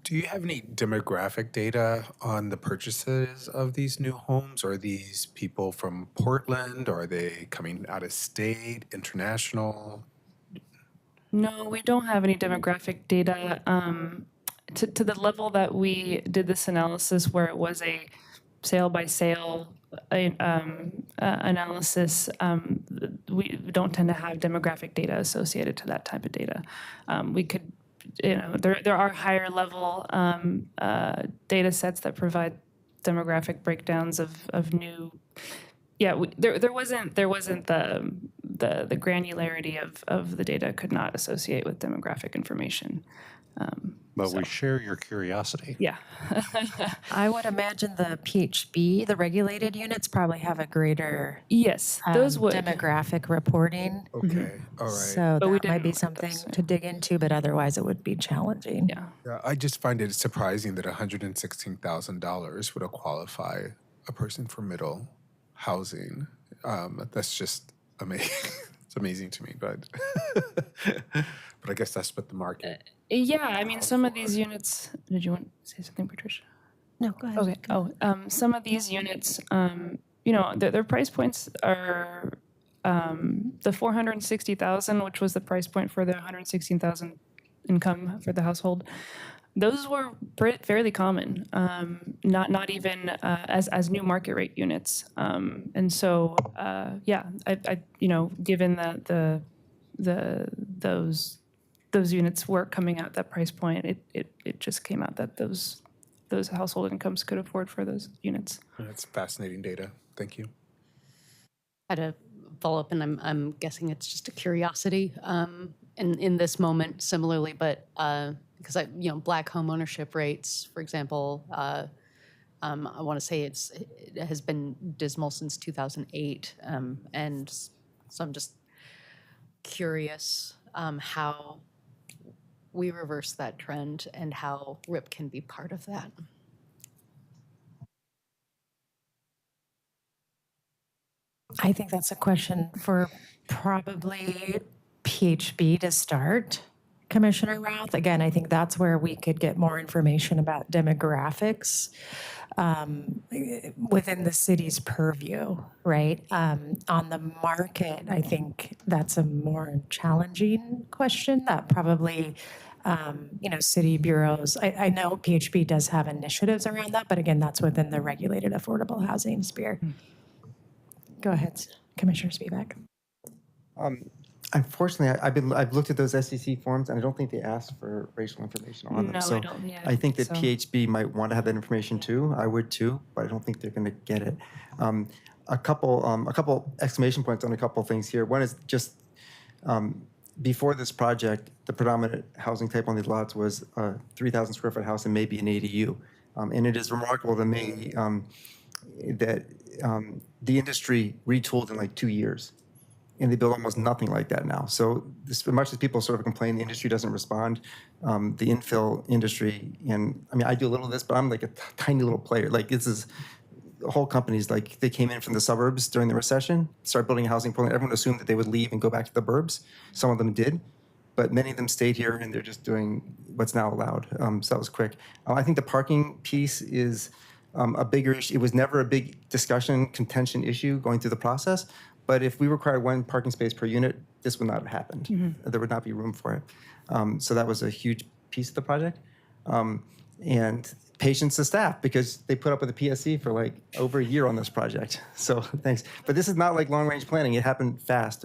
Do you have any demographic data on the purchases of these new homes? Are these people from Portland? Are they coming out of state, international? No, we don't have any demographic data to the level that we did this analysis where it was a sale by sale analysis. We don't tend to have demographic data associated to that type of data. We could, there are higher level data sets that provide demographic breakdowns of new. Yeah, there wasn't the granularity of the data could not associate with demographic information. But we share your curiosity. Yeah. I would imagine the PHB, the regulated units, probably have a greater yes, those would demographic reporting. Okay, all right. So that might be something to dig into, but otherwise it would be challenging. Yeah. Yeah, I just find it surprising that $116,000 would qualify a person for middle housing. That's just amazing. It's amazing to me, but I guess that's what the market. Yeah, I mean, some of these units. Did you want to say something, Patricia? No, go ahead. Okay. Some of these units, their price points are the 460,000, which was the price point for the 116,000 income for the household. Those were fairly common, not even as new market rate units. And so, I given that those units were coming out that price point, it just came out that those household incomes could afford for those units. That's fascinating data. Thank you. I had a follow up, and I'm guessing it's just a curiosity in this moment, similarly, but because Black home ownership rates, for example, I want to say it has been dismal since 2008, and so I'm just curious how we reverse that trend and how RIP can be part of that. I think that's a question for probably PHB to start. Commissioner Routh. Again, I think that's where we could get more information about demographics within the city's purview, right? On the market, I think that's a more challenging question that probably, city bureaus, I know PHB does have initiatives around that, but again, that's within the regulated affordable housing sphere. Go ahead, Commissioner Spivak. Unfortunately, I've looked at those SEC forms, and I don't think they ask for racial information on them. No, So I don't, yeah, I think that so- PHB might want to have that information too. I would too, but I don't think they're going to get it. A couple exclamation points on a couple things here. One is just before this project, the predominant housing type on these lots was a 3,000 square foot house and maybe an ADU. And it is remarkable to me that the industry retooled in like 2 years. And they build almost nothing like that now. So as much as people sort of complain the industry doesn't respond, the infill industry, and I mean, I do a little of this, but I'm like a tiny little player. Like this is, whole companies, like they came in from the suburbs during the recession, started building a housing program. Everyone assumed that they would leave and go back to the burbs. Some of them did, but many of them stayed here and they're just doing what's now allowed. So that was quick. I think the parking piece is a bigger issue. It was never a big discussion, contention issue going through the process. But if we required one parking space per unit, this would not have happened. There would not be room for it. So that was a huge piece of the project. And patience to staff, because they put up with the PSC for like over a year on this project. So thanks. But this is not like long-range planning. It happened fast.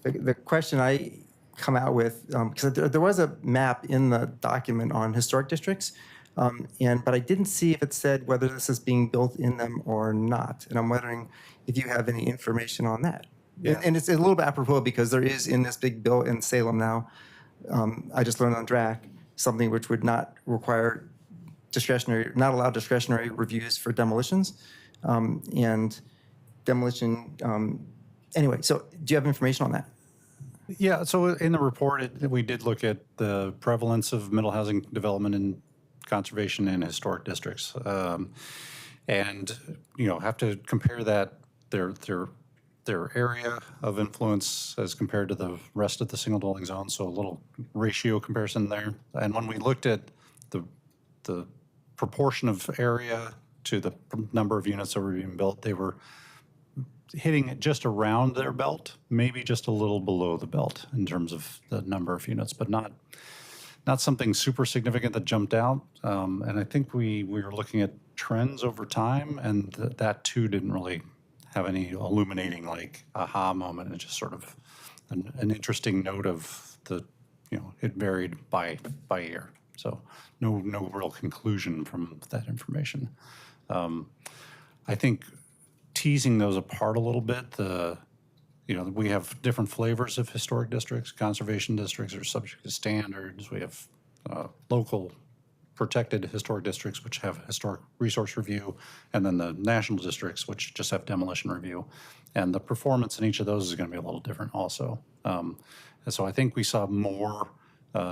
The question I come out with, because there was a map in the document on historic districts, but I didn't see if it said whether this is being built in them or not. And I'm wondering if you have any information on that. Yeah. And it's a little bit apropos because there is in this big bill in Salem now, I just learned on DRAC, something which would not require not allow discretionary reviews for demolitions. And demolition, anyway, so do you have information on that? Yeah, so in the report, we did look at the prevalence of middle housing development in conservation and historic districts. And, have to compare that, their area of influence as compared to the rest of the single dwelling zone, so a little ratio comparison there. And when we looked at the proportion of area to the number of units that were being built, they were hitting it just around their belt, maybe just a little below the belt in terms of the number of units, but not something super significant that jumped out. And I think we were looking at trends over time, and that too didn't really have any illuminating like aha moment. It's just sort of an interesting note of it varied by year. So no real conclusion from that information. I think teasing those apart a little bit, we have different flavors of historic districts. Conservation districts are subject to standards. We have local protected historic districts, which have historic resource review, and then the national districts, which just have demolition review. And the performance in each of those is going to be a little different also. And so I think we saw more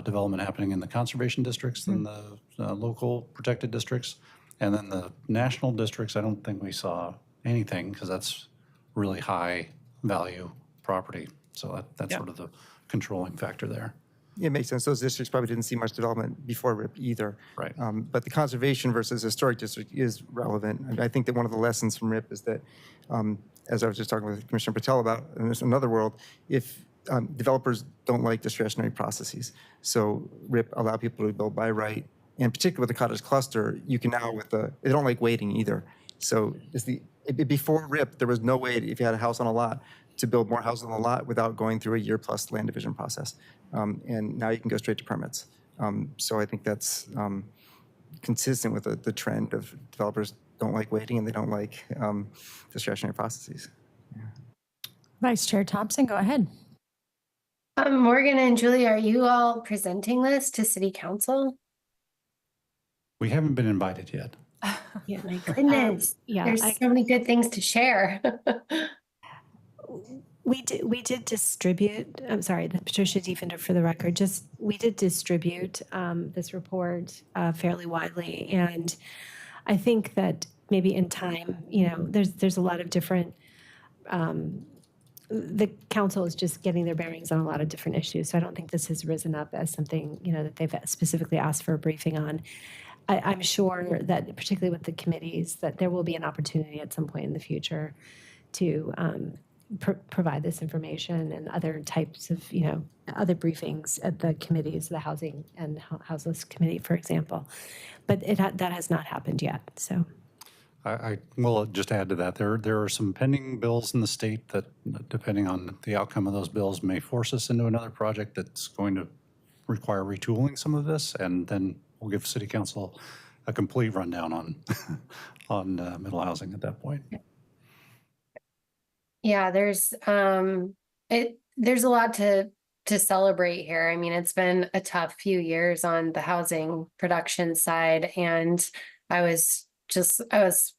development happening in the conservation districts than the local protected districts. And then the national districts, I don't think we saw anything because that's really high value property. So that's sort of the controlling factor there. Yeah, it makes sense. Those districts probably didn't see much development before RIP either. Right. But the conservation versus historic district is relevant. And I think that one of the lessons from RIP is that, as I was just talking with Commissioner Patel about in another world, if developers don't like discretionary processes, so RIP allow people to build by right, and particularly with the cottage cluster, you can now they don't like waiting either. So before RIP, there was no way, if you had a house on a lot, to build more houses on the lot without going through a year-plus land division process. And now you can go straight to permits. So I think that's consistent with the trend of developers don't like waiting and they don't like discretionary processes. Yeah. Vice Chair Thompson, go ahead. Morgan and Julie, are you all presenting this to City Council? We haven't been invited yet. Yeah, my goodness. There's so many good things to share. We did distribute, I'm sorry, Patricia Defender for the record, we did distribute this report fairly widely. And I think that maybe in time, there's a lot of different the council is just getting their bearings on a lot of different issues. So I don't think this has risen up as something, that they've specifically asked for a briefing on. I'm sure that particularly with the committees, that there will be an opportunity at some point in the future to provide this information and other types of, other briefings at the committees, the Housing and Houseless Committee, for example. But that has not happened yet, so. I will just add to that. There are some pending bills in the state that, depending on the outcome of those bills, may force us into another project that's going to require retooling some of this, and then we'll give City Council a complete rundown on on middle housing at that point. Yeah, there's a lot to celebrate here. I mean, it's been a tough few years on the housing production side, and I was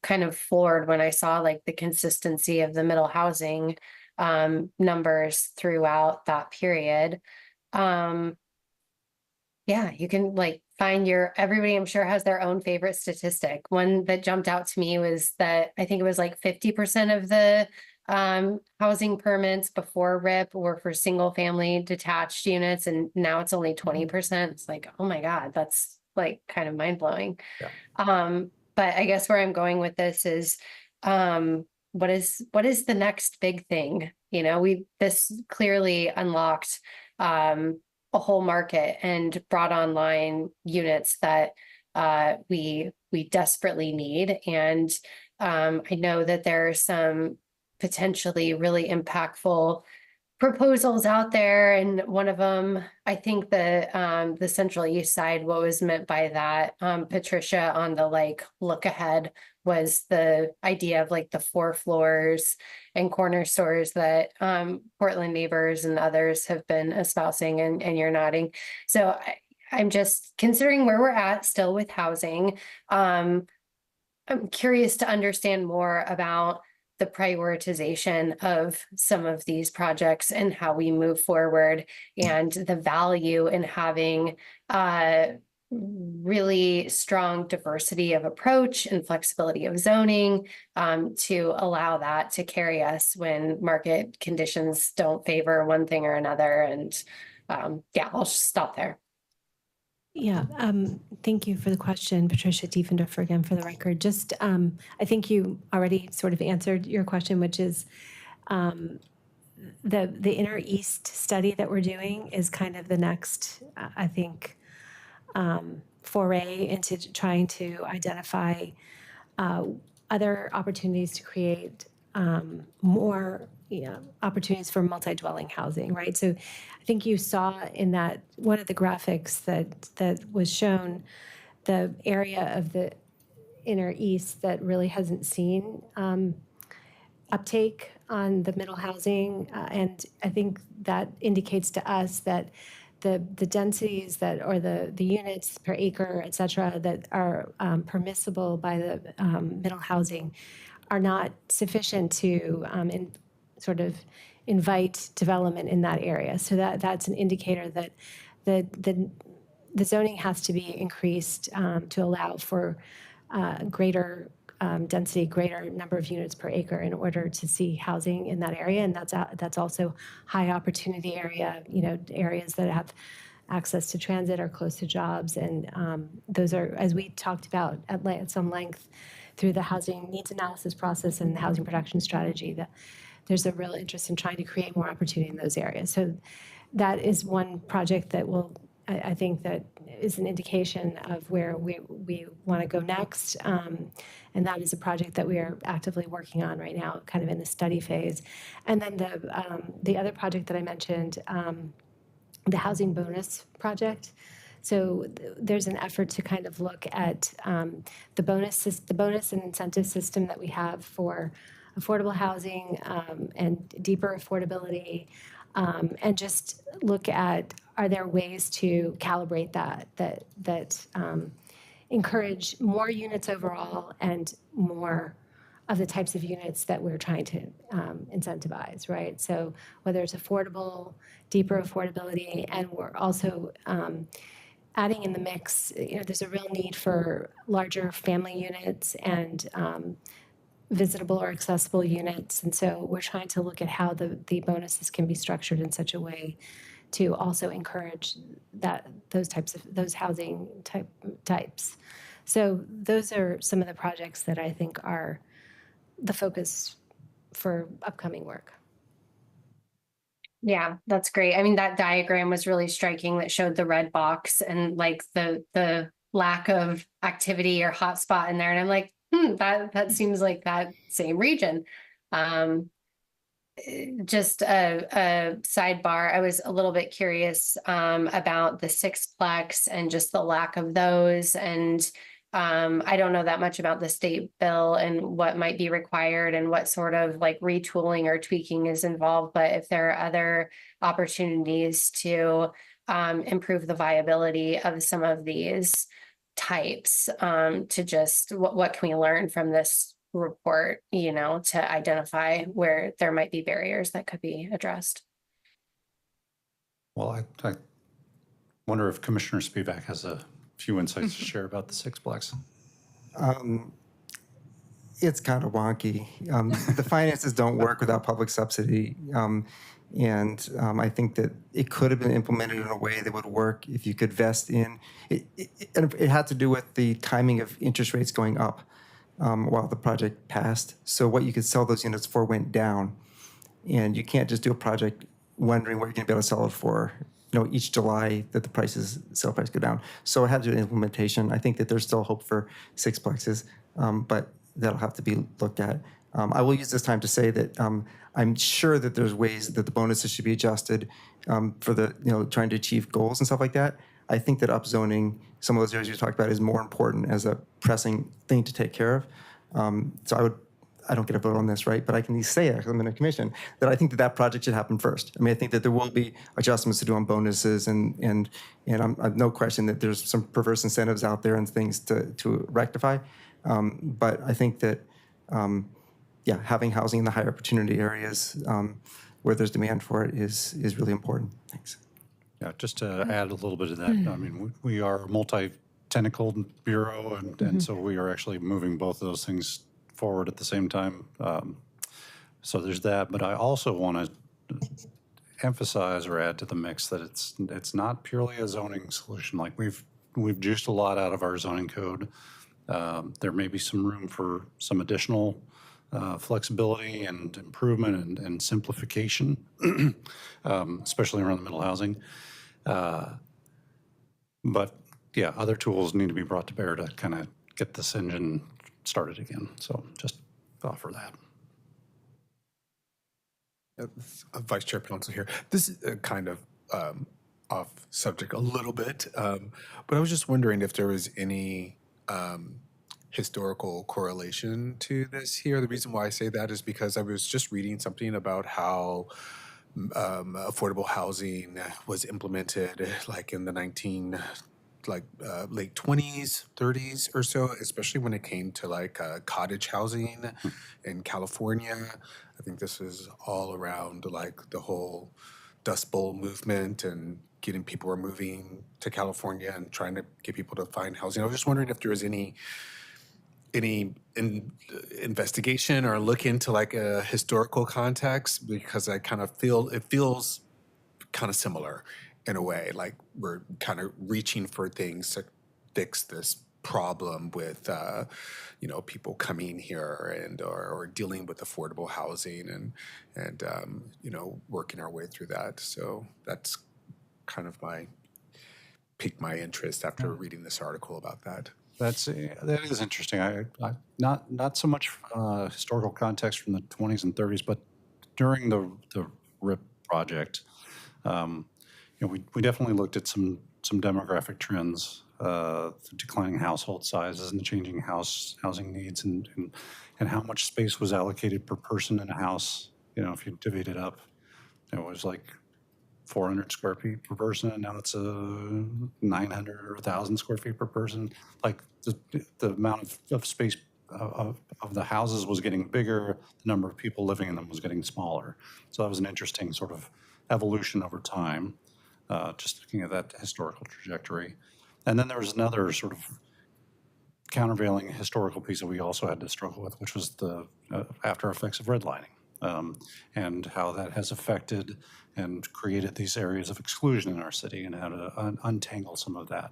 kind of floored when I saw like the consistency of the middle housing numbers throughout that period. Yeah, you can like find everybody I'm sure has their own favorite statistic. One that jumped out to me was that I think it was like 50% of the housing permits before RIP were for single family detached units, and now it's only 20%. It's like, oh my God, that's like kind of mind blowing. Yeah. But I guess where I'm going with this is, what is the next big thing? This clearly unlocked a whole market and brought online units that we desperately need. And I know that there are some potentially really impactful proposals out there, and one of them, I think the Central East Side, what was meant by that, Patricia, on the look ahead, was the idea of the 4 floors and corner stores that Portland Neighbors and others have been espousing, and you're nodding. So I'm just considering where we're at still with housing. I'm curious to understand more about the prioritization of some of these projects and how we move forward, and the value in having really strong diversity of approach and flexibility of zoning to allow that to carry us when market conditions don't favor one thing or another. And yeah, I'll just stop there. Yeah, thank you for the question, Patricia Diefendorfer, again, for the record. Just, I think you already sort of answered your question, which is the Inner East study that we're doing is kind of the next, I think, foray into trying to identify other opportunities to create more opportunities for multi-dwelling housing, right? So I think you saw in that one of the graphics that was shown, the area of the Inner East that really hasn't seen uptake on the middle housing. And I think that indicates to us that the densities that, or the units per acre, et cetera, that are permissible by the middle housing are not sufficient to sort of invite development in that area. So that's an indicator that the zoning has to be increased to allow for greater density, greater number of units per acre in order to see housing in that area. And that's also high opportunity area, areas that have access to transit or close to jobs. And those are, as we talked about at some length through the housing needs analysis process and the housing production strategy, that there's a real interest in trying to create more opportunity in those areas. So that is one project that will, I think, that is an indication of where we want to go next. And that is a project that we are actively working on right now, kind of in the study phase. And then the other project that I mentioned, the housing bonus project. So there's an effort to kind of look at the bonus and incentive system that we have for affordable housing and deeper affordability, and just look at, are there ways to calibrate that encourage more units overall and more of the types of units that we're trying to incentivize, right? So whether it's affordable, deeper affordability, and we're also adding in the mix, there's a real need for larger family units and visitable or accessible units. And so we're trying to look at how the bonuses can be structured in such a way to also encourage those housing types. So those are some of the projects that I think are the focus for upcoming work. Yeah, that's great. I mean, that diagram was really striking that showed the red box and like the lack of activity or hotspot in there. And I'm like, that seems like that same region. Just a sidebar, I was a little bit curious about the sixplex and just the lack of those. And I don't know that much about the state bill and what might be required and what sort of like retooling or tweaking is involved. But if there are other opportunities to improve the viability of some of these types, to just what can we learn from this report, to identify where there might be barriers that could be addressed. Well, I wonder if Commissioner Spivak has a few insights to share about the sixplex. It's kind of wonky. The finances don't work without public subsidy. And I think that it could have been implemented in a way that would work if you could vest in. It had to do with the timing of interest rates going up while the project passed. So what you could sell those units for went down. And you can't just do a project wondering what you're going to be able to sell it for, each July that the sale price go down. So it had to do implementation. I think that there's still hope for sixplexes, but that'll have to be looked at. I will use this time to say that I'm sure that there's ways that the bonuses should be adjusted for the, trying to achieve goals and stuff like that. I think that upzoning some of those areas you talked about is more important as a pressing thing to take care of. So I don't get a vote on this, right? But I can at least say, I'm in a commission, that I think that project should happen first. I mean, I think that there will be adjustments to do on bonuses and I've no question that there's some perverse incentives out there and things to rectify. But I think that, having housing in the higher opportunity areas where there's demand for it is really important. Thanks. Yeah, just to add a little bit of that, I mean, we are a multi-tentacled bureau, and so we are actually moving both of those things forward at the same time. So there's that, but I also want to emphasize or add to the mix that it's not purely a zoning solution. Like we've juiced a lot out of our zoning code. There may be some room for some additional flexibility and improvement and simplification, especially around the middle housing. But yeah, other tools need to be brought to bear to kind of get this engine started again. So just offer that. Vice Chair Pouncil here. This is kind of off subject a little bit, but I was just wondering if there was any historical correlation to this here. The reason why I say that is because I was just reading something about how affordable housing was implemented like in the late 20s, 30s or so, especially when it came to like cottage housing in California. I think this is all around like the whole Dust Bowl movement and getting people who are moving to California and trying to get people to find housing. I was just wondering if there was any investigation or look into like a historical context, because I kind of feel it feels kind of similar in a way, like we're kind of reaching for things to fix this problem with people coming here and or dealing with affordable housing and working our way through that. So that's kind of piqued my interest after reading this article about that. That is interesting. I not so much historical context from the 20s and 30s, but during the RIP project, we definitely looked at some demographic trends, declining household sizes and changing housing needs, and how much space was allocated per person in a house. If you divvied it up, it was like 400 square feet per person, and now it's 900 or 1,000 square feet per person. Like the amount of space of the houses was getting bigger, the number of people living in them was getting smaller. So that was an interesting sort of evolution over time, just looking at that historical trajectory. And then there was another sort of countervailing historical piece that we also had to struggle with, which was the after effects of redlining, and how that has affected and created these areas of exclusion in our city, and how to untangle some of that.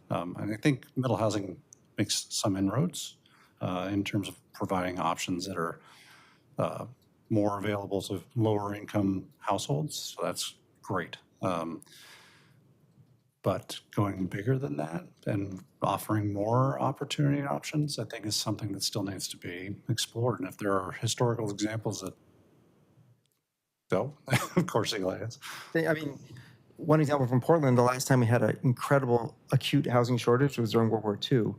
And I think middle housing makes some inroads in terms of providing options that are more available to lower income households. So that's great. But going bigger than that and offering more opportunity and options, I think is something that still needs to be explored. And if there are historical examples that don't, of course, Eli is. I mean, one example from Portland, the last time we had an incredible acute housing shortage was during World War II,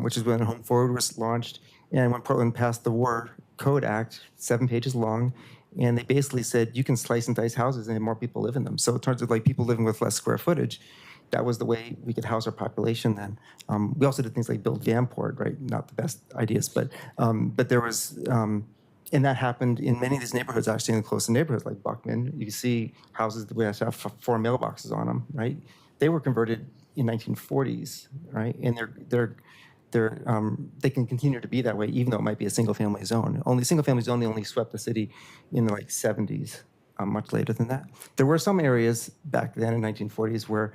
which is when Home Forward was launched. And when Portland passed the War Code Act, 7 pages long, and they basically said you can slice and dice houses and more people live in them. So in terms of like people living with less square footage, that was the way we could house our population then. We also did things like build Vanport, right? Not the best ideas, but there was, and that happened in many of these neighborhoods, actually in the close neighborhoods like Buckman. You see houses that we have to have 4 mailboxes on them, right? They were converted in 1940s, right? And they can continue to be that way, even though it might be a single-family zone. Single-family zone only swept the city in the like 70s, much later than that. There were some areas back then in 1940s where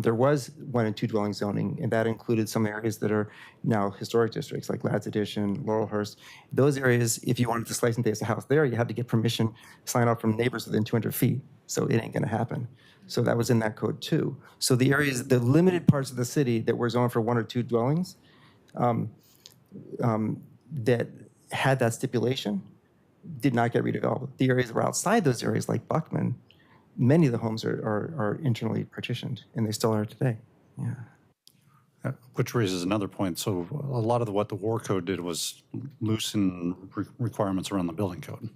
there was 1 and 2 dwelling zoning, and that included some areas that are now historic districts, like Ladd's Addition, Laurelhurst. Those areas, if you wanted to slice and dice a house there, you had to get permission, sign off from neighbors within 200 feet. So it ain't going to happen. So that was in that code too. So the areas, the limited parts of the city that were zoned for 1 or 2 dwellings, that had that stipulation did not get redeveloped. The areas that were outside those areas, like Buckman, many of the homes are internally partitioned, and they still are today. Yeah. Which raises another point. So a lot of what the War Code did was loosen requirements around the building code.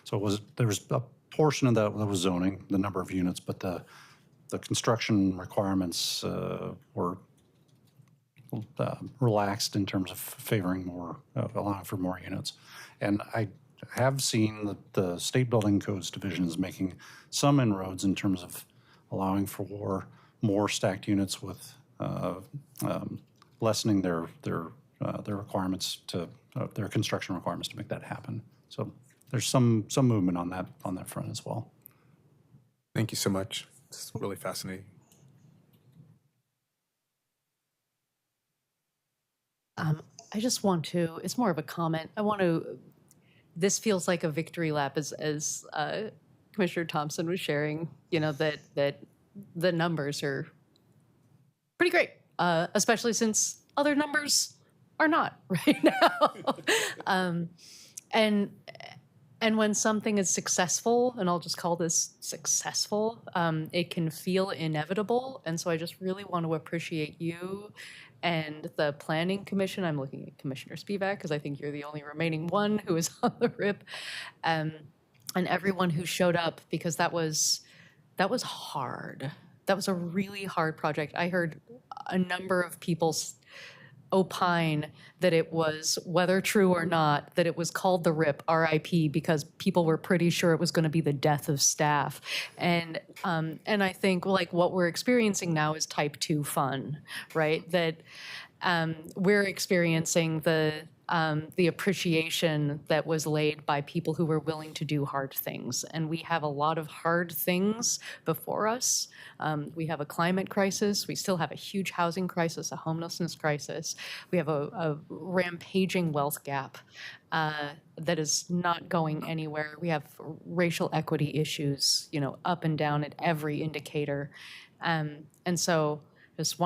So there was a portion of that was zoning, the number of units, but the construction requirements were relaxed in terms of favoring more, allowing for more units. And I have seen that the State Building Codes Division is making some inroads in terms of allowing for more stacked units with lessening their requirements to their construction requirements to make that happen. So there's some movement on that front as well. Thank you so much. It's really fascinating. I just want to, it's more of a comment. This feels like a victory lap as Commissioner Thompson was sharing, that the numbers are pretty great, especially since other numbers are not right now. And when something is successful, and I'll just call this successful, it can feel inevitable. And so I just really want to appreciate you and the Planning Commission. I'm looking at Commissioner Spivak because I think you're the only remaining one who is on the RIP, and everyone who showed up, because that was hard. That was a really hard project. I heard a number of people opine that it was, whether true or not, that it was called the RIP, RIP, because people were pretty sure it was going to be the death of staff. And I think like what we're experiencing now is type 2 fun, right? That we're experiencing the appreciation that was laid by people who were willing to do hard things. And we have a lot of hard things before us. We have a climate crisis. We still have a huge housing crisis, a homelessness crisis. We have a rampaging wealth gap that is not going anywhere. We have racial equity issues, up and down at every indicator. And so just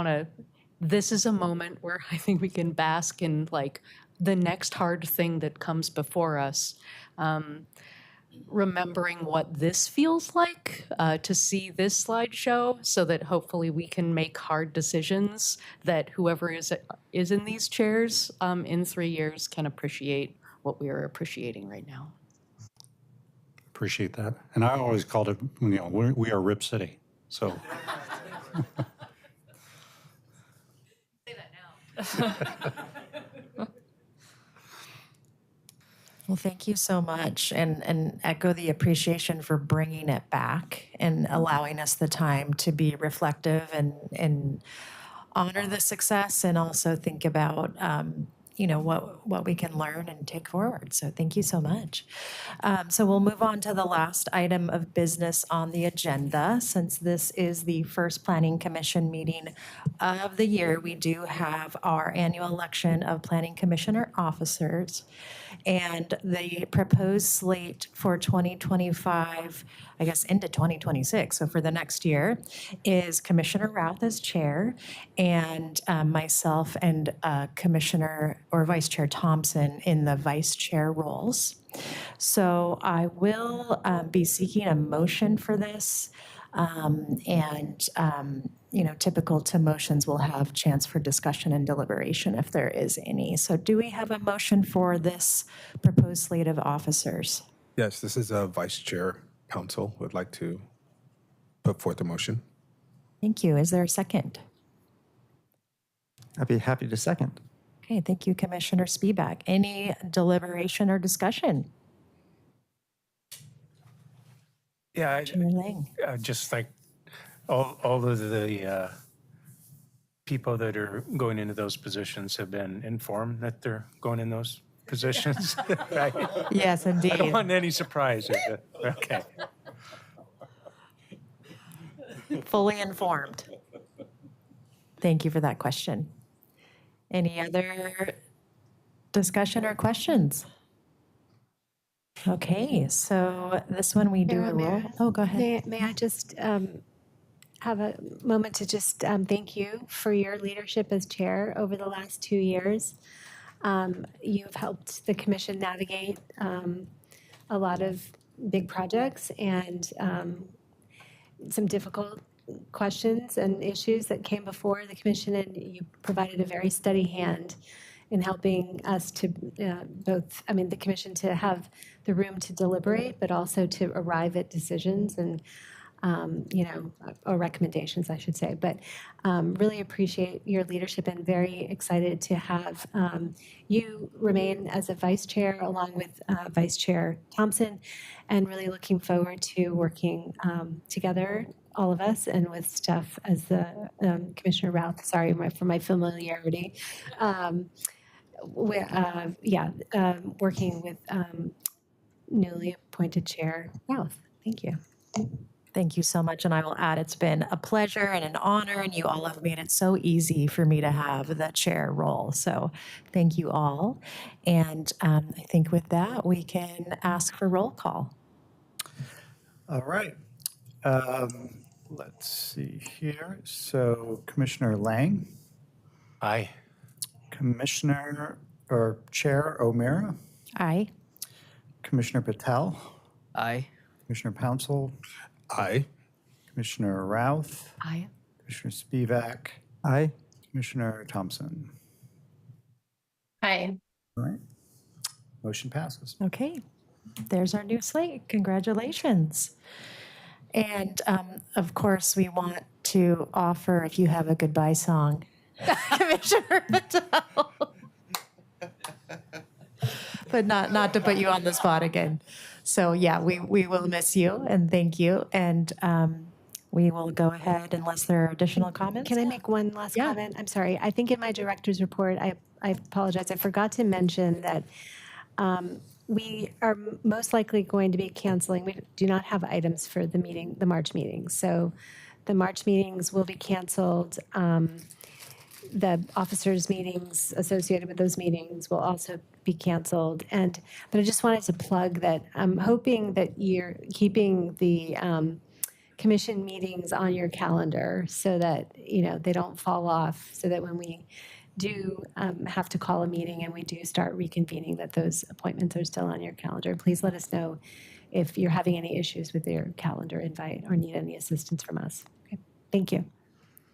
this is a moment where I think we can bask in like the next hard thing that comes before us, remembering what this feels like, to see this slideshow, so that hopefully we can make hard decisions that whoever is in these chairs in 3 years can appreciate what we are appreciating right now. Appreciate that. And I always called it, we are RIP City. So. Say that now. Well, thank you so much, and echo the appreciation for bringing it back and allowing us the time to be reflective and honor the success and also think about, you know, what we can learn and take forward. So thank you so much. So we'll move on to the last item of business on the agenda. Since this is the first Planning Commission meeting of the year, we do have our annual election of Planning Commissioner officers. And the proposed slate for 2025, I guess into 2026, so for the next year, is Commissioner Routh as chair and myself and Commissioner or Vice Chair Thompson in the vice chair roles. So I will be seeking a motion for this. You know, typical to motions, we'll have chance for discussion and deliberation if there is any. So do we have a motion for this proposed slate of officers? Yes, this is a Vice Chair Council would like to put forth a motion. Thank you. Is there a second? I'd be happy to second. Okay, thank you, Commissioner Spivak. Any deliberation or discussion? Yeah, Chair Lang. just like all of the people that are going into those positions have been informed that they're going in those positions, right? Yes, I indeed. don't want any surprises. Okay. Fully informed. Thank you for that question. Any other discussion or questions? Okay, so this one we do a roll. Oh, go ahead. May I just have a moment to just thank you for your leadership as chair over the last 2 years. You've helped the commission navigate a lot of big projects and some difficult questions and issues that came before the commission, and you provided a very steady hand in helping us to both, I mean, the commission to have the room to deliberate, but also to arrive at decisions and, you know, or recommendations, I should say. But really appreciate your leadership and very excited to have you remain as a vice chair along with Vice Chair Thompson, and really looking forward to working together, all of us, and with staff as the Commissioner Routh, sorry for my familiarity. Working with newly appointed Chair Routh. Thank you. Thank you so much. And I will add, it's been a pleasure and an honor, and you all have made it so easy for me to have the chair role. So thank you all. And I think with that, we can ask for roll call. All right. Let's see here. So Commissioner Lang. Aye. Commissioner or Chair O'Meara. Aye. Commissioner Patel. Aye. Commissioner Pouncil. Aye. Commissioner Routh. Aye. Commissioner Spivak. Aye. Commissioner Thompson. Hi. All right. Motion passes. Okay, there's our new slate. Congratulations. And of course, we want to offer, if you have a goodbye song, Commissioner Patel. But not to put you on the spot again. So yeah, we will miss you and thank you. And we will go ahead unless there are additional comments. Can I make one last comment? I'm sorry. I think in my director's report, I apologize. I forgot to mention that we are most likely going to be canceling. We do not have items for the March meetings. So the March meetings will be canceled. The officers' meetings associated with those meetings will also be canceled. But I just wanted to plug that I'm hoping that you're keeping the commission meetings on your calendar so that, you know, they don't fall off, so that when we do have to call a meeting and we do start reconvening, that those appointments are still on your calendar. Please let us know if you're having any issues with your calendar invite or need any assistance from us. Okay. Thank you.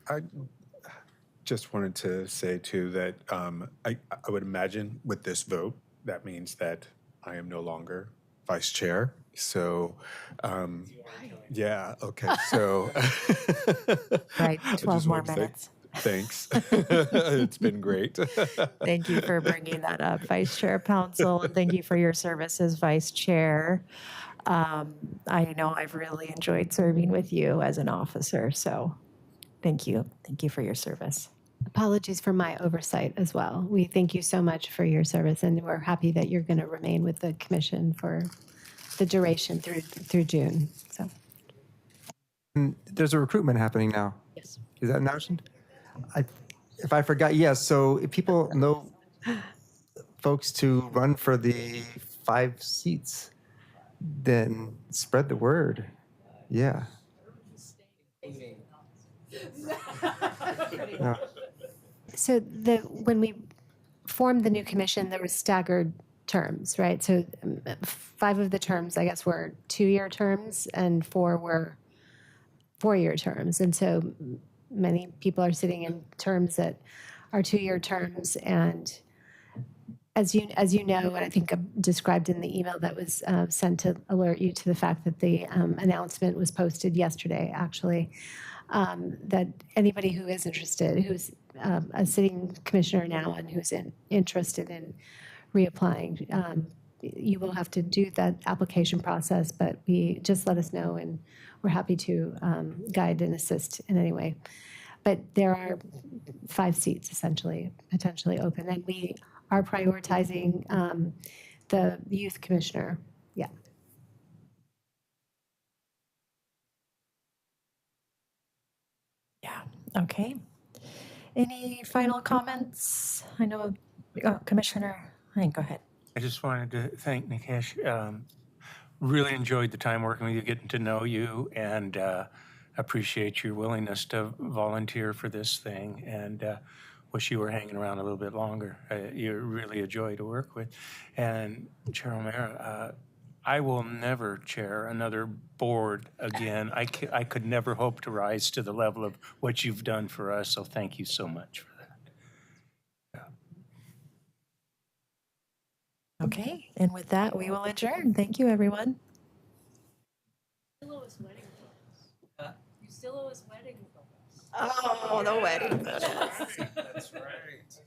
I just wanted to say too that I would imagine with this vote, that means that I am no longer vice chair. So, yeah, okay. So, Right, I 12 just more wanted to say minutes. Thanks. It's been great. Thank you for bringing that up, Vice Chair Pouncil, and thank you for your service as Vice Chair. I know I've really enjoyed serving with you as an officer, so thank you. Thank you for your service. apologies for my oversight as well. We thank you so much for your service, and we're happy that you're going to remain with the commission for the duration through June. So And there's a recruitment happening now. Yes. Is that announced? If I forgot, yes. So if people know folks to run for the 5 seats, then spread the word. Yeah. No. So when we formed the new commission, there was staggered terms, right? So 5 of the terms, I guess, were 2-year terms, and 4 were 4-year terms. And so many people are sitting in terms that are 2-year terms. And as you know, and I think described in the email that was sent to alert you to the fact that the announcement was posted yesterday, actually, that anybody who is interested, who's a sitting commissioner now and who's interested in reapplying, you will have to do that application process, but just let us know, and we're happy to guide and assist in any way. But there are 5 seats essentially potentially open, and we are prioritizing the youth commissioner. Yeah. Yeah, okay. Any final comments? I know, Commissioner, go ahead. I just wanted to thank Nikesh. Really enjoyed the time working with you, getting to know you, and appreciate your willingness to volunteer for this thing, and wish you were hanging around a little bit longer. You're really a joy to work with. And Chair O'Meara, I will never chair another board again. I could never hope to rise to the level of what you've done for us, so thank you so much for that. Okay, and with that, we will adjourn. Thank you, everyone. You still owe us wedding photos. Oh, the wedding photos. That's right.